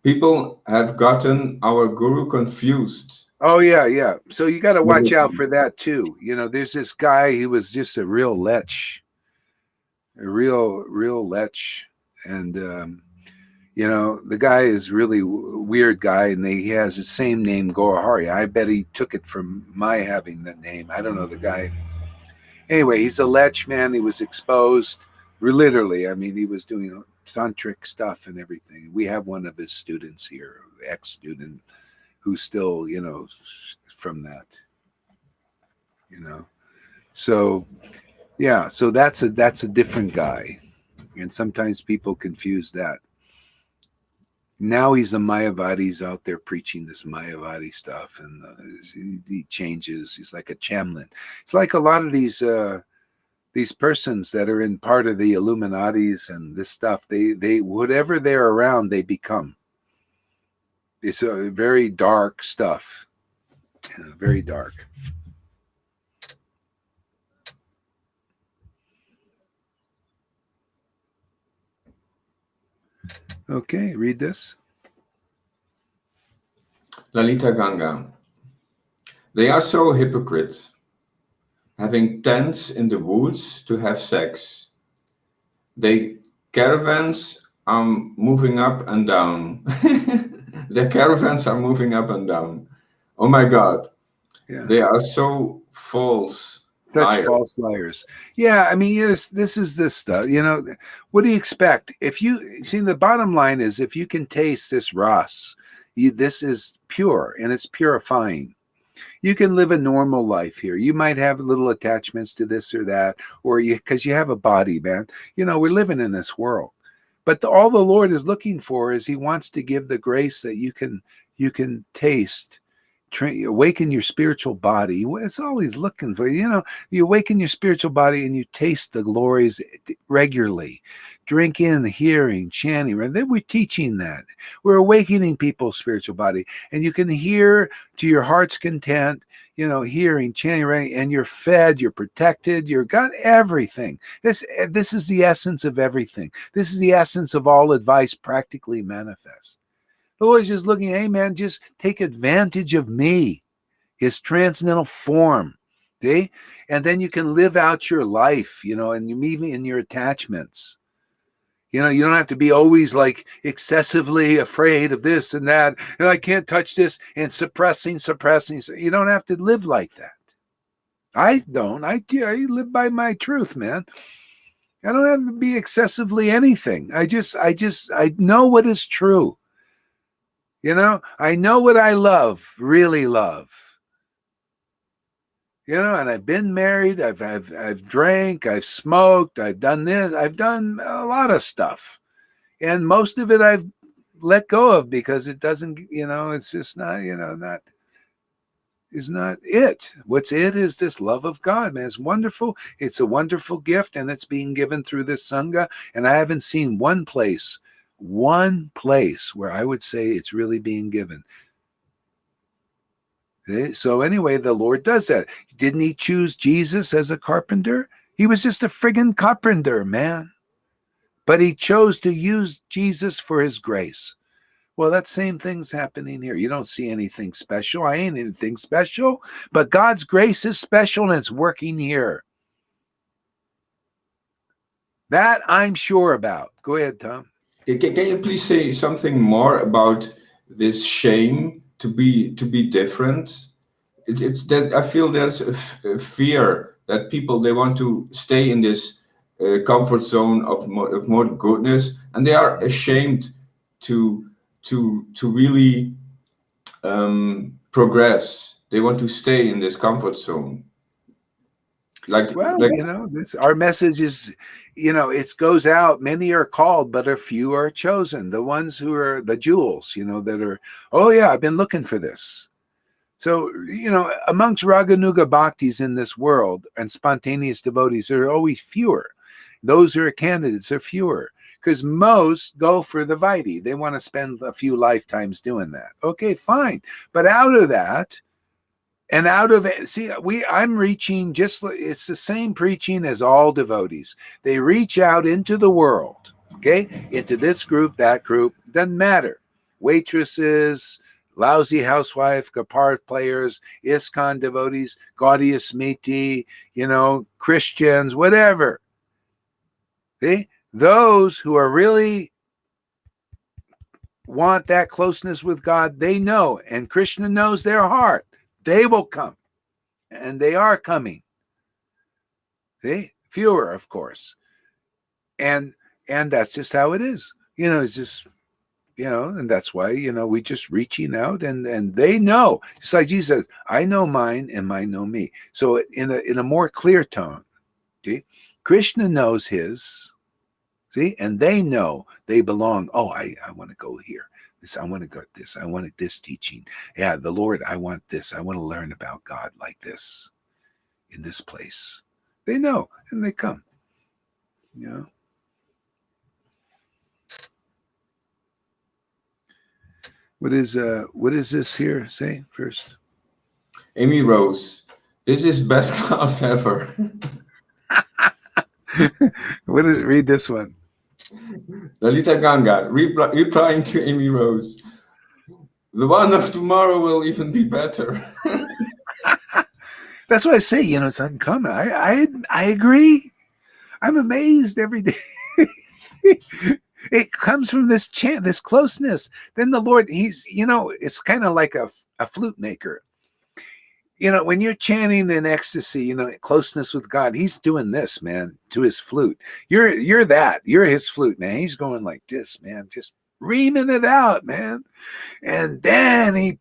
People have gotten our guru confused Oh yeah, yeah. So you got to watch with out for that too. There's this guy. He was just a real lech, real lech, and the guy is really weird guy, and he has the same name, Gorahari. I bet he took it from my having that name. I don't know the guy. Anyway, he's a lech man. He was exposed, literally. I mean, he was doing tantric stuff and everything. We have one of his students here, ex-student, who's still, from that, So yeah, so that's a different guy, and sometimes people confuse that. Now he's a Mayavadi. He's out there preaching this Mayavadi stuff, and he changes. He's like a Chamlin. It's like a lot of these persons that are in part of the Illuminatis and this stuff. They whatever they're around, they become. It's a very dark stuff. Very dark. Okay, read this. Lalita Ganga. They are so hypocrite, having tents in the woods to have sex. They caravans are moving up and down. The caravans are moving up and down. Oh my God. Yeah. They are so false. Such liars. false liars. Yeah, I mean, yes, this is this stuff. What do you expect? If you see, the bottom line is, if you can taste this ras, this is pure and it's purifying. You can live a normal life here. You might have little attachments to this or that, or because you have a body, man. We're living in this world, but all the Lord is looking for is He wants to give the grace that you can taste. Awaken your spiritual body. It's all He's looking for. You awaken your spiritual body and you taste the glories regularly. Drink in the hearing, chanting. Right? Then we're teaching that. We're awakening people's spiritual body. And you can hear to your heart's content, hearing, chanting, right? And you're fed, you're protected, you've got everything. This is the essence of everything. This is the essence of all advice practically manifest. The Lord's just looking, hey man, just take advantage of me, His transcendental form. See? And then you can live out your life, and you even in your attachments. You know, you don't have to be always like excessively afraid of this and that, and I can't touch this, and suppressing. You don't have to live like that. I don't. I live by my truth, man. I don't have to be excessively anything. I know what is true. You know, I know what I love, really love. You know, and I've been married, I've drank, I've smoked, I've done this, I've done a lot of stuff. And most of it I've let go of because it doesn't, you know, it's just not, you know, is not it. What's it is this love of God, man. It's wonderful. It's a wonderful gift, and it's being given through this Sangha. And I haven't seen one place where I would say it's really being given. Okay? So anyway, the Lord does that. Didn't he choose Jesus as a carpenter? He was just a friggin' carpenter, man. But he chose to use Jesus for his grace. Well, that same thing's happening here. You don't see anything special. I ain't anything special, but God's grace is special, and it's working here. That I'm sure about. Go ahead, Tom. Can you please say something more about this shame to be different? It's that I feel there's a fear that people, they want to stay in this comfort zone of more goodness, and they are ashamed to really progress. They want to stay in this comfort zone. You know, our message is, you know, it goes out. Many are called, but a few are chosen. The ones who are the jewels, you know, that are, oh yeah, I've been looking for this. So, you know, amongst Raganuga Bhaktis in this world and spontaneous devotees, there are always fewer. Those who are candidates are fewer, because most go for the Vaidhi. They want to spend a few lifetimes doing that. Okay, fine. But out of that, and out of it, see, I'm reaching it's the same preaching as all devotees. They reach out into the world, okay, into this group, that group, doesn't matter. Waitresses, lousy housewife, Gopar players, ISKCON devotees, Gaudiya Smiti, you know, Christians, whatever. See, those who are really want that closeness with God, they know, and Krishna knows their heart. They will come, and they are coming. See, fewer, of course, and that's just how it is. You know, it's just, you know, and that's why, you know, we just reaching out, and they know. Just like Jesus says, I know mine, and mine know me. So in a more clear tone, see, Krishna knows his. See, and they know they belong. Oh, I want to go here. I want to go this. I wanted this teaching. Yeah, the Lord, I want this. I want to learn about God like this in this place. They know, and they come. You know. What is this here? Say first. Amy Rose, this is best class ever. What is? Read this one. Lalita Ganga, replying to Amy Rose. The one of tomorrow will even be better. That's what I say. You know, it's uncommon. I agree. I'm amazed every day. It comes from this chant, this closeness. Then the Lord, he's, you know, it's kind of like a flute maker. You know, when you're chanting in ecstasy, you know, closeness with God, he's doing this, man, to his flute. You're his flute, man. He's going like this, man, just reaming it out, man. And then he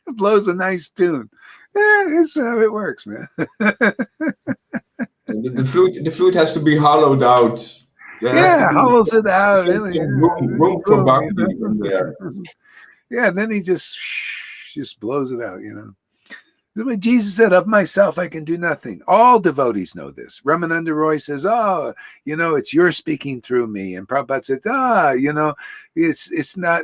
blows a nice tune. That's how it works, man. The flute has to be hollowed out. Hollows it out. Really. Room for Bhakti in there. Yeah, and then he just blows it out, you know. When Jesus said, of myself, I can do nothing. All devotees know this. Ramananda Roy says, oh, you know, it's you're speaking through me. And Prabhupada said, you know, it's not,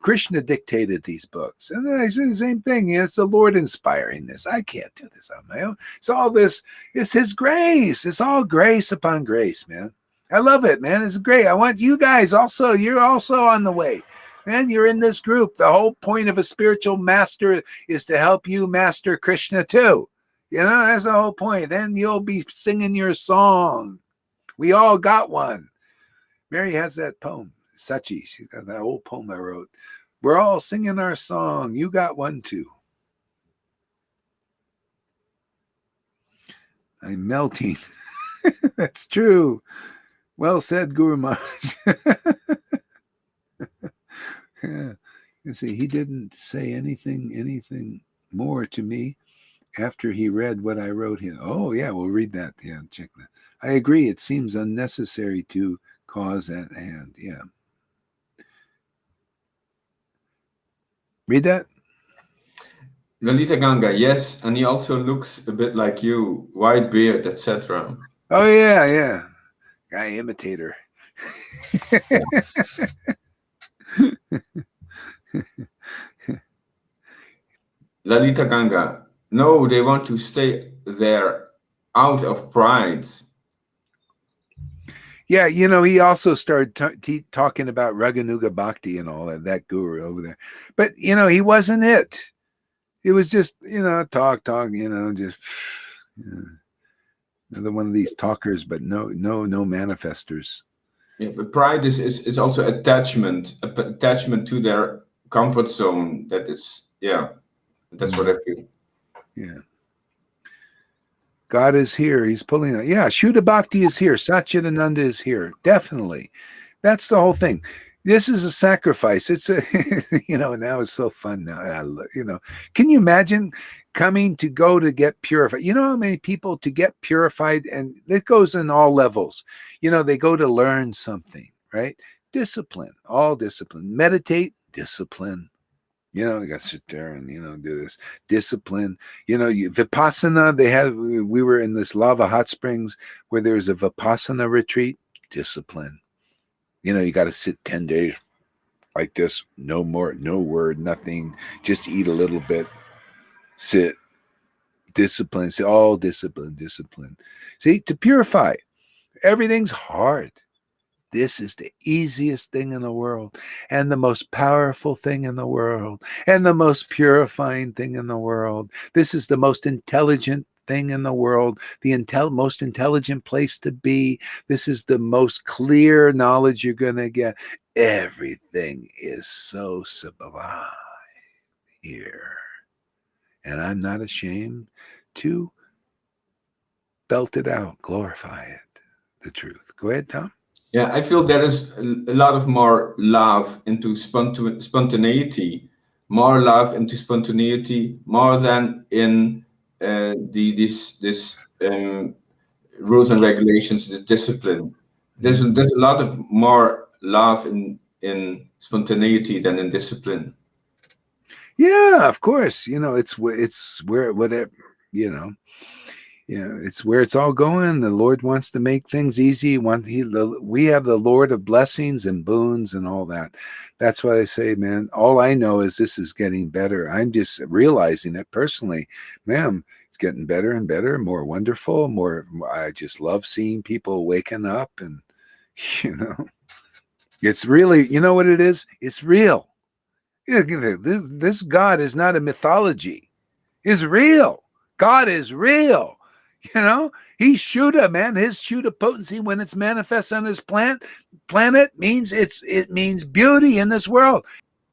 Krishna dictated these books. And then I said the same thing. You know, it's the Lord inspiring this. I can't do this on my own. It's all this, it's his grace. It's all grace upon grace, man. I love it, man. It's great. I want you guys also, you're also on the way. Man, you're in this group. The whole point of a spiritual master is to help you master Krishna too. You know, that's the whole point. Then you'll be singing your song. We all got one. Mary has that poem, Sachi. She got that old poem I wrote. We're all singing our song. You got one too. I'm melting. That's true. Well said, Guru Maharaj. Yeah. You see, he didn't say anything more to me after he read what I wrote here. Oh, yeah, we'll read that. Yeah, check that. I agree. It seems unnecessary to cause at hand. Yeah. Read that? Lalita Ganga, yes, and he also looks a bit like you, white beard, etc. Oh, yeah. Guy imitator. Lalita Ganga, no, they want to stay there out of pride. Yeah, you know, he also started talking about Raganuga Bhakti and all that guru over there. But, you know, he wasn't it. It was just, you know, talk, you know, just another one of these talkers, but no manifestors. Yeah, but pride is also attachment to their comfort zone. That is, yeah, that's what I feel. Yeah. God is here. He's pulling it. Yeah, Shuddha Bhakti is here. Satchidananda is here. Definitely. That's the whole thing. This is a sacrifice. It's a, you know, now it's so fun now. You know, can you imagine coming to go to get purified? You know how many people to get purified, and it goes in all levels. You know, they go to learn something, right? Discipline, all discipline. Meditate, discipline. You know, you got to sit there and, you know, do this discipline. You know, Vipassana, we were in this lava hot springs where there's a Vipassana retreat, discipline. You know, you got to sit 10 days like this, no more, no word, nothing, just eat a little bit, sit, discipline, say all discipline. See, to purify, everything's hard. This is the easiest thing in the world, and the most powerful thing in the world, and the most purifying thing in the world. This is the most intelligent thing in the world, the most intelligent place to be. This is the most clear knowledge you're going to get. Everything is so sublime here. And I'm not ashamed to belt it out, glorify it, the truth. Go ahead, Tom. Yeah, I feel there is a lot of more love into spontaneity, more love into spontaneity, more than in this rules and regulations, the discipline. There's a lot of more love in spontaneity than in discipline. Yeah, of course. You know, it's where whatever, you know. Yeah, it's where it's all going. The Lord wants to make things easy. We have the Lord of blessings and boons and all that. That's what I say, man. All I know is this is getting better. I'm just realizing it personally. Man, it's getting better and better, more wonderful, more. I just love seeing people waking up, and, you know, it's really, you know what it is? It's real. This God is not a mythology. It's real. God is real. You know, he's Shuddha, man. His Shuddha potency, when it's manifest on his planet, means it means beauty in this world.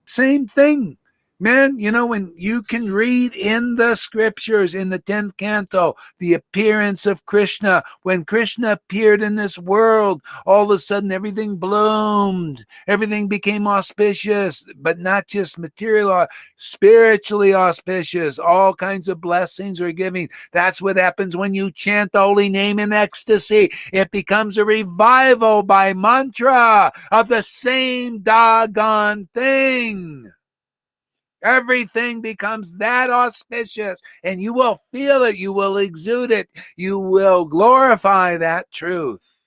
Same thing, man. You know, when you can read in the scriptures, in the 10th canto, the appearance of Krishna. When Krishna appeared in this world, all of a sudden everything bloomed. Everything became auspicious, but not just material, spiritually auspicious. All kinds of blessings are giving. That's what happens when you chant the holy name in ecstasy. It becomes a revival by mantra of the same doggone thing. Everything becomes that auspicious, and you will feel it. You will exude it. You will glorify that truth,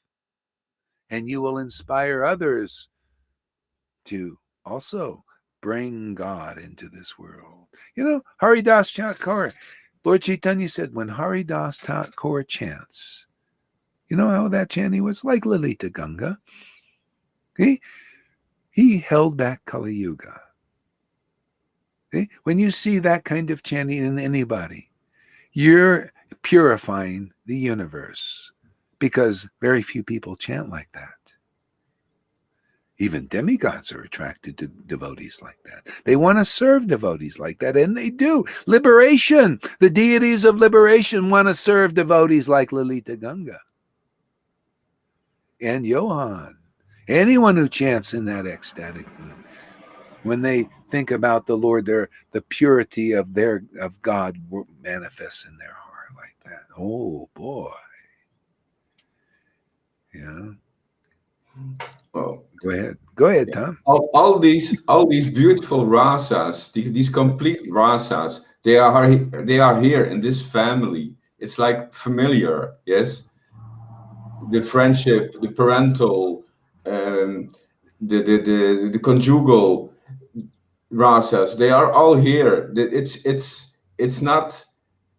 and you will inspire others to also bring God into this world. You know, Haridas Thakur, Lord Chaitanya said, when Haridas Thakur chants, you know how that chanting was? Like Lalita Ganga. He held back Kali Yuga. When you see that kind of chanting in anybody, you're purifying the universe, because very few people chant like that. Even demigods are attracted to devotees like that. They want to serve devotees like that, and they do. Liberation. The deities of liberation want to serve devotees like Lalita Ganga and Johan. Anyone who chants in that ecstatic mood. When they think about the Lord, the purity of God manifests in their heart like that. Oh boy. Yeah. Well, Go ahead, Tom. all these beautiful rasas, these complete rasas, they are here in this family. It's like familiar, yes. The friendship, the parental, the conjugal rasas, they are all here. It's not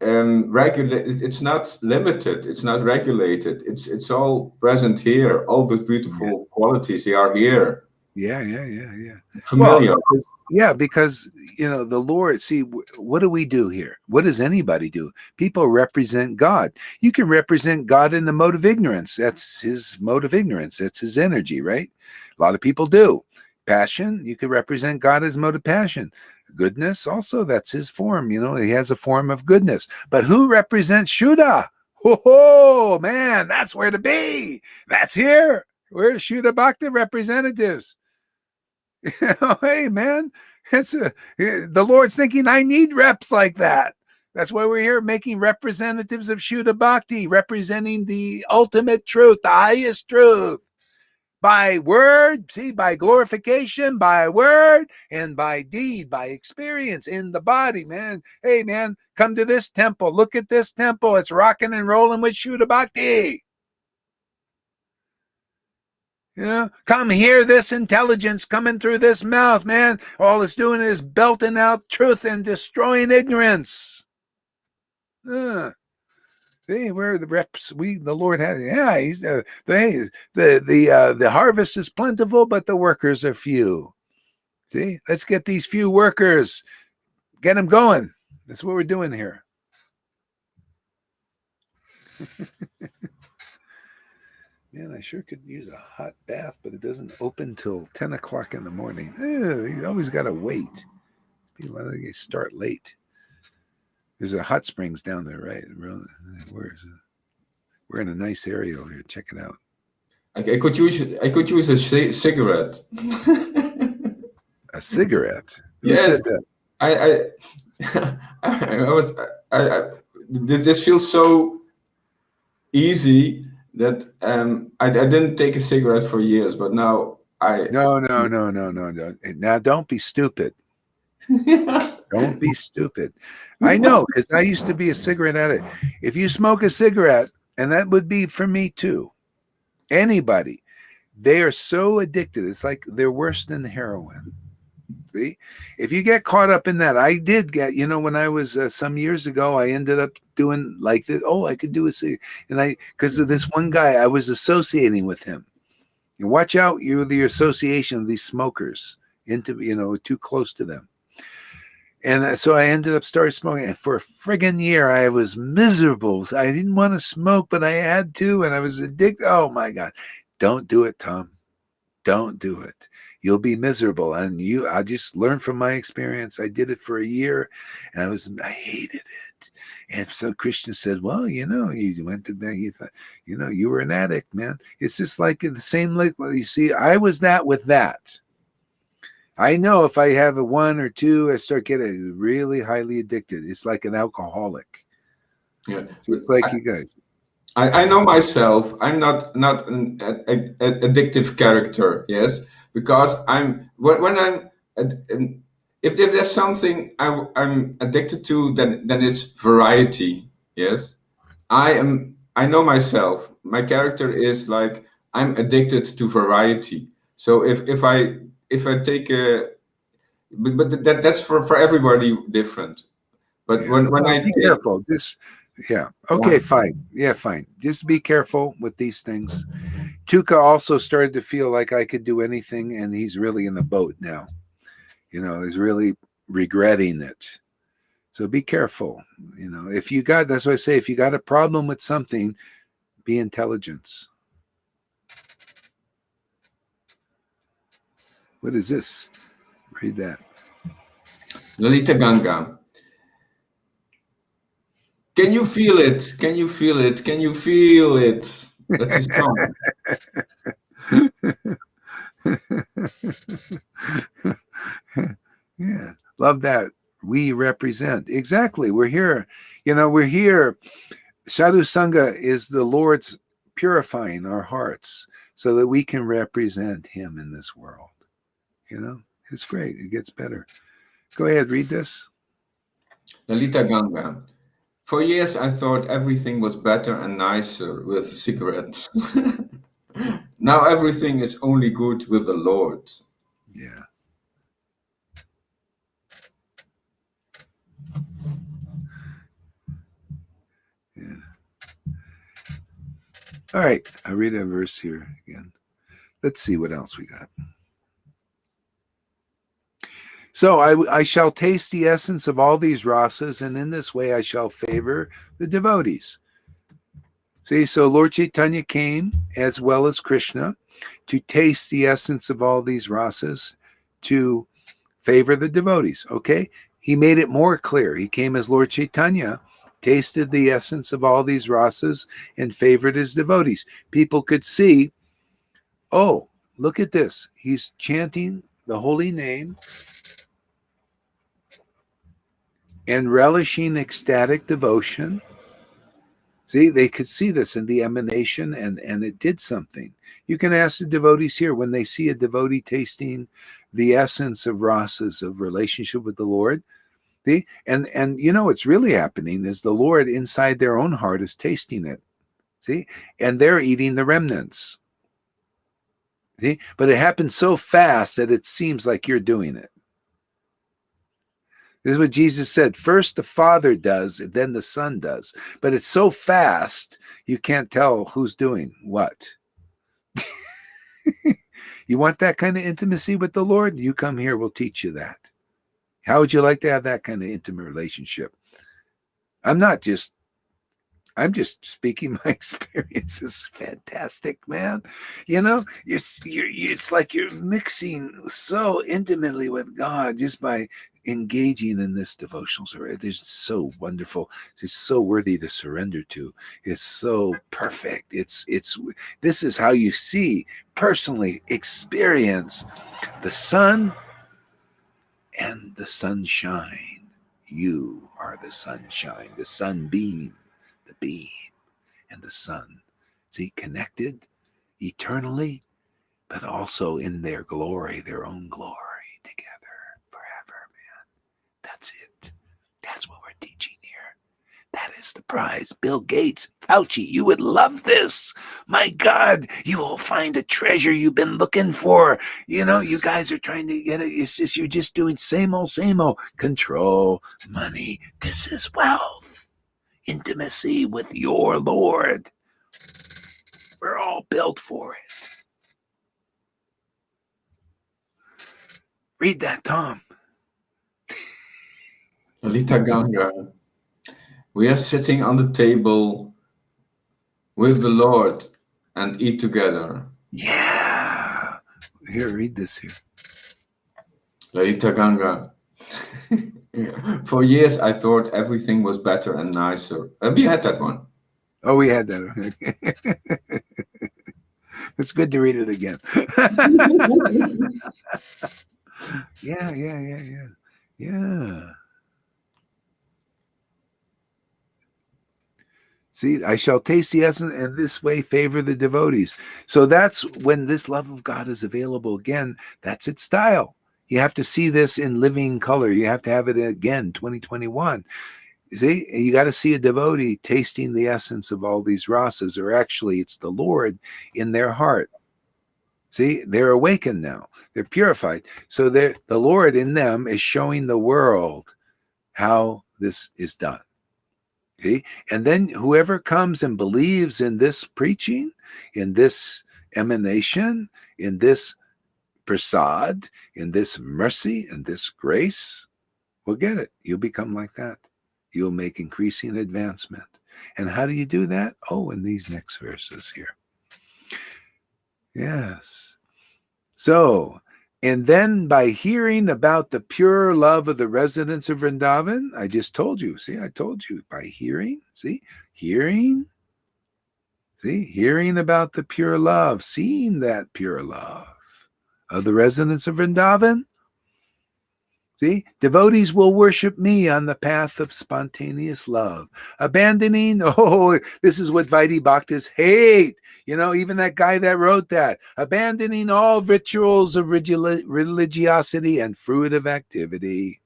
regulated. It's not limited. It's not regulated. It's all present here. All those beautiful qualities, they are here. Yeah. Familiar. Well, because the Lord. See, what do we do here? What does anybody do? People represent God. You can represent God in the mode of ignorance. That's his mode of ignorance. That's his energy, right? A lot of people do. Passion, you can represent God as mode of passion. Goodness, also, that's his form. He has a form of goodness. But who represents Shuddha? Oh, man, that's where to be. That's here. We're Shuddha Bhakti representatives. Hey, man, the Lord's thinking, I need reps like that. That's why we're here making representatives of Shuddha Bhakti, representing the ultimate truth, the highest truth. By word, by glorification, by word, and by deed, by experience in the body, man. Hey, man, come to this temple. Look at this temple. It's rocking and rolling with Shuddha Bhakti. Come hear this intelligence coming through this mouth, man. All it's doing is belting out truth and destroying ignorance. See, where the reps the Lord has. Yeah, he's the harvest is plentiful, but the workers are few. See, let's get these few workers, get them going. That's what we're doing here. Man, I sure could use a hot bath, but it doesn't open till 10 o'clock in the morning. You always got to wait. People start late. There's a hot springs down there, right? Where is it? We're in a nice area over here. Check it out. I could use a cigarette. A cigarette? Yes. This feels so easy that I didn't take a cigarette for years, but now No. Now don't be stupid. Don't be stupid. I know, because I used to be a cigarette addict. If you smoke a cigarette, and that would be for me too, anybody, they are so addicted. It's like they're worse than heroin. See? If you get caught up in that, I did get, when I was some years ago, I ended up doing like this. Oh, I could do a cigarette. And because of this one guy, I was associating with him. And watch out, the association of these smokers too close to them. And so I ended up starting smoking. And for a friggin' year, I was miserable. I didn't want to smoke, but I had to, and I was addicted. Oh, my God. Don't do it, Tom. Don't do it. You'll be miserable. And I just learned from my experience. I did it for a year, and I hated it. And so Krishna said, well, you went to bed. You thought, you were an addict, man. It's just like the same, you see, I was that with that. I know if I have a one or two, I start getting really highly addicted. It's like an alcoholic. Yeah. So it's like you guys. I know myself. I'm not an addictive character. Yes, because when I'm if there's something I'm addicted to, then it's variety. Yes, I know myself. My character is like I'm addicted to variety. So if I take but that's for everybody different. But when I be careful, okay, fine. Yeah, fine. Just be careful with these things. Tuka also started to feel like I could do anything, and he's really in the boat now. He's really regretting it. So be careful. That's why I say, if you got a problem with something, Be intelligence. What is this? Read that. Lalita Ganga. Can you feel it? Can you feel it? Can you feel it? That's a song. Yeah, love that. We represent. Exactly. We're here. We're here. Sadhu Sangha is the Lord's purifying our hearts so that we can represent him in this world. It's great. It gets better. Go ahead, read this. Lalita Ganga. For years, I thought everything was better and nicer with cigarettes. Now everything is only good with the Lord. Yeah. Yeah. All right. I'll read a verse here again. Let's see what else we got. So I shall taste the essence of all these rasas, and in this way I shall favor the devotees. See, so Lord Chaitanya came, as well as Krishna, to taste the essence of all these rasas, to favor the devotees. Okay? He made it more clear. He came as Lord Chaitanya, tasted the essence of all these rasas, and favored his devotees. People could see, oh, look at this. He's chanting the holy name and relishing ecstatic devotion. See, they could see this in the emanation, and it did something. You can ask the devotees here when they see a devotee tasting the essence of rasas, of relationship with the Lord. See? And what's really happening is the Lord inside their own heart is tasting it. See? And they're eating the remnants. See? But it happens so fast that it seems like you're doing it. This is what Jesus said. First the Father does, and then the Son does. But it's so fast, you can't tell who's doing what. You want that kind of intimacy with the Lord? You come here, we'll teach you that. How would you like to have that kind of intimate relationship? I'm just speaking my experience. It's fantastic, man. It's like you're mixing so intimately with God just by engaging in this devotional surrender. It's so wonderful. It's so worthy to surrender to. It's so perfect. This is how you see, personally experience the sun and the sunshine. You are the sunshine, the sunbeam, the beam, and the sun. See, connected eternally, but also in their glory, their own glory together forever, man. That's it. That's what we're teaching here. That is the prize. Bill Gates, Fauci, you would love this. My God, you will find a treasure you've been looking for. You guys are trying to get it. It's just, you're just doing same old. Control, money. This is wealth. Intimacy with your Lord. We're all built for it. Read that, Tom. Lalita Ganga. We are sitting on the table with the Lord and eat together. Yeah. Here, read this here. Lalita Ganga. For years, I thought everything was better and nicer. We had that one. Oh, we had that. It's good to read it again. Yeah. See, I shall taste the essence, and this way favor the devotees. So that's when this love of God is available again. That's its style. You have to see this in living color. You have to have it again, 2021. See, you got to see a devotee tasting the essence of all these rasas, or actually it's the Lord in their heart. See, they're awakened now. They're purified. So the Lord in them is showing the world how this is done. See? And then whoever comes and believes in this preaching, in this emanation, in this prasad, in this mercy, in this grace, will get it. You'll become like that. You'll make increasing advancement. And how do you do that? Oh, in these next verses here. Yes. So, and then by hearing about the pure love of the residents of Vrindavan, I just told you. See, I told you by hearing. See, hearing. See, hearing about the pure love, seeing that pure love of the residents of Vrindavan. See, devotees will worship me on the path of spontaneous love, abandoning, this is what Vaidhi Bhaktas hate. You know, even that guy that wrote that, abandoning all rituals of religiosity and fruitive activity.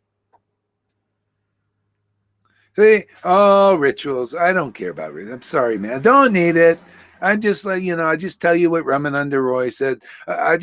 See, rituals. I don't care about rituals. I'm sorry, man. I don't need it. I'm just like, I just tell you what Ramananda Roy said. I'm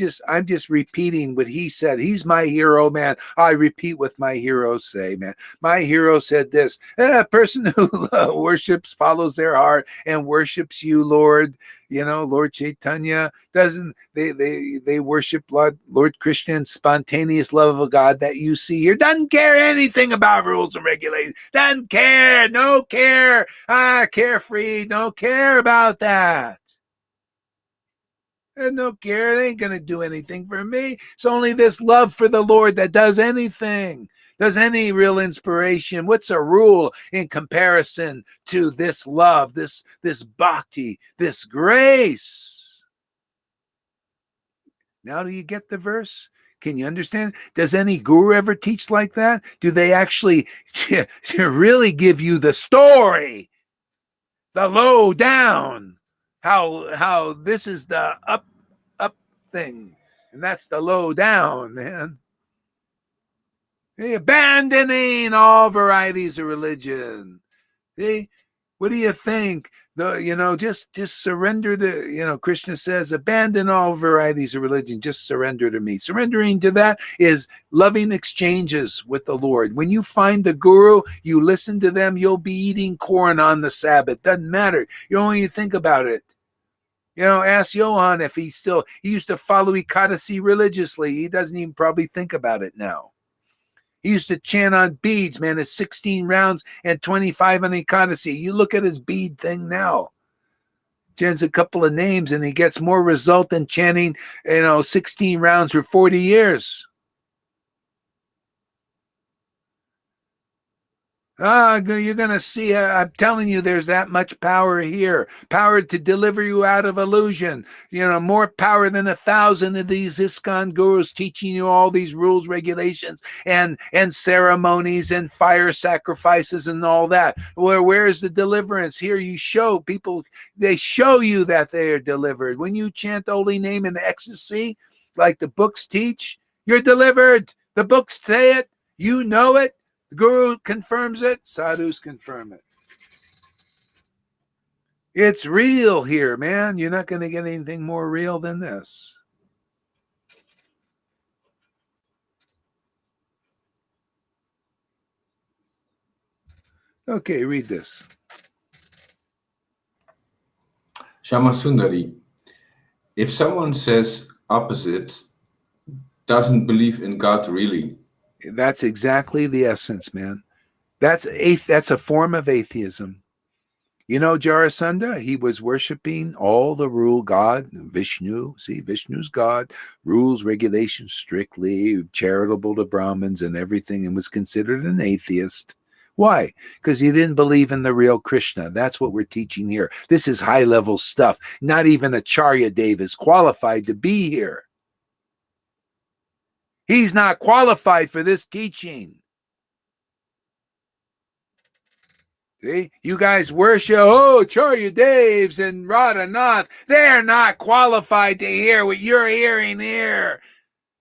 just repeating what he said. He's my hero, man. I repeat what my heroes say, man. My hero said this: a person who worships, follows their heart, and worships you, Lord. Lord Chaitanya doesn't. They worship Lord Krishna in spontaneous love of God that you see here. Doesn't care anything about rules and regulations. Doesn't care. No care. Carefree. Don't care about that. I don't care. It ain't going to do anything for me. It's only this love for the Lord that does anything, does any real inspiration. What's a rule in comparison to this love, this bhakti, this grace? Now do you get the verse? Can you understand? Does any guru ever teach like that? Do they actually really give you the story, the low down? How this is the up thing, and that's the low down, man. Abandoning all varieties of religion. See, what do you think? Just surrender to, Krishna says, abandon all varieties of religion, just surrender to me. Surrendering to that is loving exchanges with the Lord. When you find the guru, you listen to them, you'll be eating corn on the Sabbath. Doesn't matter. You only think about it. Ask Johan if he used to follow Ekadasi religiously. He doesn't even probably think about it now. He used to chant on beads, man. It's 16 rounds and 25 on Ekadasi. You look at his bead thing now. Chants a couple of names and he gets more result than chanting, 16 rounds for 40 years. You're going to see, I'm telling you, there's that much power here. Power to deliver you out of illusion. More power than 1,000 of these ISKCON gurus teaching you all these rules, regulations, and ceremonies and fire sacrifices and all that. Where's the deliverance? Here you show people, they show you that they are delivered. When you chant the holy name in ecstasy, like the books teach, you're delivered. The books say it. You know it. The guru confirms it. Sadhus confirm it. It's real here, man. You're not going to get anything more real than this. Okay, read this. Shamasundari, if someone says opposite, doesn't believe in God really. That's exactly the essence, man. That's a form of atheism. Jarasandha, he was worshiping all the rule God, Vishnu. See, Vishnu's God, rules, regulations strictly, charitable to Brahmins and everything, and was considered an atheist. Why? Because he didn't believe in the real Krishna. That's what we're teaching here. This is high-level stuff. Not even Acharya Dev is qualified to be here. He's not qualified for this teaching. See, you guys worship, Acharya Devs and Radhanath. They're not qualified to hear what you're hearing here.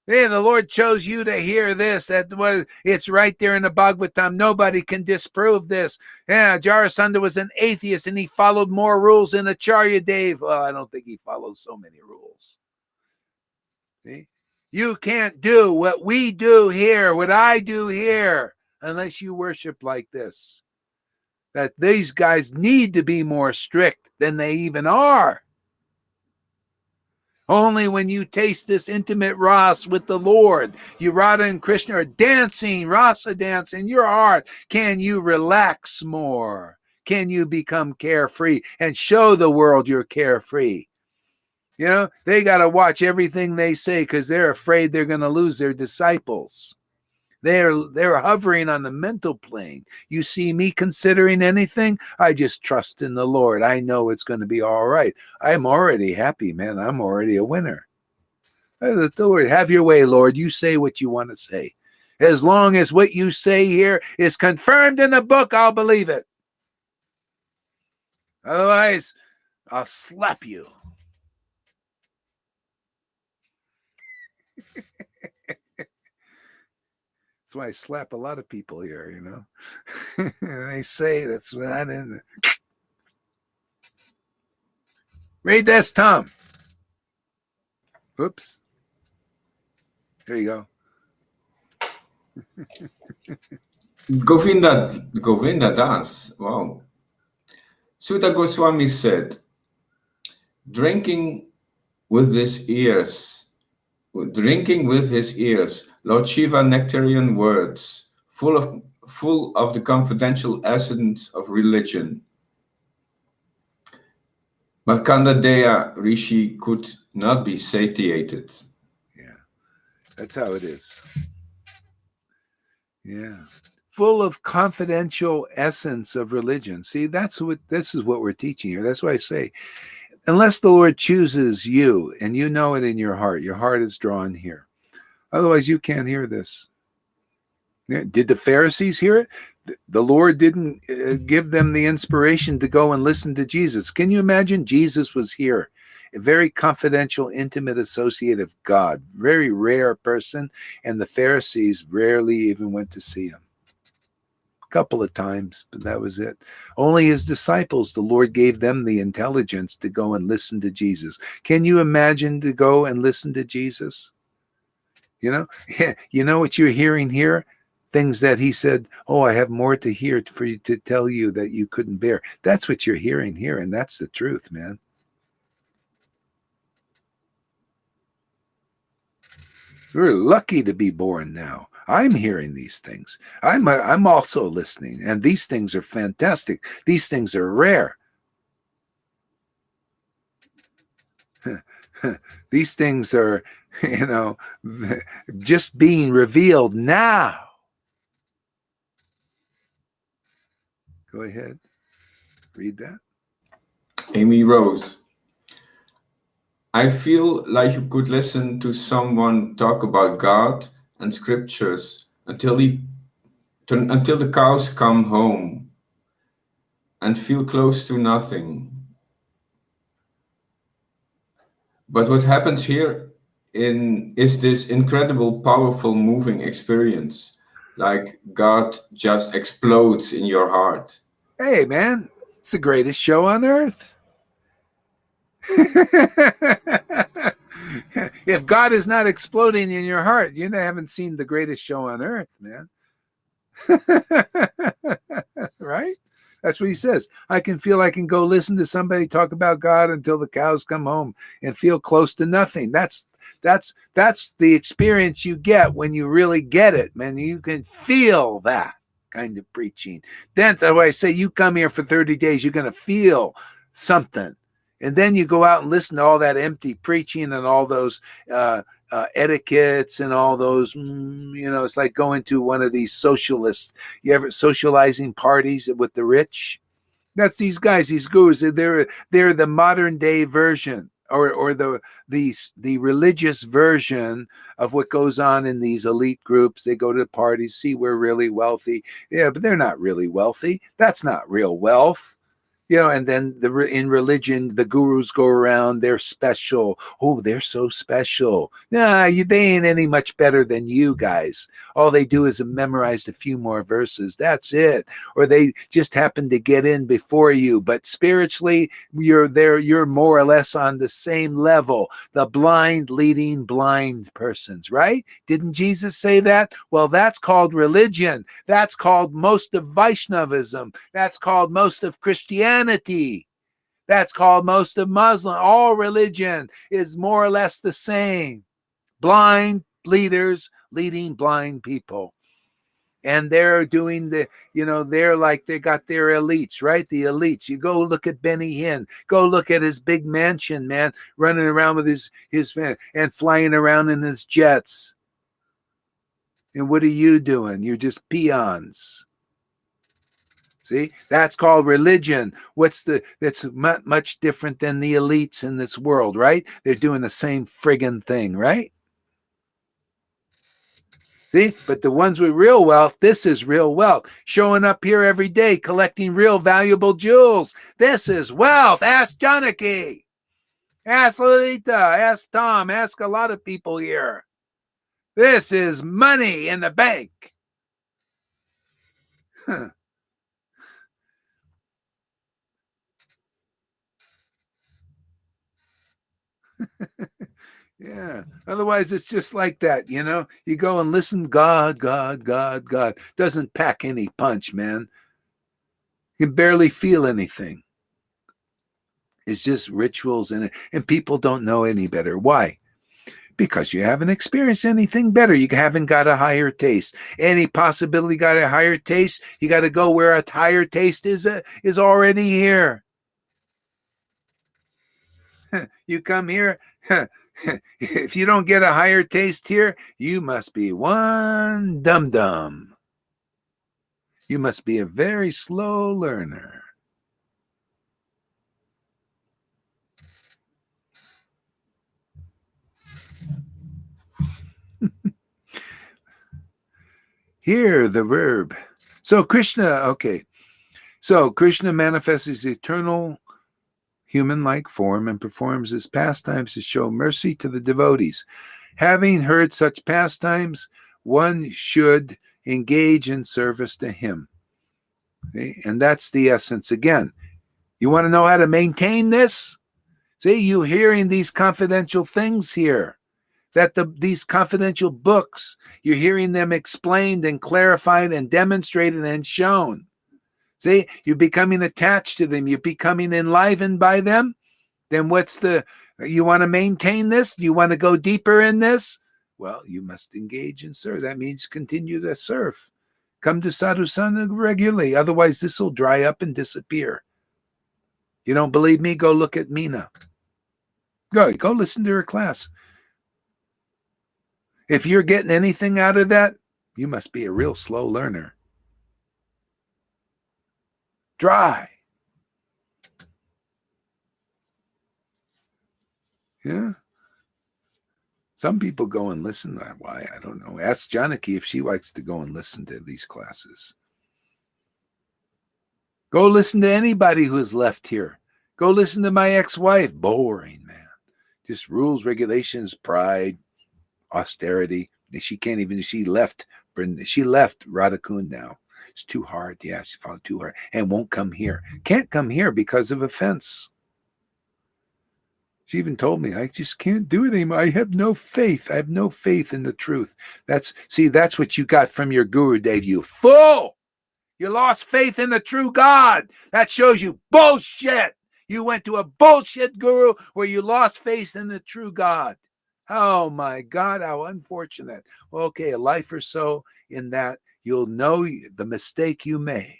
The Lord chose you to hear this. It's right there in the Bhagavatam. Nobody can disprove this. Yeah, Jarasandha was an atheist and he followed more rules than Acharya Dev. Well, I don't think he follows so many rules. See? You can't do what we do here, what I do here, unless you worship like this. That these guys need to be more strict than they even are. Only when you taste this intimate ras with the Lord, you Radha and Krishna are dancing, rasa dance in your heart, can you relax more. can you become carefree and show the world you're carefree. You know, they got to watch everything they say because they're afraid they're going to lose their disciples. They're hovering on the mental plane. You see me considering anything, I just trust in the Lord. I know it's going to be all right. I'm already happy, man. I'm already a winner. The Lord, have your way, Lord. You say what you want to say. As long as what you say here is confirmed in the book, I'll believe it. Otherwise, I'll slap you. That's why I slap a lot of people here, you know. They say that's not in the... Read this, Tom. Oops. There you go. Govinda Das. Wow. Sutta Goswami said, drinking with his ears, Lord Shiva nectarian words, full of the confidential essence of religion. Markandeya Rishi could not be satiated. Yeah, that's how it is. Yeah. Full of confidential essence of religion. See, this is what we're teaching here. That's why I say, unless the Lord chooses you and you know it in your heart is drawn here. Otherwise, you can't hear this. Did the Pharisees hear it? The Lord didn't give them the inspiration to go and listen to Jesus. Can you imagine? Jesus was here, a very confidential, intimate associate of God, very rare person, and the Pharisees rarely even went to see him. A couple of times, but that was it. Only his disciples, the Lord gave them the intelligence to go and listen to Jesus. Can you imagine to go and listen to Jesus? You know what you're hearing here? Things that he said, oh, I have more to hear for you to tell you that you couldn't bear. That's what you're hearing here, and that's the truth, man. We're lucky to be born now. I'm hearing these things. I'm also listening, and these things are fantastic. These things are rare. These things are, just being revealed now. Go ahead. Read that. Amy Rose. I feel like you could listen to someone talk about God and scriptures until the cows come home and feel close to nothing. But what happens here is this incredible, powerful, moving experience. Like God just explodes in your heart. Hey, man, it's the greatest show on earth. If God is not exploding in your heart, you haven't seen the greatest show on earth, man. Right? That's what he says. I can feel I can go listen to somebody talk about God until the cows come home and feel close to nothing. That's the experience you get when you really get it, man. You can feel that kind of preaching. Then that's why I say you come here for 30 days, you're going to feel something. And then you go out and listen to all that empty preaching and all those etiquettes and all those, it's like going to one of these socializing parties with the rich. That's these guys, these gurus. They're the modern day version or the religious version of what goes on in these elite groups. They go to parties, see we're really wealthy. Yeah, but they're not really wealthy. That's not real wealth. And then in religion, the gurus go around, they're special. Oh, they're so special. Nah, they ain't any much better than you guys. All they do is memorize a few more verses. That's it. Or they just happen to get in before you. But spiritually, you're more or less on the same level. The blind leading blind persons, right? Didn't Jesus say that? Well, that's called religion. That's called most of Vaishnavism. That's called most of Christianity. That's called most of Muslim. All religion is more or less the same. Blind leaders leading blind people. and they're doing the, they're like, they got their elites, right? The elites. You go look at Benny Hinn. Go look at his big mansion, man, running around with his man and flying around in his jets. And what are you doing? You're just peons. See, that's called religion. That's much different than the elites in this world, right? They're doing the same friggin' thing, right? See, but the ones with real wealth, this is real wealth. Showing up here every day, collecting real valuable jewels. This is wealth. Ask Janaki. Ask Lolita. Ask Tom. Ask a lot of people here. This is money in the bank. Huh. Yeah. Otherwise, it's just like that, You go and listen, God, God, God, God. Doesn't pack any punch, man. You can barely feel anything. It's just rituals and people don't know any better. Why? Because you haven't experienced anything better. You haven't got a higher taste. Any possibility got a higher taste, you got to go where a higher taste is already here. You come here. If you don't get a higher taste here, you must be one dum-dum. You must be a very slow learner. Here, the verb. So Krishna manifests his eternal human-like form and performs his pastimes to show mercy to the devotees. Having heard such pastimes, one should engage in service to him. Okay? And that's the essence again. You want to know how to maintain this? See, you're hearing these confidential things here. These confidential books, you're hearing them explained and clarified and demonstrated and shown. See, you're becoming attached to them. You're becoming enlivened by them. Then you want to maintain this? You want to go deeper in this? Well, you must engage and serve. That means continue to serve. Come to Sadhu Sangha regularly. Otherwise, this will dry up and disappear. You don't believe me? Go look at Meena. Go listen to her class. If you're getting anything out of that, you must be a real slow learner. Dry. Yeah. Some people go and listen. Why? I don't know. Ask Janaki if she likes to go and listen to these classes. Go listen to anybody who's left here. Go listen to my ex-wife. Boring, man. Just rules, regulations, pride, austerity. She left Radhakund now. It's too hard. Yeah, she found it too hard and won't come here. Can't come here because of offense. She even told me, I just can't do it anymore. I have no faith. I have no faith in the truth. That's what you got from your guru, Dave. You fool! You lost faith in the true God. That shows you bullshit. You went to a bullshit guru where you lost faith in the true God. Oh my God, how unfortunate. Okay, a life or so in that, you'll know the mistake you made.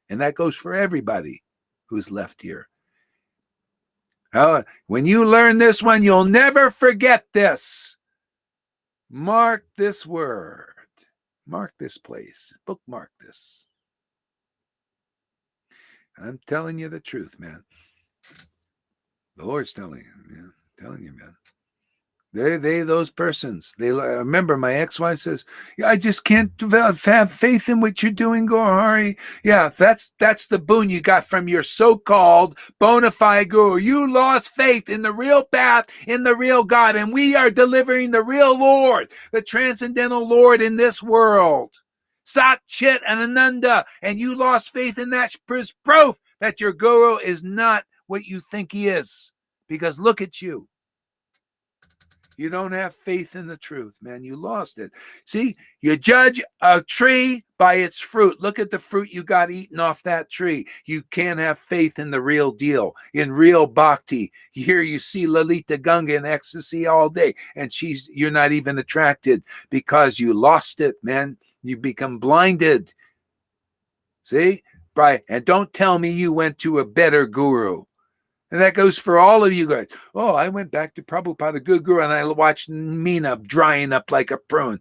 And that goes for everybody who's left here. When you learn this one, you'll never forget this. Mark this word. Mark this place. Bookmark this. I'm telling you the truth, man. The Lord's telling you, man. I'm telling you, man. Those persons. Remember, my ex-wife says, I just can't have faith in what you're doing, Gaurahari. Yeah, that's the boon you got from your so-called bona fide guru. You lost faith in the real path, in the real God, and we are delivering the real Lord, the transcendental Lord in this world. Sat, Chit, and Ananda, and you lost faith in that is proof that your guru is not what you think he is. Because look at you. You don't have faith in the truth, man. You lost it. See, you judge a tree by its fruit. Look at the fruit you got eaten off that tree. You can't have faith in the real deal, in real bhakti. Here you see Lalita Ganga in ecstasy all day, and you're not even attracted because you lost it, man. You become blinded. See? Right. And don't tell me you went to a better guru. And that goes for all of you guys. Oh, I went back to Prabhupada, a good guru, and I watched Meena drying up like a prune.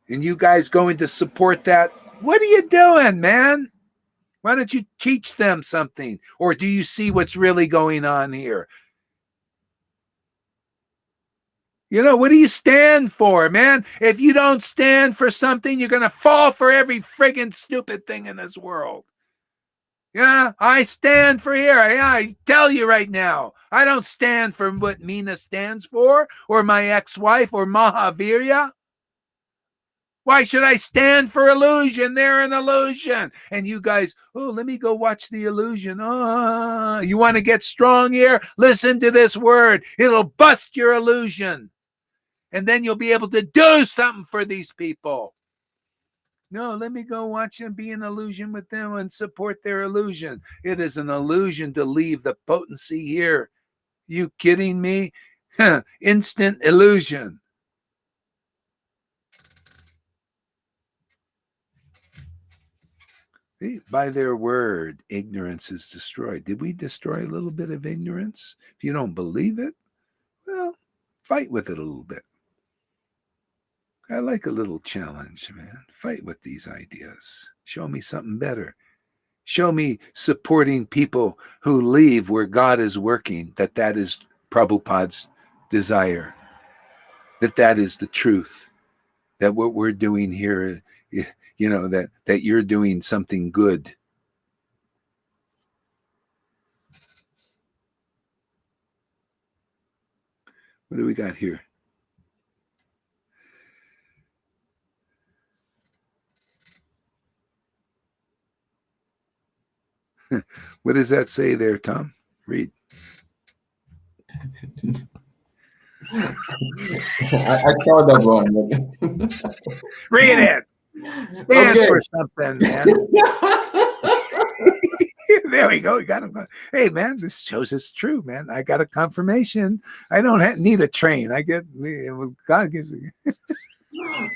And you guys going to support that? What are you doing, man? Why don't you teach them something? Or do you see what's really going on here? You know, what do you stand for, man? If you don't stand for something, you're going to fall for every friggin' stupid thing in this world. Yeah, I stand for here. I tell you right now, I don't stand for what Meena stands for, or my ex-wife, or Mahavirya. Why should I stand for illusion? They're an illusion. And you guys, oh, let me go watch the illusion. Oh, you want to get strong here? Listen to this word. It'll bust your illusion. And then you'll be able to do something for these people. No, let me go watch them, be an illusion with them and support their illusion. It is an illusion to leave the potency here. You kidding me? Instant illusion. See, by their word, ignorance is destroyed. Did we destroy a little bit of ignorance? If you don't believe it, well, fight with it a little bit. I like a little challenge, man. Fight with these ideas. Show me something better. Show me supporting people who leave where God is working, that is Prabhupada's desire, that is the truth, that what we're doing here, you know, that you're doing something good. What do we got here? What does that say there, Tom? Read. I saw that one. Read it. Stand for something, man. There we go. You got him. Hey, man, this shows it's true, man. I got a confirmation. I don't need a train. I get it was God gives you.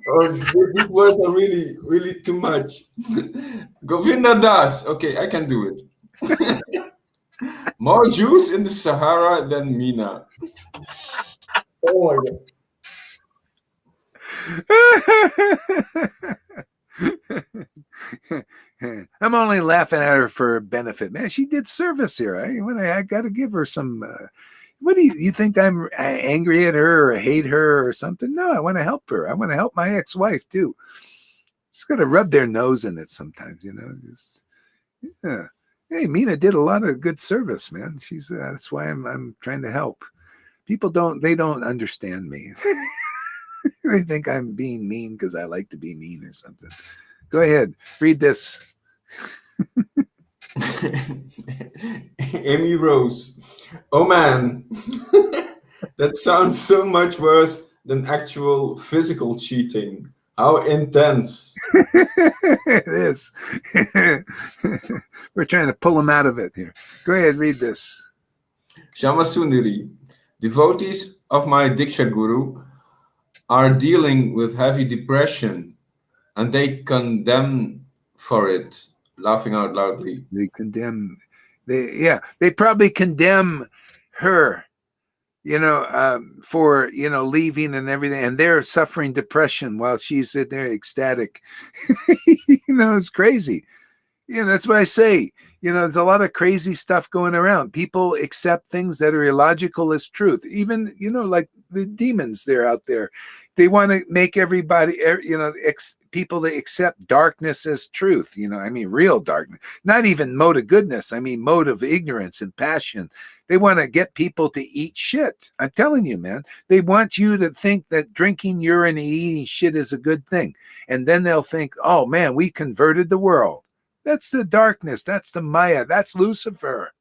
Oh, these words are really, really too much. Govinda Das. Okay, I can do it. More Jews in the Sahara than Meena. Oh my God. I'm only laughing at her for benefit, man. She did service here. I got to give her some. What do you think? I'm angry at her or hate her or something? No, I want to help her. I want to help my ex-wife too. It's got to rub their nose in it sometimes, you know. Just, yeah. Hey, Meena did a lot of good service, man. She's that's why I'm trying to help. People don't understand me. They think I'm being mean because I like to be mean or something. Go ahead, read this. Amy Rose. Oh man, that sounds so much worse than actual physical cheating. How intense. It is. We're trying to pull them out of it here. Go ahead, read this. Shama Sundari. Devotees of my Diksha Guru are dealing with heavy depression and they condemn for it, laughing out loudly. They condemn, they probably condemn her, you know, for, you know, leaving and everything. And they're suffering depression while she's sitting there ecstatic. You know, it's crazy. You know, that's what I say. You know, there's a lot of crazy stuff going around. People accept things that are illogical as truth. Even, you know, like the demons, they're out there. They want to make everybody, you know, people to accept darkness as truth. You know, I mean, real darkness, not even mode of goodness. I mean, mode of ignorance and passion. They want to get people to eat shit. I'm telling you, man. They want you to think that drinking urine and eating shit is a good thing. And then they'll think, oh, man, we converted the world. That's the darkness. That's the Maya. That's Lucifer.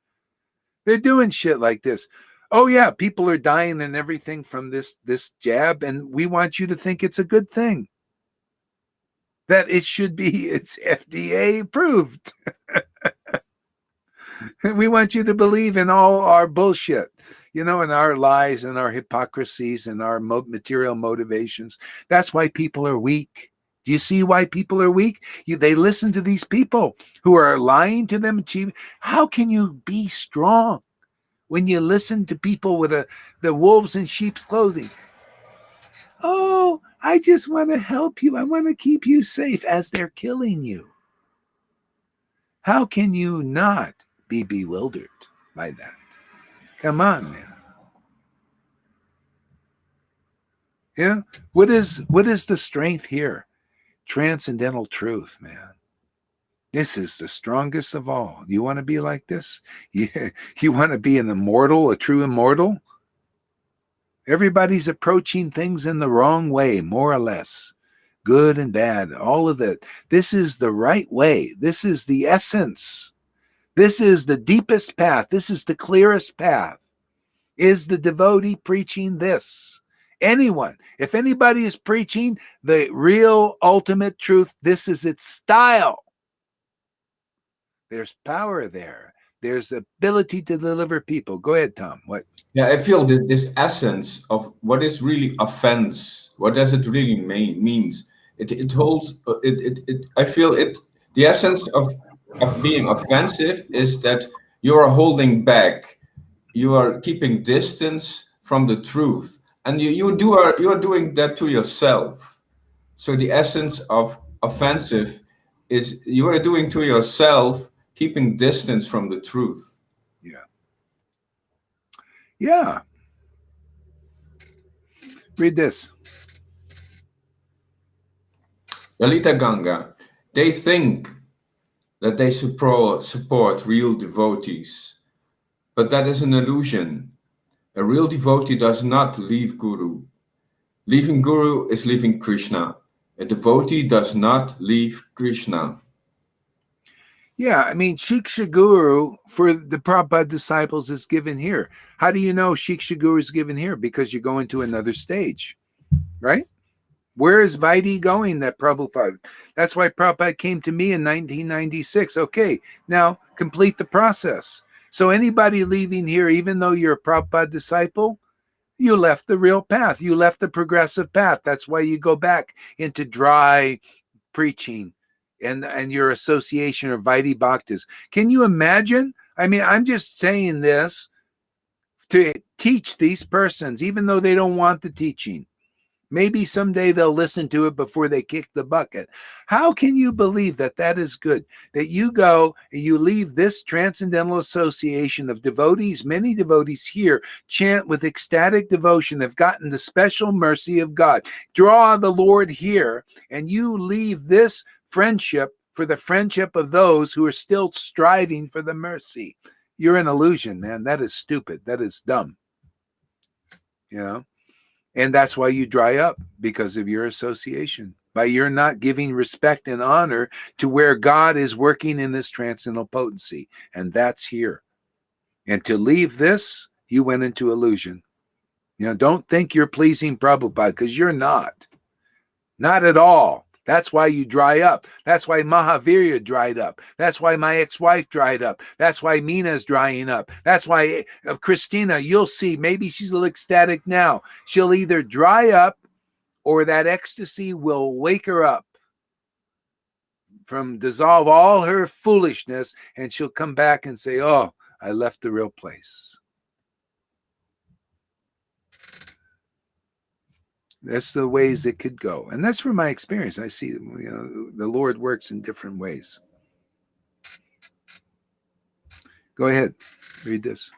They're doing shit like this. Oh, yeah, people are dying and everything from this jab, and we want you to think it's a good thing. That it should be, it's FDA approved. We want you to believe in all our bullshit. and our lies and our hypocrisies and our material motivations. That's why people are weak. Do you see why people are weak? They listen to these people who are lying to them. How can you be strong when you listen to people with the wolves in sheep's clothing? Oh, I just want to help you. I want to keep you safe as they're killing you. How can you not be bewildered by that? Come on, man. Yeah. What is the strength here? Transcendental truth, man. This is the strongest of all. You want to be like this? You want to be an immortal, a true immortal? Everybody's approaching things in the wrong way, more or less. Good and bad, all of it. This is the right way. This is the essence. This is the deepest path. This is the clearest path. Is the devotee preaching this? Anyone, if anybody is preaching the real ultimate truth, this is its style. There's power there. There's ability to deliver people. Go ahead, Tom. What? Yeah, I feel this essence of what is really offense. What does it really means? It holds. I feel it. The essence of being offensive is that you are holding back. You are keeping distance from the truth, and you are doing that to yourself. So the essence of offensive is you are doing to yourself, keeping distance from the truth. Yeah. Yeah. Read this. Lalita Ganga, they think that they support real devotees, but that is an illusion. A real devotee does not leave Guru. Leaving Guru is leaving Krishna. A devotee does not leave Krishna. Yeah, I mean, Shiksha Guru for the Prabhupada disciples is given here. How do you know Shiksha Guru is given here? Because you're going to another stage, right? Where is Vaidhi going, that Prabhupada? That's why Prabhupada came to me in 1996. Okay, now complete the process. So anybody leaving here, even though you're a Prabhupada disciple, you left the real path. You left the progressive path. That's why you go back into dry preaching and your association of Vaidhi Bhaktas. Can you imagine? I mean, I'm just saying this to teach these persons, even though they don't want the teaching. Maybe someday they'll listen to it before they kick the bucket. How can you believe that that is good? That you go and you leave this transcendental association of devotees, many devotees here chant with ecstatic devotion, have gotten the special mercy of God. Draw the Lord here, and you leave this friendship for the friendship of those who are still striving for the mercy. You're an illusion, man. That is stupid. That is dumb. You know? And that's why you dry up, because of your association, by your not giving respect and honor to where God is working in this transcendental potency. And that's here. And to leave this, you went into illusion. You know, don't think you're pleasing Prabhupada, because you're not. Not at all. That's why you dry up. That's why Mahavirya dried up. That's why my ex-wife dried up. That's why Mina's drying up. That's why Christina, you'll see, maybe she's a little ecstatic now. She'll either dry up or that ecstasy will wake her up from dissolve all her foolishness, and she'll come back and say, oh, I left the real place. That's the ways it could go. And that's from my experience. I see, the Lord works in different ways. Go ahead. Read this.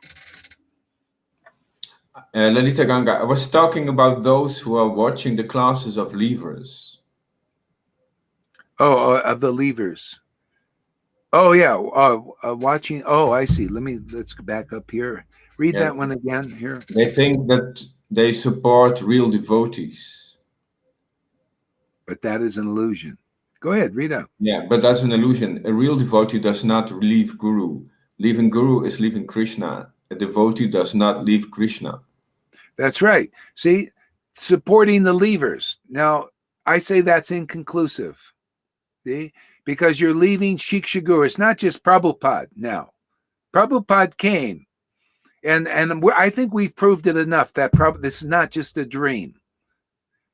Lalita Ganga, I was talking about those who are watching the classes of leavers. Oh, of the leavers. Oh, yeah. Watching. Oh, I see. Let's go back up here. Read that one again here. They think that they support real devotees. But that is an illusion. Go ahead, read out. Yeah, but that's an illusion. A real devotee does not leave Guru. Leaving Guru is leaving Krishna. A devotee does not leave Krishna. That's right. See, supporting the leavers. Now, I say that's inconclusive. See? Because you're leaving Shiksha Guru. It's not just Prabhupada now. Prabhupada came. And I think we've proved it enough that this is not just a dream.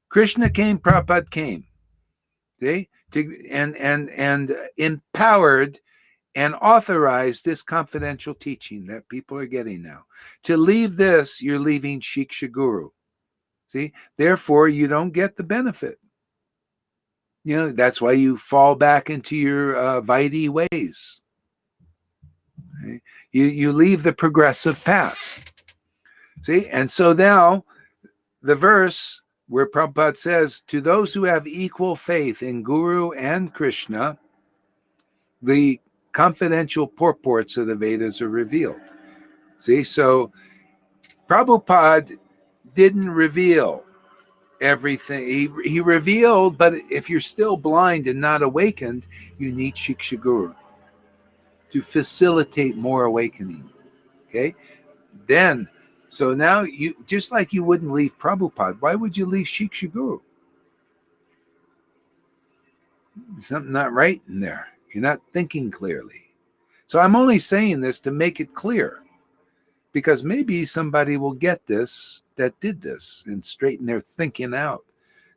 Krishna came, Prabhupada came. See? And empowered and authorized this confidential teaching that people are getting now. To leave this, you're leaving Shiksha Guru. See? Therefore, you don't get the benefit. You know, that's why you fall back into your Vaidhi ways. Okay? You leave the progressive path. See? And so now, the verse where Prabhupada says, to those who have equal faith in Guru and Krishna, the confidential purports of the Vedas are revealed. See, so Prabhupada didn't reveal everything. He revealed, but if you're still blind and not awakened, you need Shiksha Guru to facilitate more awakening. Okay? Then, so now you, just like you wouldn't leave Prabhupada, why would you leave Shiksha Guru? There's something not right in there. You're not thinking clearly. So I'm only saying this to make it clear, because maybe somebody will get this that did this and straighten their thinking out.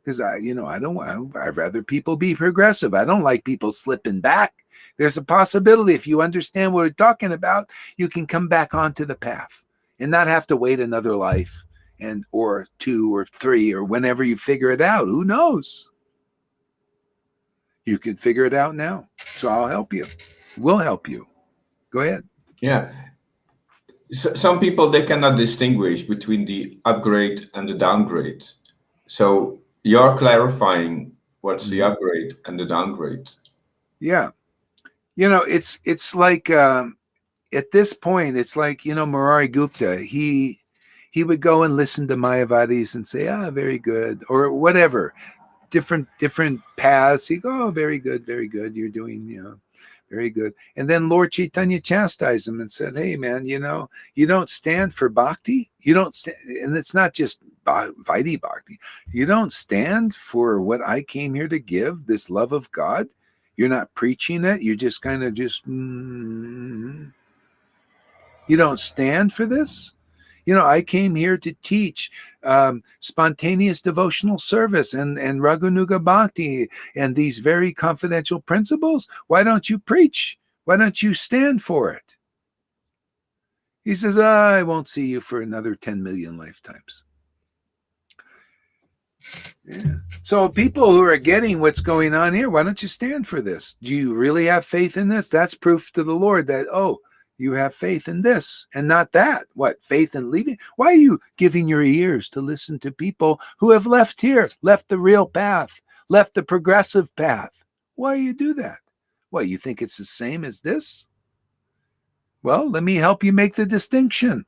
Because I'd rather people be progressive. I don't like people slipping back. There's a possibility if you understand what we're talking about, you can come back onto the path and not have to wait another life or 2 or 3 or whenever you figure it out. Who knows? You can figure it out now. So I'll help you. We'll help you. Go ahead. Yeah. Some people, they cannot distinguish between the upgrade and the downgrade. So you're clarifying what's the upgrade and the downgrade. Yeah. You know, it's like at this point, it's like, Murari Gupta, he would go and listen to Mayavadis and say, very good, or whatever, different paths. He'd go, very good, you're doing, very good. And then Lord Chaitanya chastised him and said, hey, man, you don't stand for bhakti. You don't stand, and it's not just Vaidhi bhakti. You don't stand for what I came here to give, this love of God. You're not preaching it. You're just kind of you don't stand for this. I came here to teach spontaneous devotional service and Raghunuga Bhakti and these very confidential principles. Why don't you preach? Why don't you stand for it? He says, I won't see you for another 10 million lifetimes. Yeah. So people who are getting what's going on here, why don't you stand for this? Do you really have faith in this? That's proof to the Lord that, you have faith in this and not that. What? Faith in leaving? Why are you giving your ears to listen to people who have left the real path, left the progressive path? Why do you do that? What, you think it's the same as this? Well, let me help you make the distinction.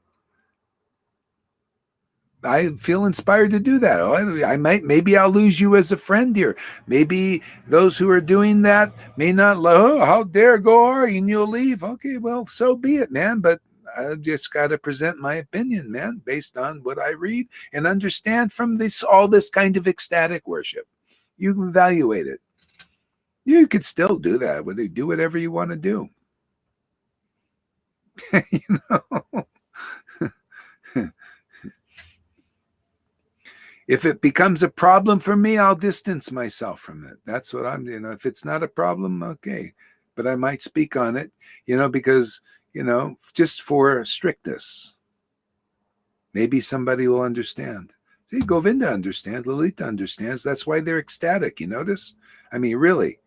I feel inspired to do that. Maybe I'll lose you as a friend here. Maybe those who are doing that may not, how dare go, and you'll leave. Okay, well, so be it, man. But I've just got to present my opinion, man, based on what I read and understand from all this kind of ecstatic worship. You can evaluate it. You could still do that. Do whatever you want to do. If it becomes a problem for me, I'll distance myself from it. That's what I'm, if it's not a problem, okay. But I might speak on it, because, just for strictness. Maybe somebody will understand. See, Govinda understands, Lalita understands. That's why they're ecstatic, you notice? I mean, really.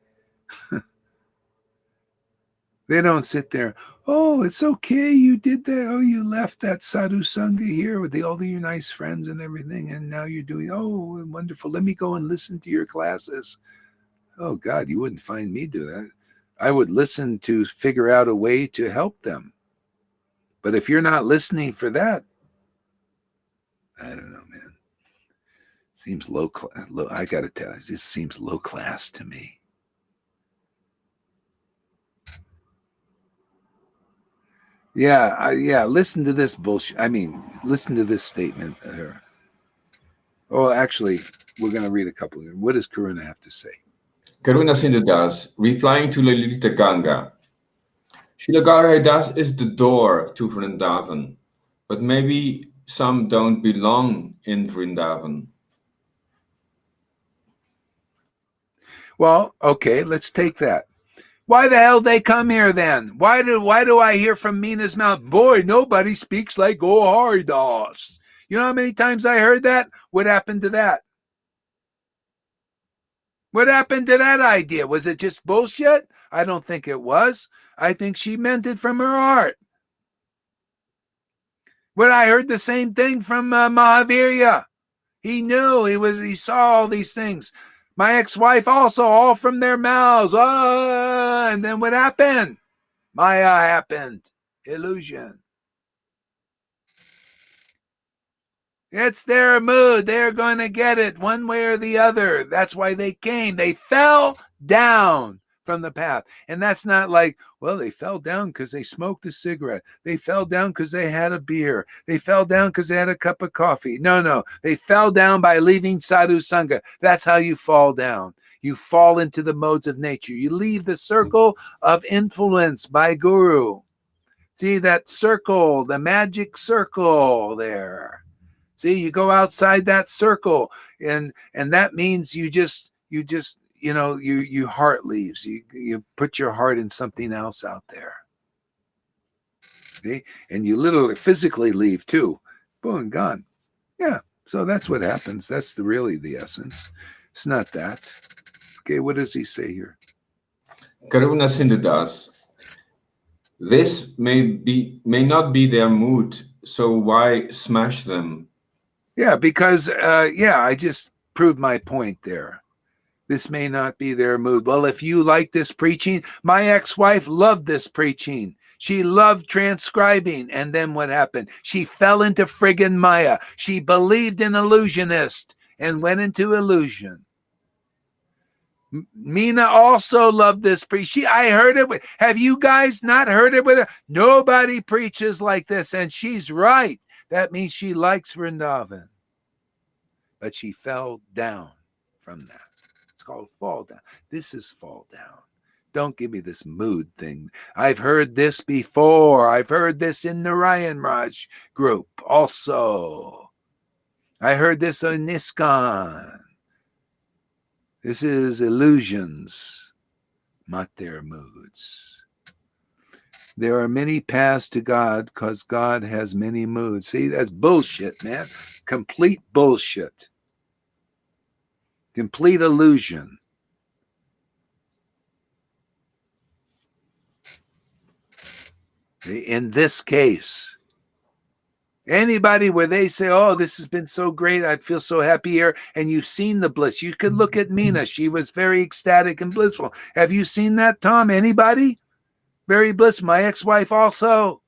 They don't sit there, it's okay, you did that. You left that sadhu sangha here with all of your nice friends and everything, and now you're doing, wonderful. Let me go and listen to your classes. Oh, God, you wouldn't find me do that. I would listen to figure out a way to help them. But if you're not listening for that, I don't know, man. Seems low class. I got to tell you, it just seems low class to me. Yeah. Listen to this bullshit. I mean, listen to this statement here. Actually, we're going to read a couple of them. What does Karuna have to say? Karuna Sindadas, replying to Lalita Ganga. Srila Gadadhar Das is the door to Vrindavan, but maybe some don't belong in Vrindavan. Well, okay, let's take that. Why the hell they come here then? Why do I hear from Mina's mouth, boy, nobody speaks like Haridas? You know how many times I heard that? What happened to that? What happened to that idea? Was it just bullshit? I don't think it was. I think she meant it from her heart. When I heard the same thing from Mahavirya. He knew, he saw all these things. My ex-wife also, all from their mouths. And then what happened? Maya happened. Illusion. It's their mood. They're going to get it one way or the other. That's why they came. They fell down from the path. And that's not like, well, they fell down because they smoked a cigarette. They fell down because they had a beer. They fell down because they had a cup of coffee. No. They fell down by leaving sadhu sangha. That's how you fall down. You fall into the modes of nature. You leave the circle of influence by guru. See that circle, the magic circle there. See, you go outside that circle, and that means you just your heart leaves. You put your heart in something else out there. See, and you literally physically leave too. Boom, gone. Yeah. So that's what happens. That's really the essence. It's not that. Okay, what does he say here? Karuna Sindadas. This may not be their mood, so why smash them? Yeah, because I just proved my point there. This may not be their mood. Well, if you like this preaching, my ex-wife loved this preaching. She loved transcribing. And then what happened? She fell into friggin' Maya. She believed in illusionist and went into illusion. Mina also loved this preach. I heard it. Have you guys not heard it with her? Nobody preaches like this. And she's right. That means she likes Vrindavan. But she fell down from that. It's called fall down. This is fall down. Don't give me this mood thing. I've heard this before. I've heard this in Narayan Raj group also. I heard this on ISKCON. This is illusions, not their moods. There are many paths to God because God has many moods. See, that's bullshit, man. Complete bullshit. Complete illusion. In this case, anybody where they say, oh, this has been so great, I feel so happy here, and you've seen the bliss. You could look at Mina. She was very ecstatic and blissful. Have you seen that, Tom? Anybody? Very blissful. My ex-wife also.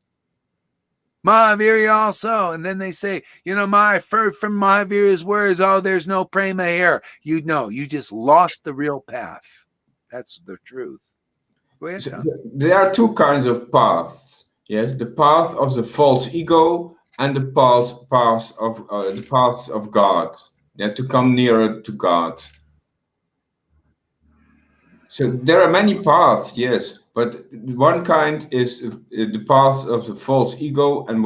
Mahavirya also. And then they say, I've heard from Mahavirya's words, oh, there's no prema here. You know, you just lost the real path. That's the truth. Go ahead, Tom. There are two kinds of paths. Yes, the path of the false ego and the paths of God. Yeah, to come nearer to God. So there are many paths, yes, but one kind is the path of the false ego, and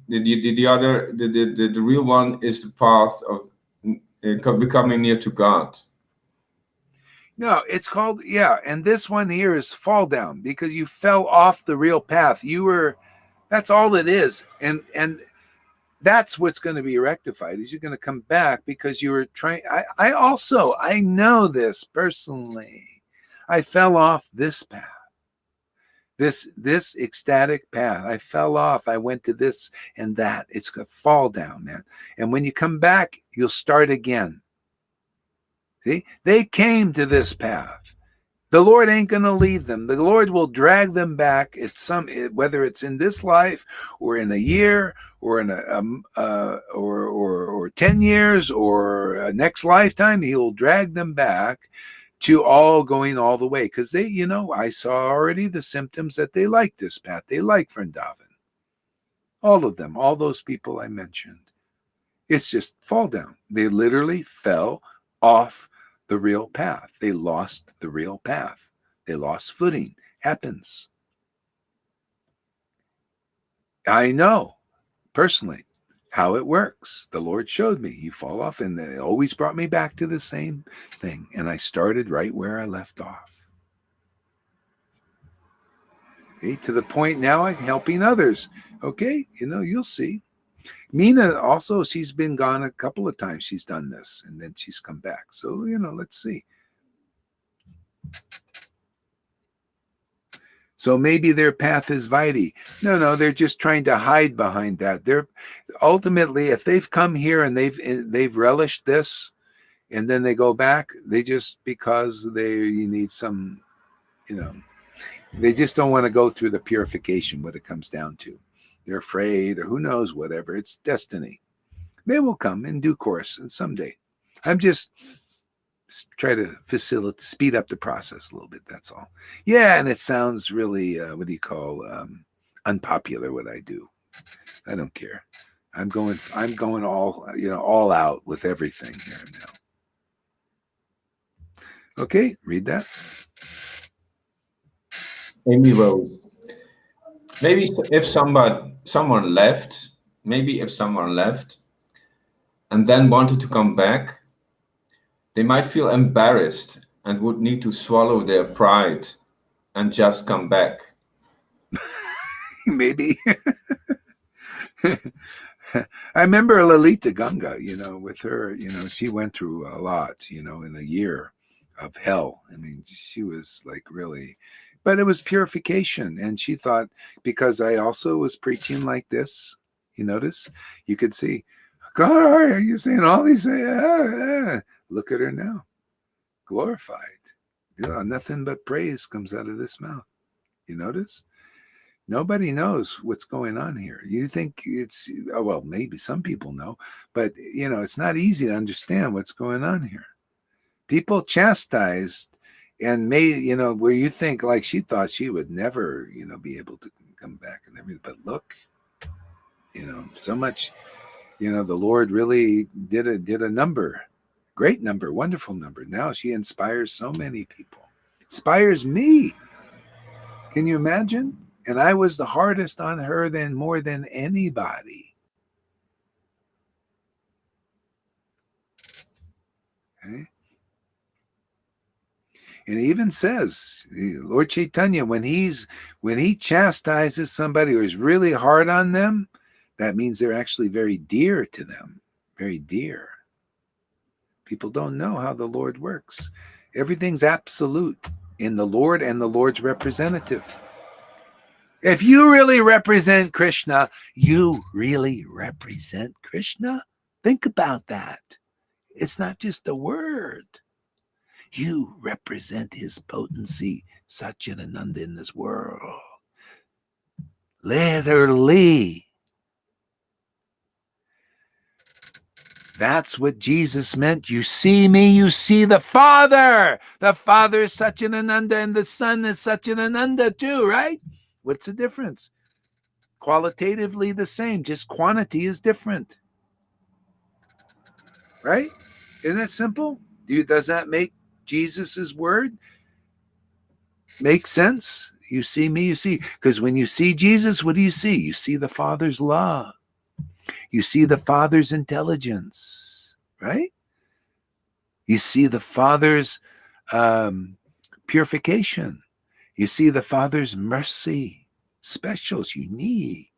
the other, the real one is the path of becoming near to God. No, it's called, and this one here is fall down because you fell off the real path. That's all it is. And that's what's going to be rectified is you're going to come back because you were trying. I know this personally. I fell off this path, this ecstatic path. I fell off. I went to this and that. It's going to fall down, man. And when you come back, you'll start again. See, they came to this path. The Lord ain't going to leave them. The Lord will drag them back at whether it's in this life or in a year or in or 10 years or a next lifetime. He will drag them back to all going all the way because I saw already the symptoms that they like this path. They like Vrindavan. All of them, all those people I mentioned. It's just fall down. They literally fell off the real path. They lost the real path. They lost footing. Happens. I know. personally, how it works. The Lord showed me. You fall off, and it always brought me back to the same thing. And I started right where I left off. Okay, to the point now I'm helping others. Okay, you'll see. Mina also, she's been gone a couple of times. She's done this, and then she's come back. So, let's see. So maybe their path is Vaidhi. No, they're just trying to hide behind that. They're ultimately, if they've come here and they've relished this, and then they go back, they just, because you need some, they just don't want to go through the purification, what it comes down to. They're afraid, or who knows, whatever. It's destiny. They will come in due course and someday. I'm just try to speed up the process a little bit. That's all. Yeah, and it sounds really, unpopular what I do. I don't care. I'm going all out with everything here now. Okay, read that. Amy Rose. Maybe if someone left, and then wanted to come back, they might feel embarrassed and would need to swallow their pride and just come back. Maybe. I remember Lalita Ganga, with her, she went through a lot, in a year of hell. I mean, she was like really, but it was purification. And she thought, because I also was preaching like this, you notice, you could see, God, are you saying all these? Look at her now, glorified. Nothing but praise comes out of this mouth. You notice? Nobody knows what's going on here. You think it's, well, maybe some people know, but, it's not easy to understand what's going on here. People chastised and made, where you think, like she thought she would never, be able to come back and everything. But look, so much, the Lord really did a number, great number, wonderful number. Now she inspires so many people. Inspires me. Can you imagine? And I was the hardest on her more than anybody. Okay. And it even says, Lord Chaitanya, when he chastises somebody or is really hard on them, that means they're actually very dear to them. Very dear. People don't know how the Lord works. Everything's absolute in the Lord and the Lord's representative. If you really represent Krishna, you really represent Krishna? Think about that. It's not just a word. You represent his potency, Satchidananda, in this world. Literally. That's what Jesus meant. You see me, you see the Father. The Father is Satchidananda and the Son is Satchidananda too, right? What's the difference? Qualitatively the same, just quantity is different. Right? Isn't that simple? Does that make Jesus's word make sense? You see me, you see. Because when you see Jesus, what do? You see the Father's love. You see the Father's intelligence, right? You see the Father's purification. You see the Father's mercy, special, unique,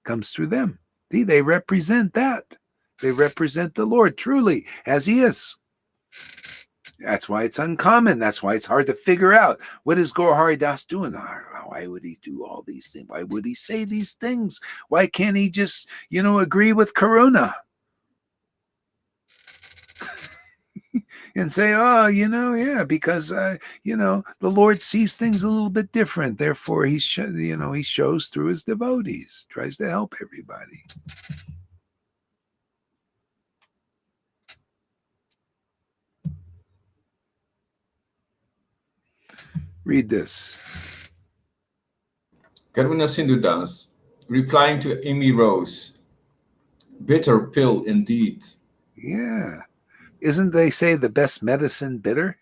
comes through them. See, they represent that. They represent the Lord truly as he is. That's why it's uncommon. That's why it's hard to figure out. What is Gaur Hari Das doing? Why would he do all these things? Why would he say these things? Why can't he just, agree with Karuna? And say, because, the Lord sees things a little bit different. Therefore, he shows through his devotees, tries to help everybody. Read this. Karuna Sindhu Das, replying to Amy Rose, bitter pill indeed. Yeah. Isn't they say the best medicine bitter?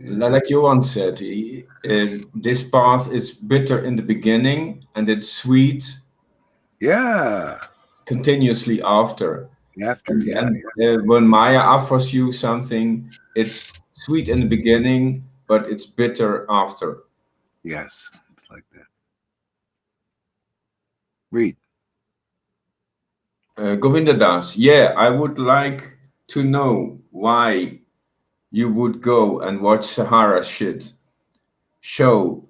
Like Johan said, this path is bitter in the beginning and it's sweet Yeah. continuously after. After, And, yeah. when Maya offers you something, it's sweet in the beginning, but it's bitter after. Yes. It's like that. Read. Govinda Das, yeah, I would like to know why you would go and watch Sahara shit show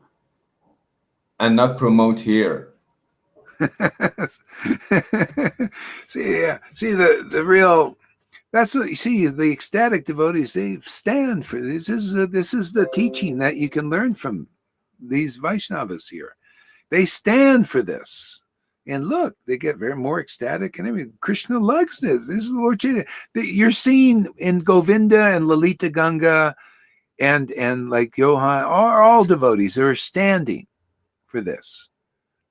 and not promote here. See, yeah. See the real. That's what you see. The ecstatic devotees, they stand for this. This is the teaching that you can learn from these Vaishnavas here. They stand for this. And look, they get very more ecstatic, and I mean, Krishna loves this. This is the Lord Chaitanya. You're seeing in Govinda and Lalita Ganga and like Johan, are all devotees who are standing for this.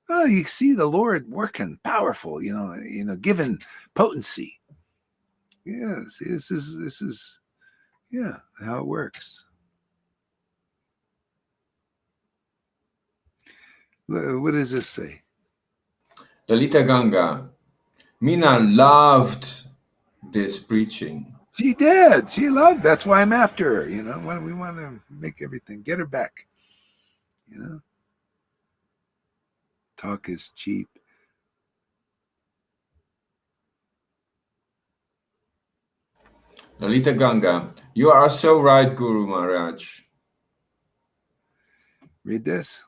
Oh, you see the Lord working powerful, given potency. Yes, this is yeah, how it works. What does this say? Lalita Ganga, Mina loved this preaching. She did. She loved. That's why I'm after her. When we want to make everything, get her back. Talk is cheap. Lalita Ganga, you are so right, Guru Maharaj. Read this.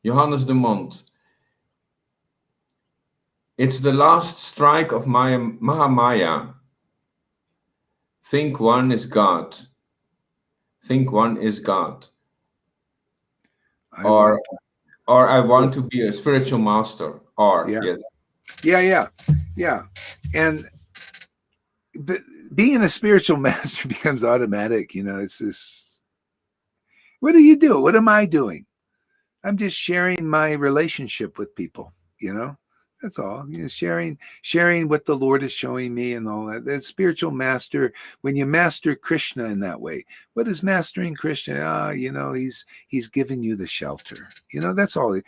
Johannes de Mont, it's the last strike of Mahamaya. Think one is God. Think one is God. Or I want to be a spiritual master. Yeah. Yes. Yeah. And being a spiritual master becomes automatic. It's just, what do you do? What am I doing? I'm just sharing my relationship with people. That's all. Sharing what the Lord is showing me and all that. The spiritual master, when you master Krishna in that way, what is mastering Krishna? He's giving you the shelter. That's all.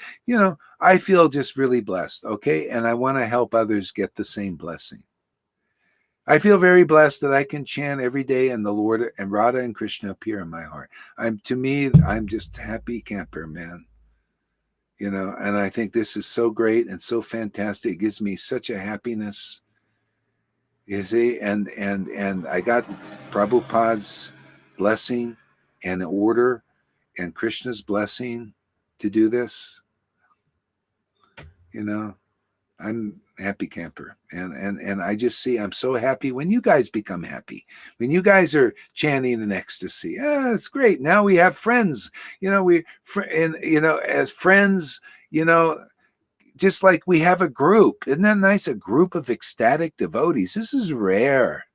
I feel just really blessed. Okay. And I want to help others get the same blessing. I feel very blessed that I can chant every day and the Lord and Radha and Krishna appear in my heart. I'm just a happy camper, man. And I think this is so great and so fantastic. It gives me such a happiness. You see, and I got Prabhupada's blessing and order and Krishna's blessing to do this. I'm happy camper. And I just see, I'm so happy when you guys become happy, when you guys are chanting in ecstasy. It's great. Now we have friends, as friends, just like we have a group. Isn't that nice? A group of ecstatic devotees. This is rare.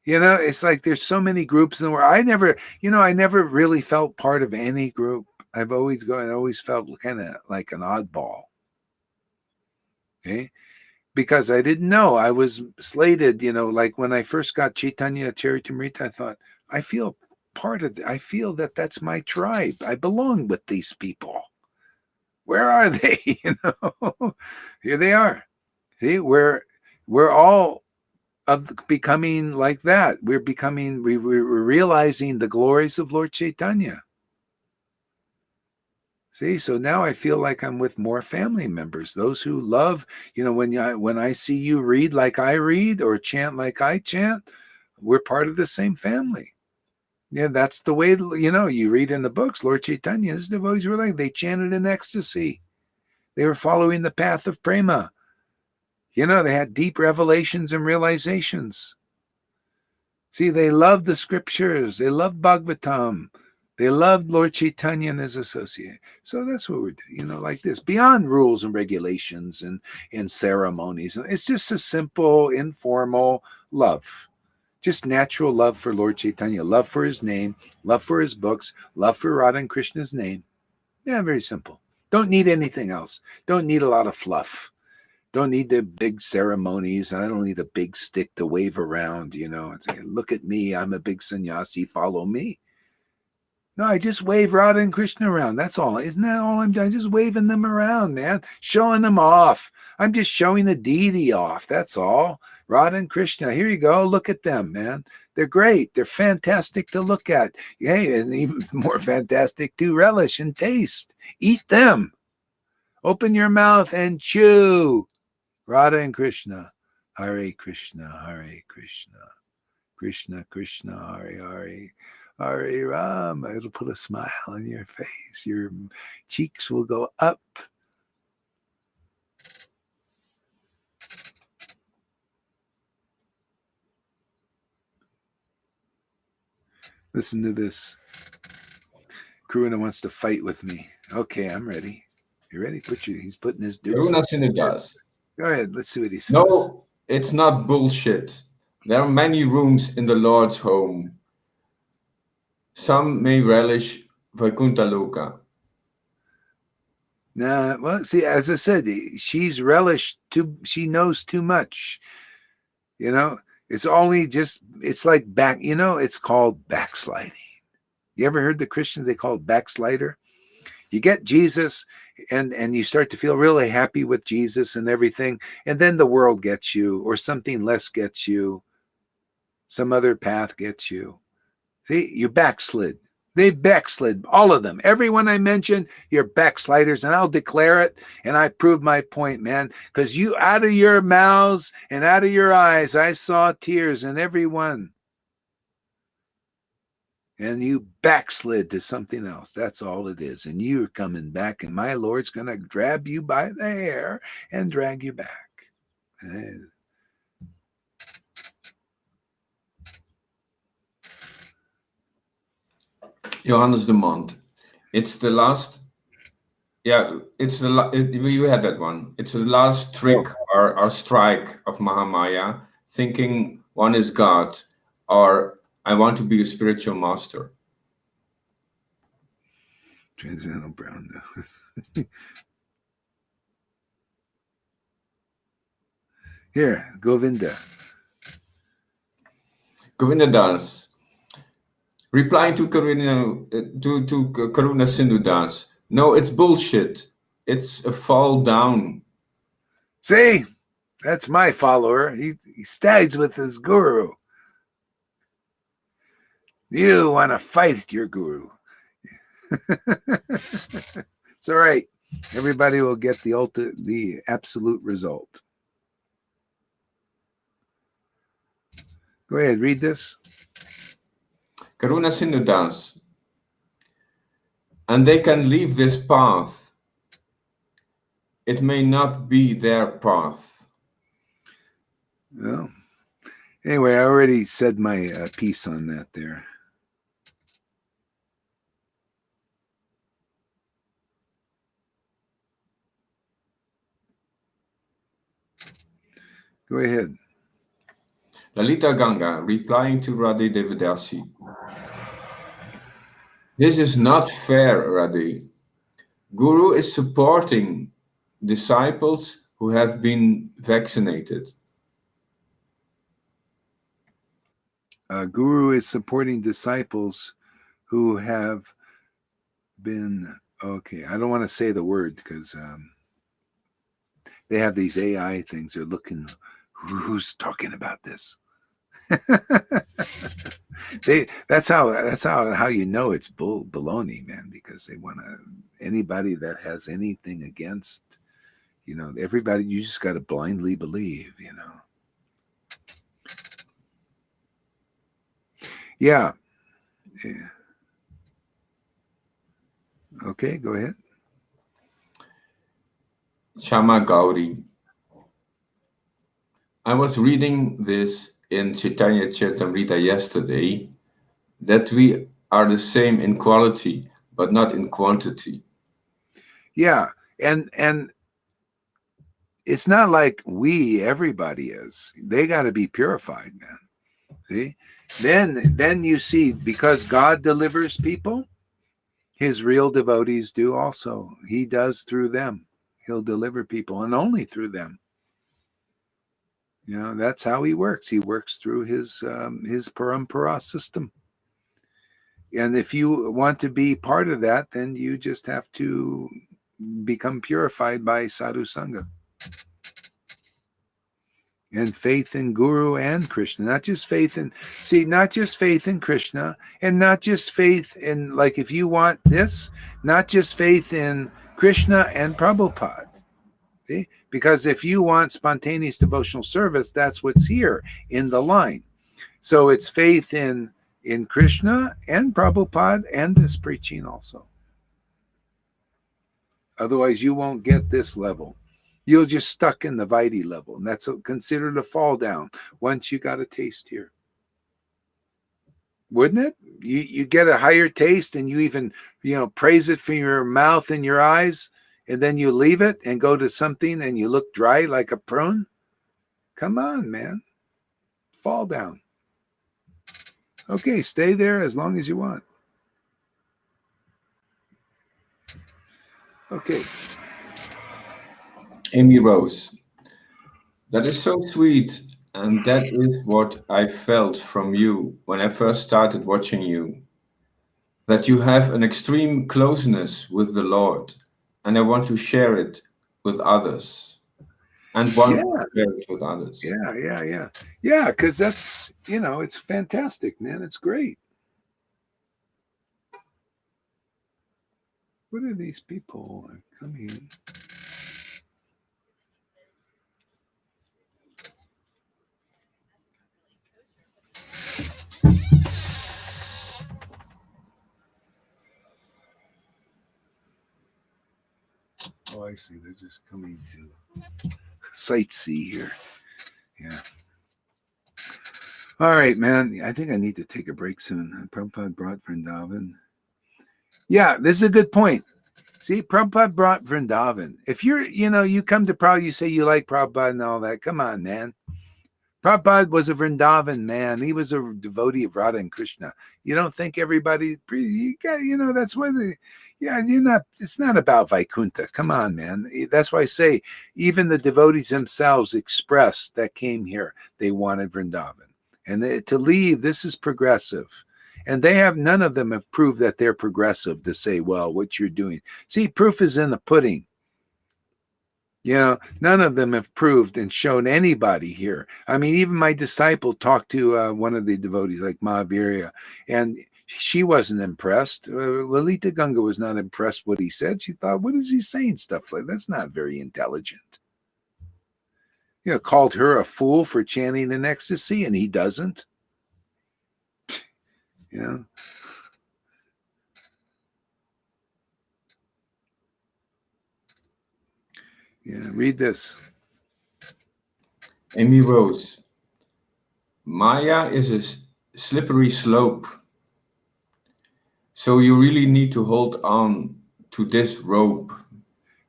It's like there's so many groups in the world. I never really felt part of any group. I always felt kind of like an oddball. Okay. Because I didn't know. I was slated, like when I first got Chaitanya Charitamrita, I thought, I feel part of it. I feel that that's my tribe. I belong with these people. Where are they? Here they are. See, we're all of becoming like that. We're realizing the glories of Lord Chaitanya. See, so now I feel like I'm with more family members, those who love, when I see you read like I read or chant like I chant, we're part of the same family. Yeah, that's the way, you read in the books, Lord Chaitanya, his devotees were like, they chanted in ecstasy. They were following the path of prema. They had deep revelations and realizations. See, they loved the scriptures. They loved Bhagavatam. They loved Lord Chaitanya and his associate. So that's what we're doing, like this, beyond rules and regulations and ceremonies. It's just a simple, informal love. Just natural love for Lord Chaitanya, love for his name, love for his books, love for Radha and Krishna's name. Yeah, very simple. Don't need anything else. Don't need a lot of fluff. Don't need the big ceremonies. And I don't need a big stick to wave around, and say, look at me. I'm a big sannyasi. Follow me. No, I just wave Radha and Krishna around. That's all. Isn't that all I'm doing? Just waving them around, man. Showing them off. I'm just showing the deity off. That's all. Radha and Krishna. Here you go. Look at them, man. They're great. They're fantastic to look at. Hey, and even more fantastic to relish and taste. Eat them. Open your mouth and chew. Radha and Krishna. Hare Krishna, Hare Krishna. Krishna, Krishna, Hare Hare. Hare Ram. It'll put a smile on your face. Your cheeks will go up. Listen to this. Karuna wants to fight with me. Okay, I'm ready. You ready? He's putting his dukes. Karuna Sindhu Das. Go ahead. Let's see what he says. No, it's not bullshit. There are many rooms in the Lord's home. Some may relish Vaikuntha Loka. Nah, well, see, as I said, she's relished she knows too much. You know, it's only just, it's like it's called backsliding. You ever heard the Christians, they call it backslider? You get Jesus and you start to feel really happy with Jesus and everything. And then the world gets you, or something less gets you. Some other path gets you. See, you backslid. They backslid, all of them. Everyone I mentioned, you're backsliders, and I'll declare it, and I prove my point, man. Because you, out of your mouths and out of your eyes, I saw tears in every one. And you backslid to something else. That's all it is. And you're coming back, and my Lord's going to grab you by the hair and drag you back. Johannes de Mond. It's the last. Yeah, it's you had that one. It's the last trick or strike of Mahamaya, thinking one is God, or I want to be a spiritual master. Transcendental brown. Here, Govinda. Govinda Das. Replying to Karuna Sindhu Das. No, it's bullshit. It's a fall down. See, that's my follower. He stays with his guru. You want to fight your guru. It's all right. Everybody will get the absolute result. Go ahead, read this. Karuna Sindhu Das. And they can leave this path. It may not be their path. Well, anyway, I already said my piece on that there. Go ahead. Lalita Ganga, replying to Radhe Devidasi. This is not fair, Radhe. Guru is supporting disciples who have been vaccinated. Guru is supporting disciples who have been, okay, I don't want to say the word because they have these AI things. They're looking, who's talking about this? That's how you know it's baloney, man, because they want to, anybody that has anything against, everybody, you just got to blindly believe, Yeah. Okay, go ahead. Shama Gauri. I was reading this in Chaitanya Charitamrita yesterday, that we are the same in quality, but not in quantity. Yeah, and it's not like everybody is. They got to be purified, man. See? Then you see, because God delivers people, his real devotees do also. He does through them. He'll deliver people, and only through them. That's how he works. He works through his parampara system. And if you want to be part of that, then you just have to become purified by sadhu sangha. And faith in Guru and Krishna, not just faith in, not just faith in Krishna, and not just faith in, like, if you want this, not just faith in Krishna and Prabhupada. See? Because if you want spontaneous devotional service, that's what's here in the line. So it's faith in Krishna and Prabhupada and this preaching also. Otherwise, you won't get this level. You'll just stuck in the Vaidhi level, and that's considered a fall down once you got a taste here. Wouldn't it? You get a higher taste, and you even, praise it from your mouth and your eyes, and then you leave it and go to something and you look dry like a prune? Come on, man. Fall down. Okay, stay there as long as you want. Okay. Amy Rose, that is so sweet, and that is what I felt from you when I first started watching you, that you have an extreme closeness with the Lord, and I want to share it with others, and want to share it with others. Yeah, because that's, it's fantastic, man. It's great. What are these people coming? Oh, I see. They're just coming to sightsee here. Yeah. All right, man. I think I need to take a break soon. Prabhupada brought Vrindavan. Yeah, this is a good point. See, Prabhupada brought Vrindavan. If you're, you come to Prabhupada, you say you like Prabhupada and all that. Come on, man. Prabhupada was a Vrindavan man. He was a devotee of Radha and Krishna. You don't think everybody, that's why it's not about Vaikuntha. Come on, man. That's why I say even the devotees themselves expressed that came here. They wanted Vrindavan. And to leave, this is progressive. And none of them have proved that they're progressive to say, well, what you're doing. See, proof is in the pudding. None of them have proved and shown anybody here. I mean, even my disciple talked to one of the devotees, like Mahavirya, and she wasn't impressed. Lalita Ganga was not impressed what he said. She thought, what is he saying? Stuff like that's not very intelligent. Called her a fool for chanting in ecstasy, and he doesn't. Yeah, read this. Amy Rose, Maya is a slippery slope. So you really need to hold on to this rope.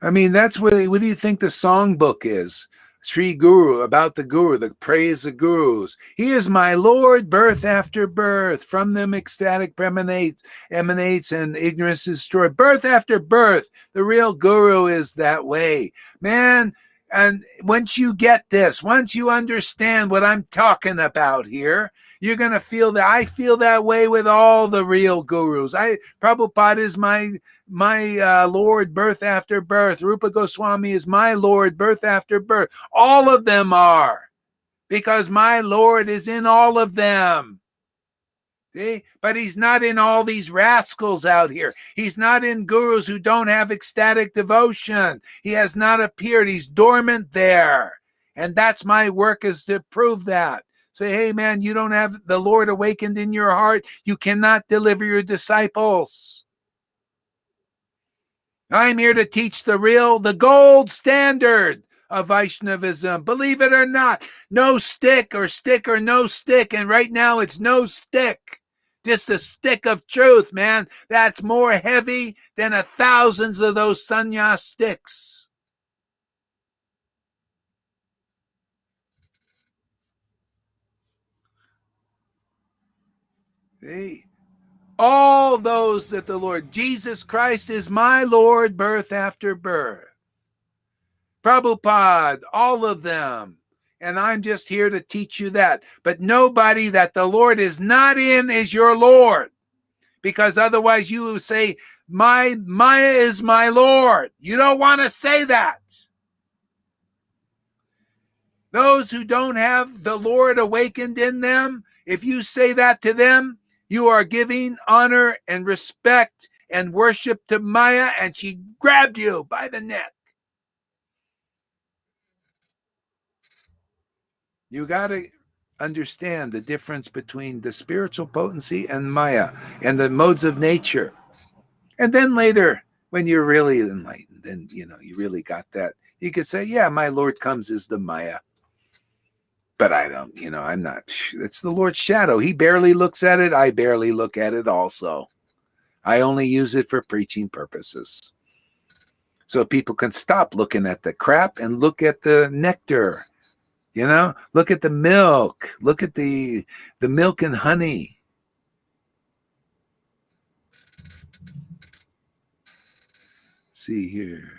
I mean, that's what do you think the songbook is? Sri Guru, about the Guru, the praise of Gurus. He is my Lord, birth after birth. From them ecstatic emanates, and ignorance is destroyed. Birth after birth. The real Guru is that way. Man, and once you get this, once you understand what I'm talking about here, you're going to feel that. I feel that way with all the real gurus. Prabhupada is my Lord, birth after birth. Rupa Goswami is my Lord, birth after birth. All of them are, because my Lord is in all of them. See? But he's not in all these rascals out here. He's not in gurus who don't have ecstatic devotion. He has not appeared. He's dormant there. And that's my work, is to prove that. Say, hey, man, you don't have the Lord awakened in your heart. You cannot deliver your disciples. I'm here to teach the gold standard of Vaishnavism. Believe it or not, no stick or no stick. And right now it's no stick. Just a stick of truth, man. That's more heavy than thousands of those sannyas sticks. Hey, all those that the Lord Jesus Christ is my Lord, birth after birth. Prabhupada, all of them. And I'm just here to teach you that. But nobody that the Lord is not in is your Lord. because otherwise you will say, Maya is my Lord. You don't want to say that. Those who don't have the Lord awakened in them, if you say that to them, you are giving honor and respect and worship to Maya, and she grabbed you by the neck. You got to understand the difference between the spiritual potency and Maya and the modes of nature. And then later, when you're really enlightened, then, you really got that. You could say, yeah, my Lord comes as the Maya. But I don't, I'm not, it's the Lord's shadow. He barely looks at it. I barely look at it also. I only use it for preaching purposes. So people can stop looking at the crap and look at the nectar. Look at the milk. Look at the milk and honey. Let's see here.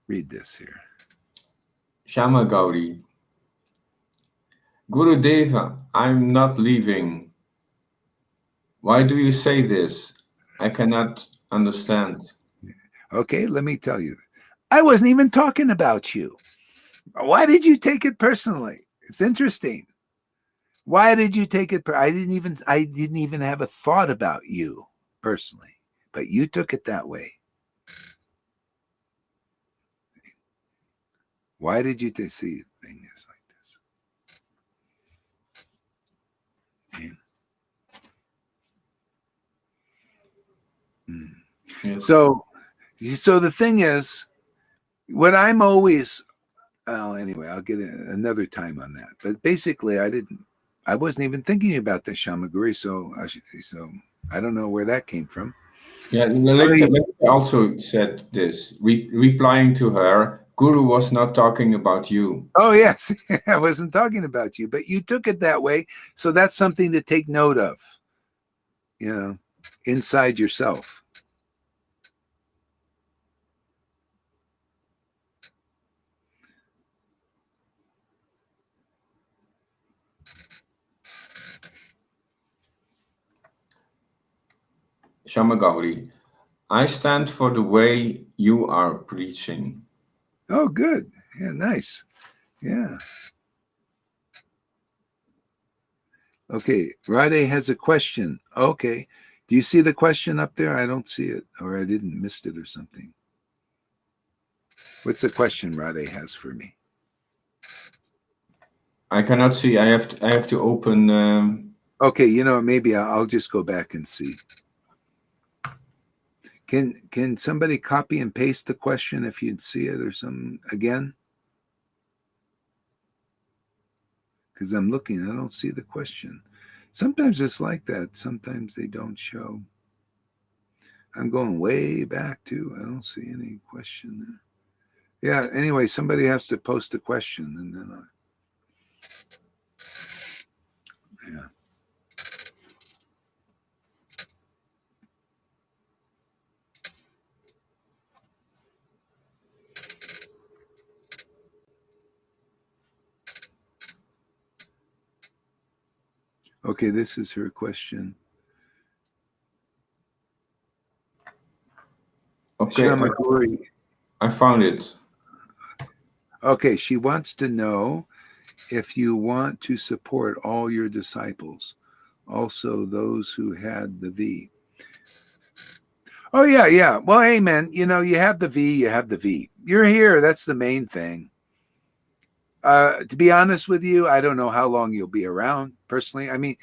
Read this here. Shama Gauri. Guru Deva, I'm not leaving. Why do you say this? I cannot understand. Okay, let me tell you. I wasn't even talking about you. Why did you take it personally? It's interesting. Why did you take it? I didn't even have a thought about you personally, but you took it that way. Why did you see things like this? Yes. So the thing is, what I'm always, anyway, I'll get another time on that. But basically, I wasn't even thinking about the Shamaguri, so I don't know where that came from. Yeah, later also said this, replying to her, Guru was not talking about you. Oh, yes, I wasn't talking about you, but you took it that way. So that's something to take note of, inside yourself. Shama Gauri, I stand for the way you are preaching. Oh, good. Yeah, nice. Yeah. Okay, Rade has a question. Okay. Do you see the question up there? I don't see it, or I didn't missed it or something. What's the question Rade has for me? I cannot see. I have to open. Okay, maybe I'll just go back and see. Can somebody copy and paste the question if you'd see it or something again? Because I'm looking, I don't see the question. Sometimes it's like that. Sometimes they don't show. I'm going way back too. I don't see any question there. Yeah, anyway, somebody has to post a question and then yeah. Okay, this is her question. Okay, I found it. Okay, she wants to know if you want to support all your disciples, also those who had the V. Oh, yeah. Well, amen. You have the V, you have the V. You're here. That's the main thing. To be honest with you, I don't know how long you'll be around personally. I mean,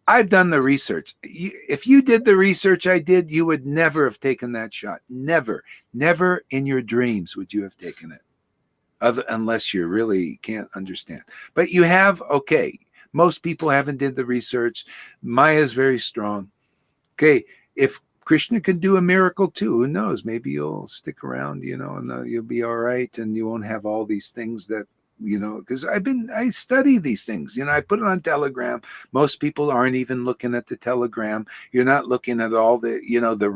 I've done the research. If you did the research I did, you would never have taken that shot. Never in your dreams would you have taken it, unless you really can't understand. But you have, okay, most people haven't did the research. Maya's very strong. Okay, if Krishna can do a miracle too, who knows? Maybe you'll stick around, and you'll be all right, and you won't have all these things that, because I study these things. I put it on Telegram. Most people aren't even looking at the Telegram. You're not looking at all the, the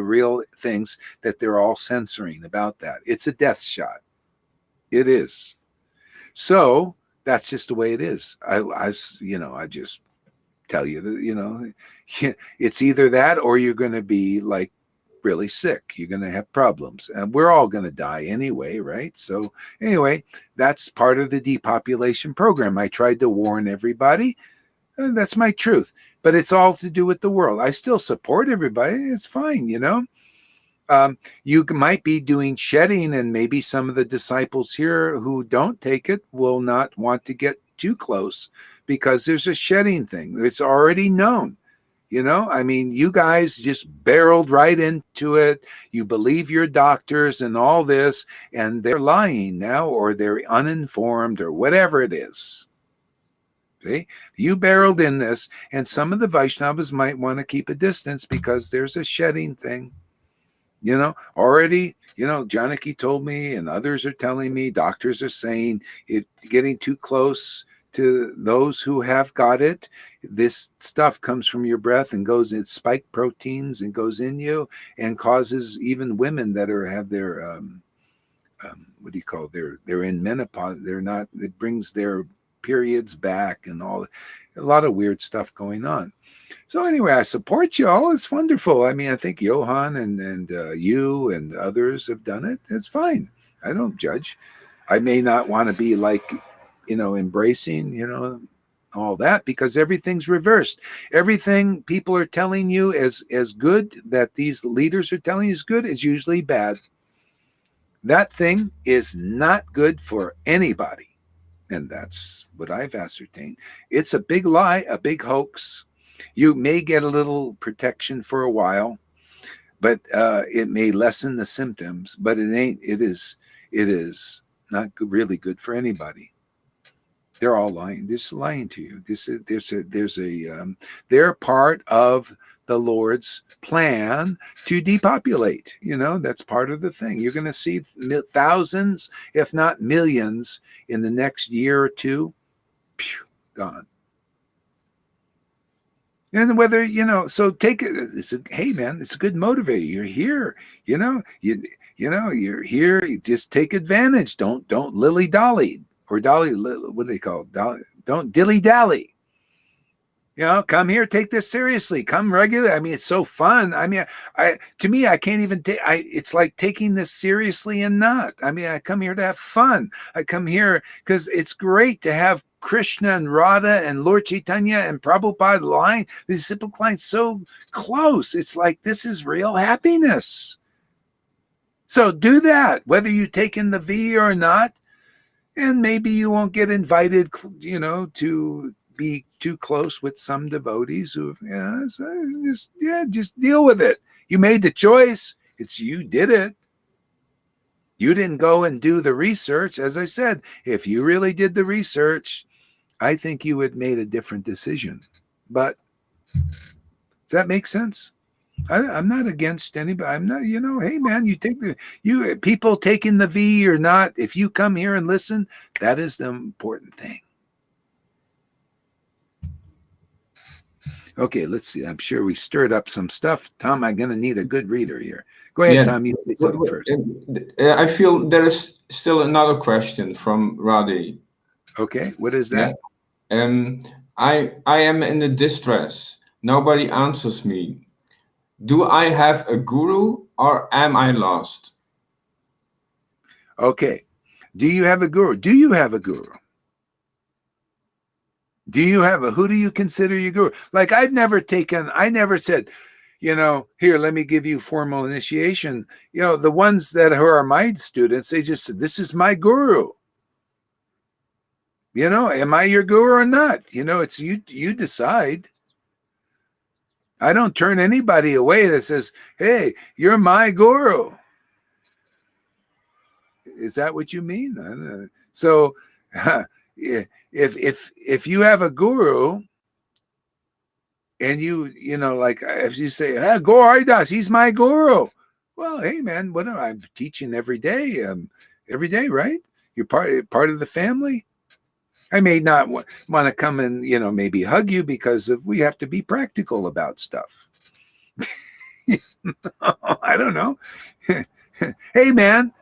real things that they're all censoring about that. It's a death shot. It is. So That's just the way it is. I just tell you that, it's either that or you're going to be like really sick. You're going to have problems, and we're all going to die anyway, right? So anyway, that's part of the depopulation program. I tried to warn everybody. And that's my truth, but it's all to do with the world. I still support everybody. It's fine, you might be doing shedding, and maybe some of the disciples here who don't take it will not want to get too close because there's a shedding thing. It's already known. You guys just barreled right into it. You believe your doctors and all this, and they're lying now, or they're uninformed, or whatever it is. See? You barreled in this, and some of the Vaishnavas might want to keep a distance because there's a shedding thing. Already, Janaki told me, and others are telling me, doctors are saying it's getting too close to those who have got it. This stuff comes from your breath and goes in spike proteins and goes in you and causes even women that have their what do you call it? They're in menopause. It brings their periods back and a lot of weird stuff going on. So anyway, I support you all. It's wonderful. I think Johan and you and others have done it. It's fine. I don't judge. I may not want to be like, embracing, all that, because everything's reversed. Everything people are telling you as good, that these leaders are telling you is good, is usually bad. That thing is not good for anybody. And that's what I've ascertained. It's a big lie, a big hoax. You may get a little protection for a while, but it may lessen the symptoms, but it is not really good for anybody. They're all lying. This is lying to you. They're part of the Lord's plan to depopulate. That's part of the thing. You're going to see thousands, if not millions, in the next year or two. Gone. And whether, so take it. Hey man, it's a good motivator. You're here, you're here. You just take advantage. Don't lily dally. Or dolly, what do they call it? Don't dilly dally. Come here, take this seriously. Come regular. It's so fun. To me, I can't even take. It's like taking this seriously and not. I come here to have fun. I come here because it's great to have Krishna and Radha and Lord Chaitanya and Prabhupada line. The disciple line so close. It's like this is real happiness. So do that, whether you take in the V or not. And maybe you won't get invited, to be too close with some devotees who, just deal with it. You made the choice. You did it. You didn't go and do the research. As I said, if you really did the research, I think you would made a different decision. But does that make sense? I'm not against anybody. I'm not, hey man, people taking the V or not, if you come here and listen, that is the important thing. Okay, let's see. I'm sure we stirred up some stuff. Tom, I'm going to need a good reader here. Go ahead, Tom, you say something first. I feel there is still another question from Radhi. Okay, what is that? Yeah. I am in a distress. Nobody answers me. Do I have a guru or am I lost? Okay. Do you have a guru? Do you have a guru? Who do you consider your guru? Like I never said, here, let me give you formal initiation. The ones that are my students, they just said, this is my guru. Am I your guru or not? It's you decide. I don't turn anybody away that says, hey, you're my guru. Is that what you mean? I don't know. So if you have a guru and like if you say, hey, Guru Haridas, he's my guru. Well, hey man, what am I teaching every day? Every day, right? You're part of the family. I may not want to come and, maybe hug you because we have to be practical about stuff. I don't know. Hey, man,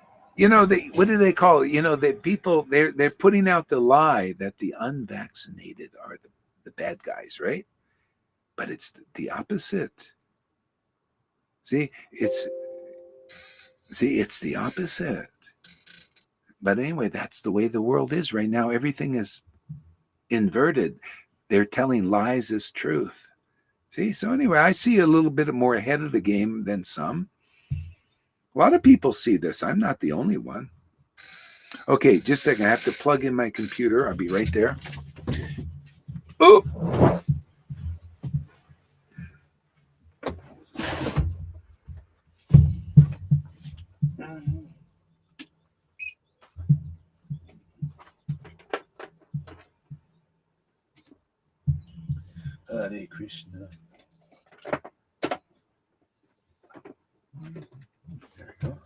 what do they call it? That people they're putting out the lie that the unvaccinated are the bad guys, right? But it's the opposite. See, it's the opposite. But anyway, that's the way the world is right now. Everything is inverted. They're telling lies as truth. See, so anyway, I see a little bit more ahead of the game than some. A lot of people see this. I'm not the only one. Okay, just a second. I have to plug in my computer. I'll be right there. Oh! Hare Krishna. There we go.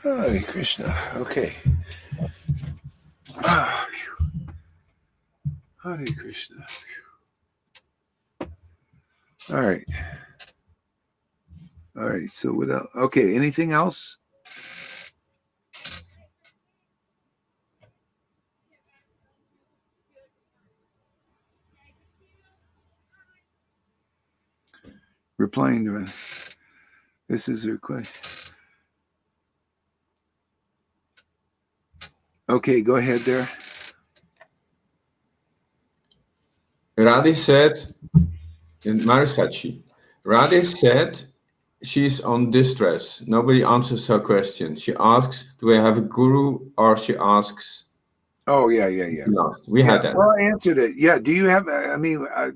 Hare Krishna. Okay. Hare Krishna. All right. All right. So what else? Okay. Anything else? Replying to it. This is her question. Okay, go ahead there. Radhe said, in Marisachi, Radhe said she's on distress. Nobody answers her question. She asks, do I have a guru? Or she asks, oh, yeah. no, we had that. Well, I answered it. Yeah. Do you have,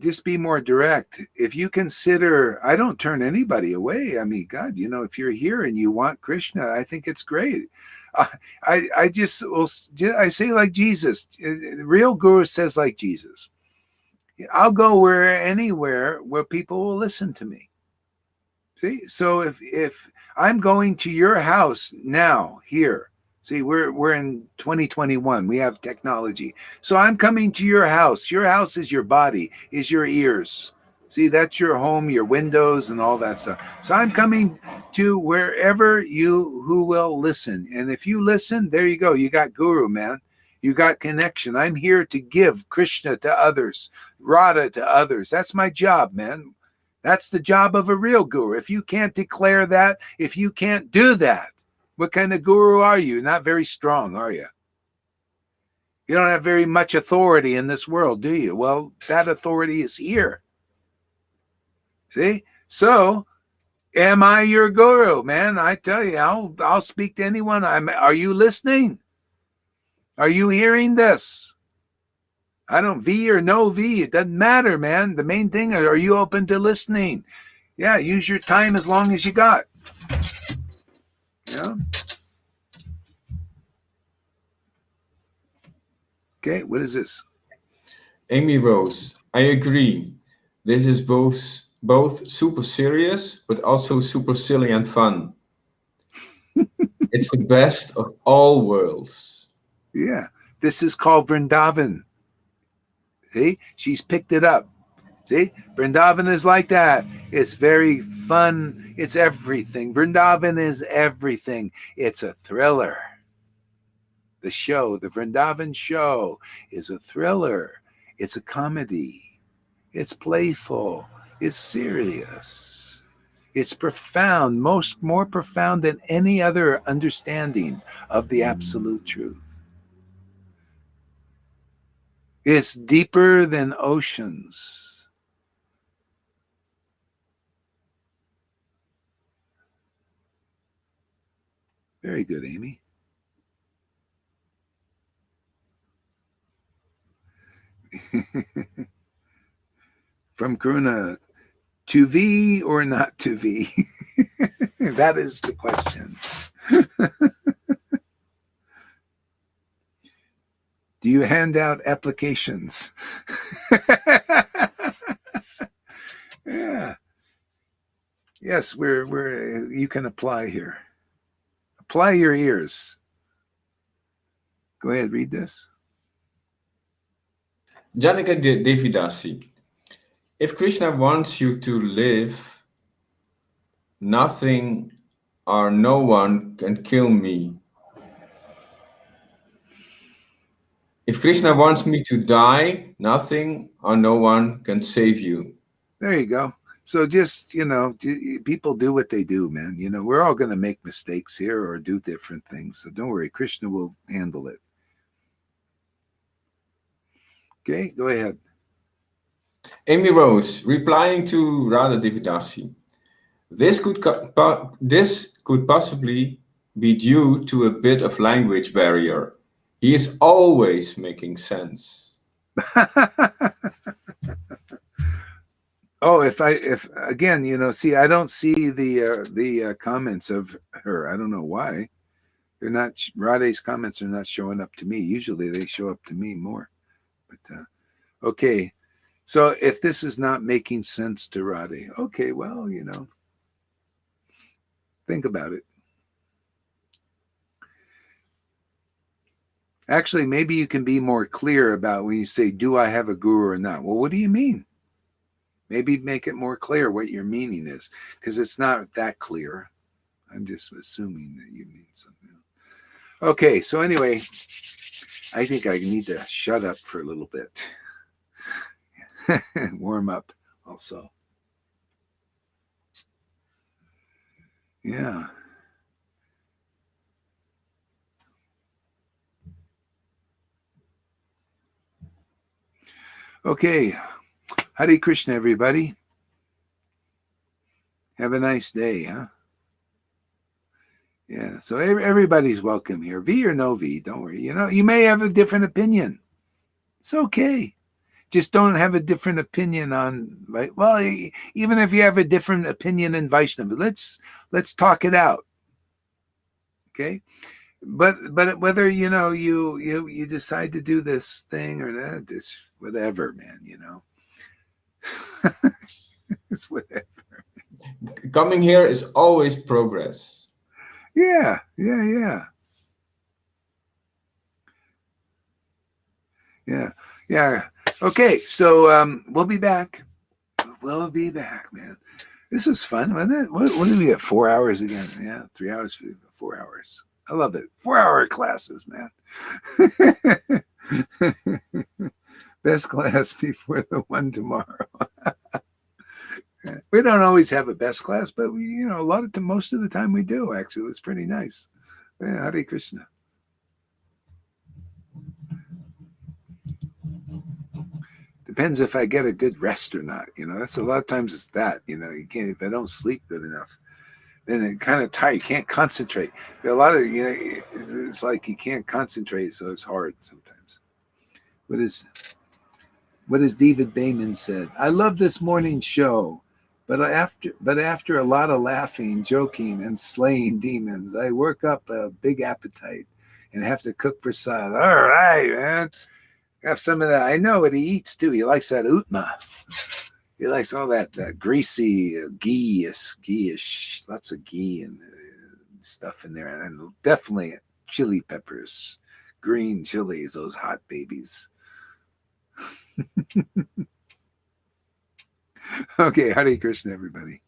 just be more direct. If you consider, I don't turn anybody away. I mean, God, if you're here and you want Krishna, I think it's great. I say like Jesus, real guru says like Jesus, I'll go anywhere where people will listen to me. See, so if I'm going to your house now here, see, we're in 2021, we have technology. So I'm coming to your house. Your house is your body, is your ears. See, that's your home, your windows, and all that stuff. So I'm coming to wherever who will listen. And if you listen, there you go. You got guru, man. You got connection. I'm here to give Krishna to others, Radha to others. That's my job, man. That's the job of a real guru. If you can't declare that, if you can't do that, what kind of guru are you? Not very strong, are you? You don't have very much authority in this world, do you? Well, that authority is here. See? So, am I your guru, man? I tell you, I'll speak to anyone. Are you listening? Are you hearing this? I don't V or no V. It doesn't matter, man. The main thing, are you open to listening? Yeah, use your time as long as you got. Yeah. Okay, what is this? Amy Rose, I agree. This is both super serious, but also super silly and fun. It's the best of all worlds. Yeah, this is called Vrindavan. See, she's picked it up. See, Vrindavan is like that. It's very fun. It's everything. Vrindavan is everything. It's a thriller. The show, the Vrindavan show, is a thriller. It's a comedy. It's playful. It's serious. It's profound, more profound than any other understanding of the absolute truth. It's deeper than oceans. Very good, Amy. From Karuna, to V or not to V? That is the question. Do you hand out applications? Yeah. Yes, you can apply here. Apply your ears. Go ahead, read this. Janaka Devidasi. If Krishna wants you to live, nothing or no one can kill me. If Krishna wants me to die, nothing or no one can save you. There you go. So just, people do what they do, man. We're all going to make mistakes here or do different things. So don't worry. Krishna will handle it. Okay, go ahead. Amy Rose, replying to Radha Devidasi. This could possibly be due to a bit of language barrier. He is always making sense. Oh, if again, see, I don't see the comments of her. I don't know why. They're not. Radhe's comments are not showing up to me. Usually they show up to me more. But okay, so if this is not making sense to Radhe, okay, well, think about it. Actually, maybe you can be more clear about when you say, "Do I have a guru or not?" Well, what do you mean? Maybe make it more clear what your meaning is, because it's not that clear. I'm just assuming that you mean something else. Okay, so anyway, I think I need to shut up for a little bit. Warm up also. Yeah. Okay. Hare Krishna, everybody. Have a nice day, huh? Yeah, so everybody's welcome here. V or no V, don't worry. You may have a different opinion. It's okay. Just don't have a different opinion on, right? Well, even if you have a different opinion in Vaishnava, let's talk it out. Okay? But whether you decide to do this thing or not, just whatever, man, it's whatever. Coming here is always progress. Yeah. Okay, so we'll be back. We'll be back, man. This was fun, wasn't it? What did we get? 4 hours again? Yeah, 3 hours, 4 hours. I love it. 4-hour classes, man. Best class before the one tomorrow. We don't always have a best class, but we, most of the time we do. Actually, it's pretty nice. Yeah, Hare Krishna. Depends if I get a good rest or not. That's a lot of times it's that. You can't, if I don't sleep good enough, then it kind of tired. You can't concentrate. A lot of it's like you can't concentrate, so it's hard sometimes. What is David Bayman said? I love this morning show, but after a lot of laughing, joking, and slaying demons, I work up a big appetite and have to cook for Sad. All right, man. Have some of that. I know what he eats too. He likes that utma. He likes all that greasy, ghee-ish, lots of ghee and stuff in there, and definitely chili peppers, green chilies, those hot babies. Okay, Hare Krishna, everybody.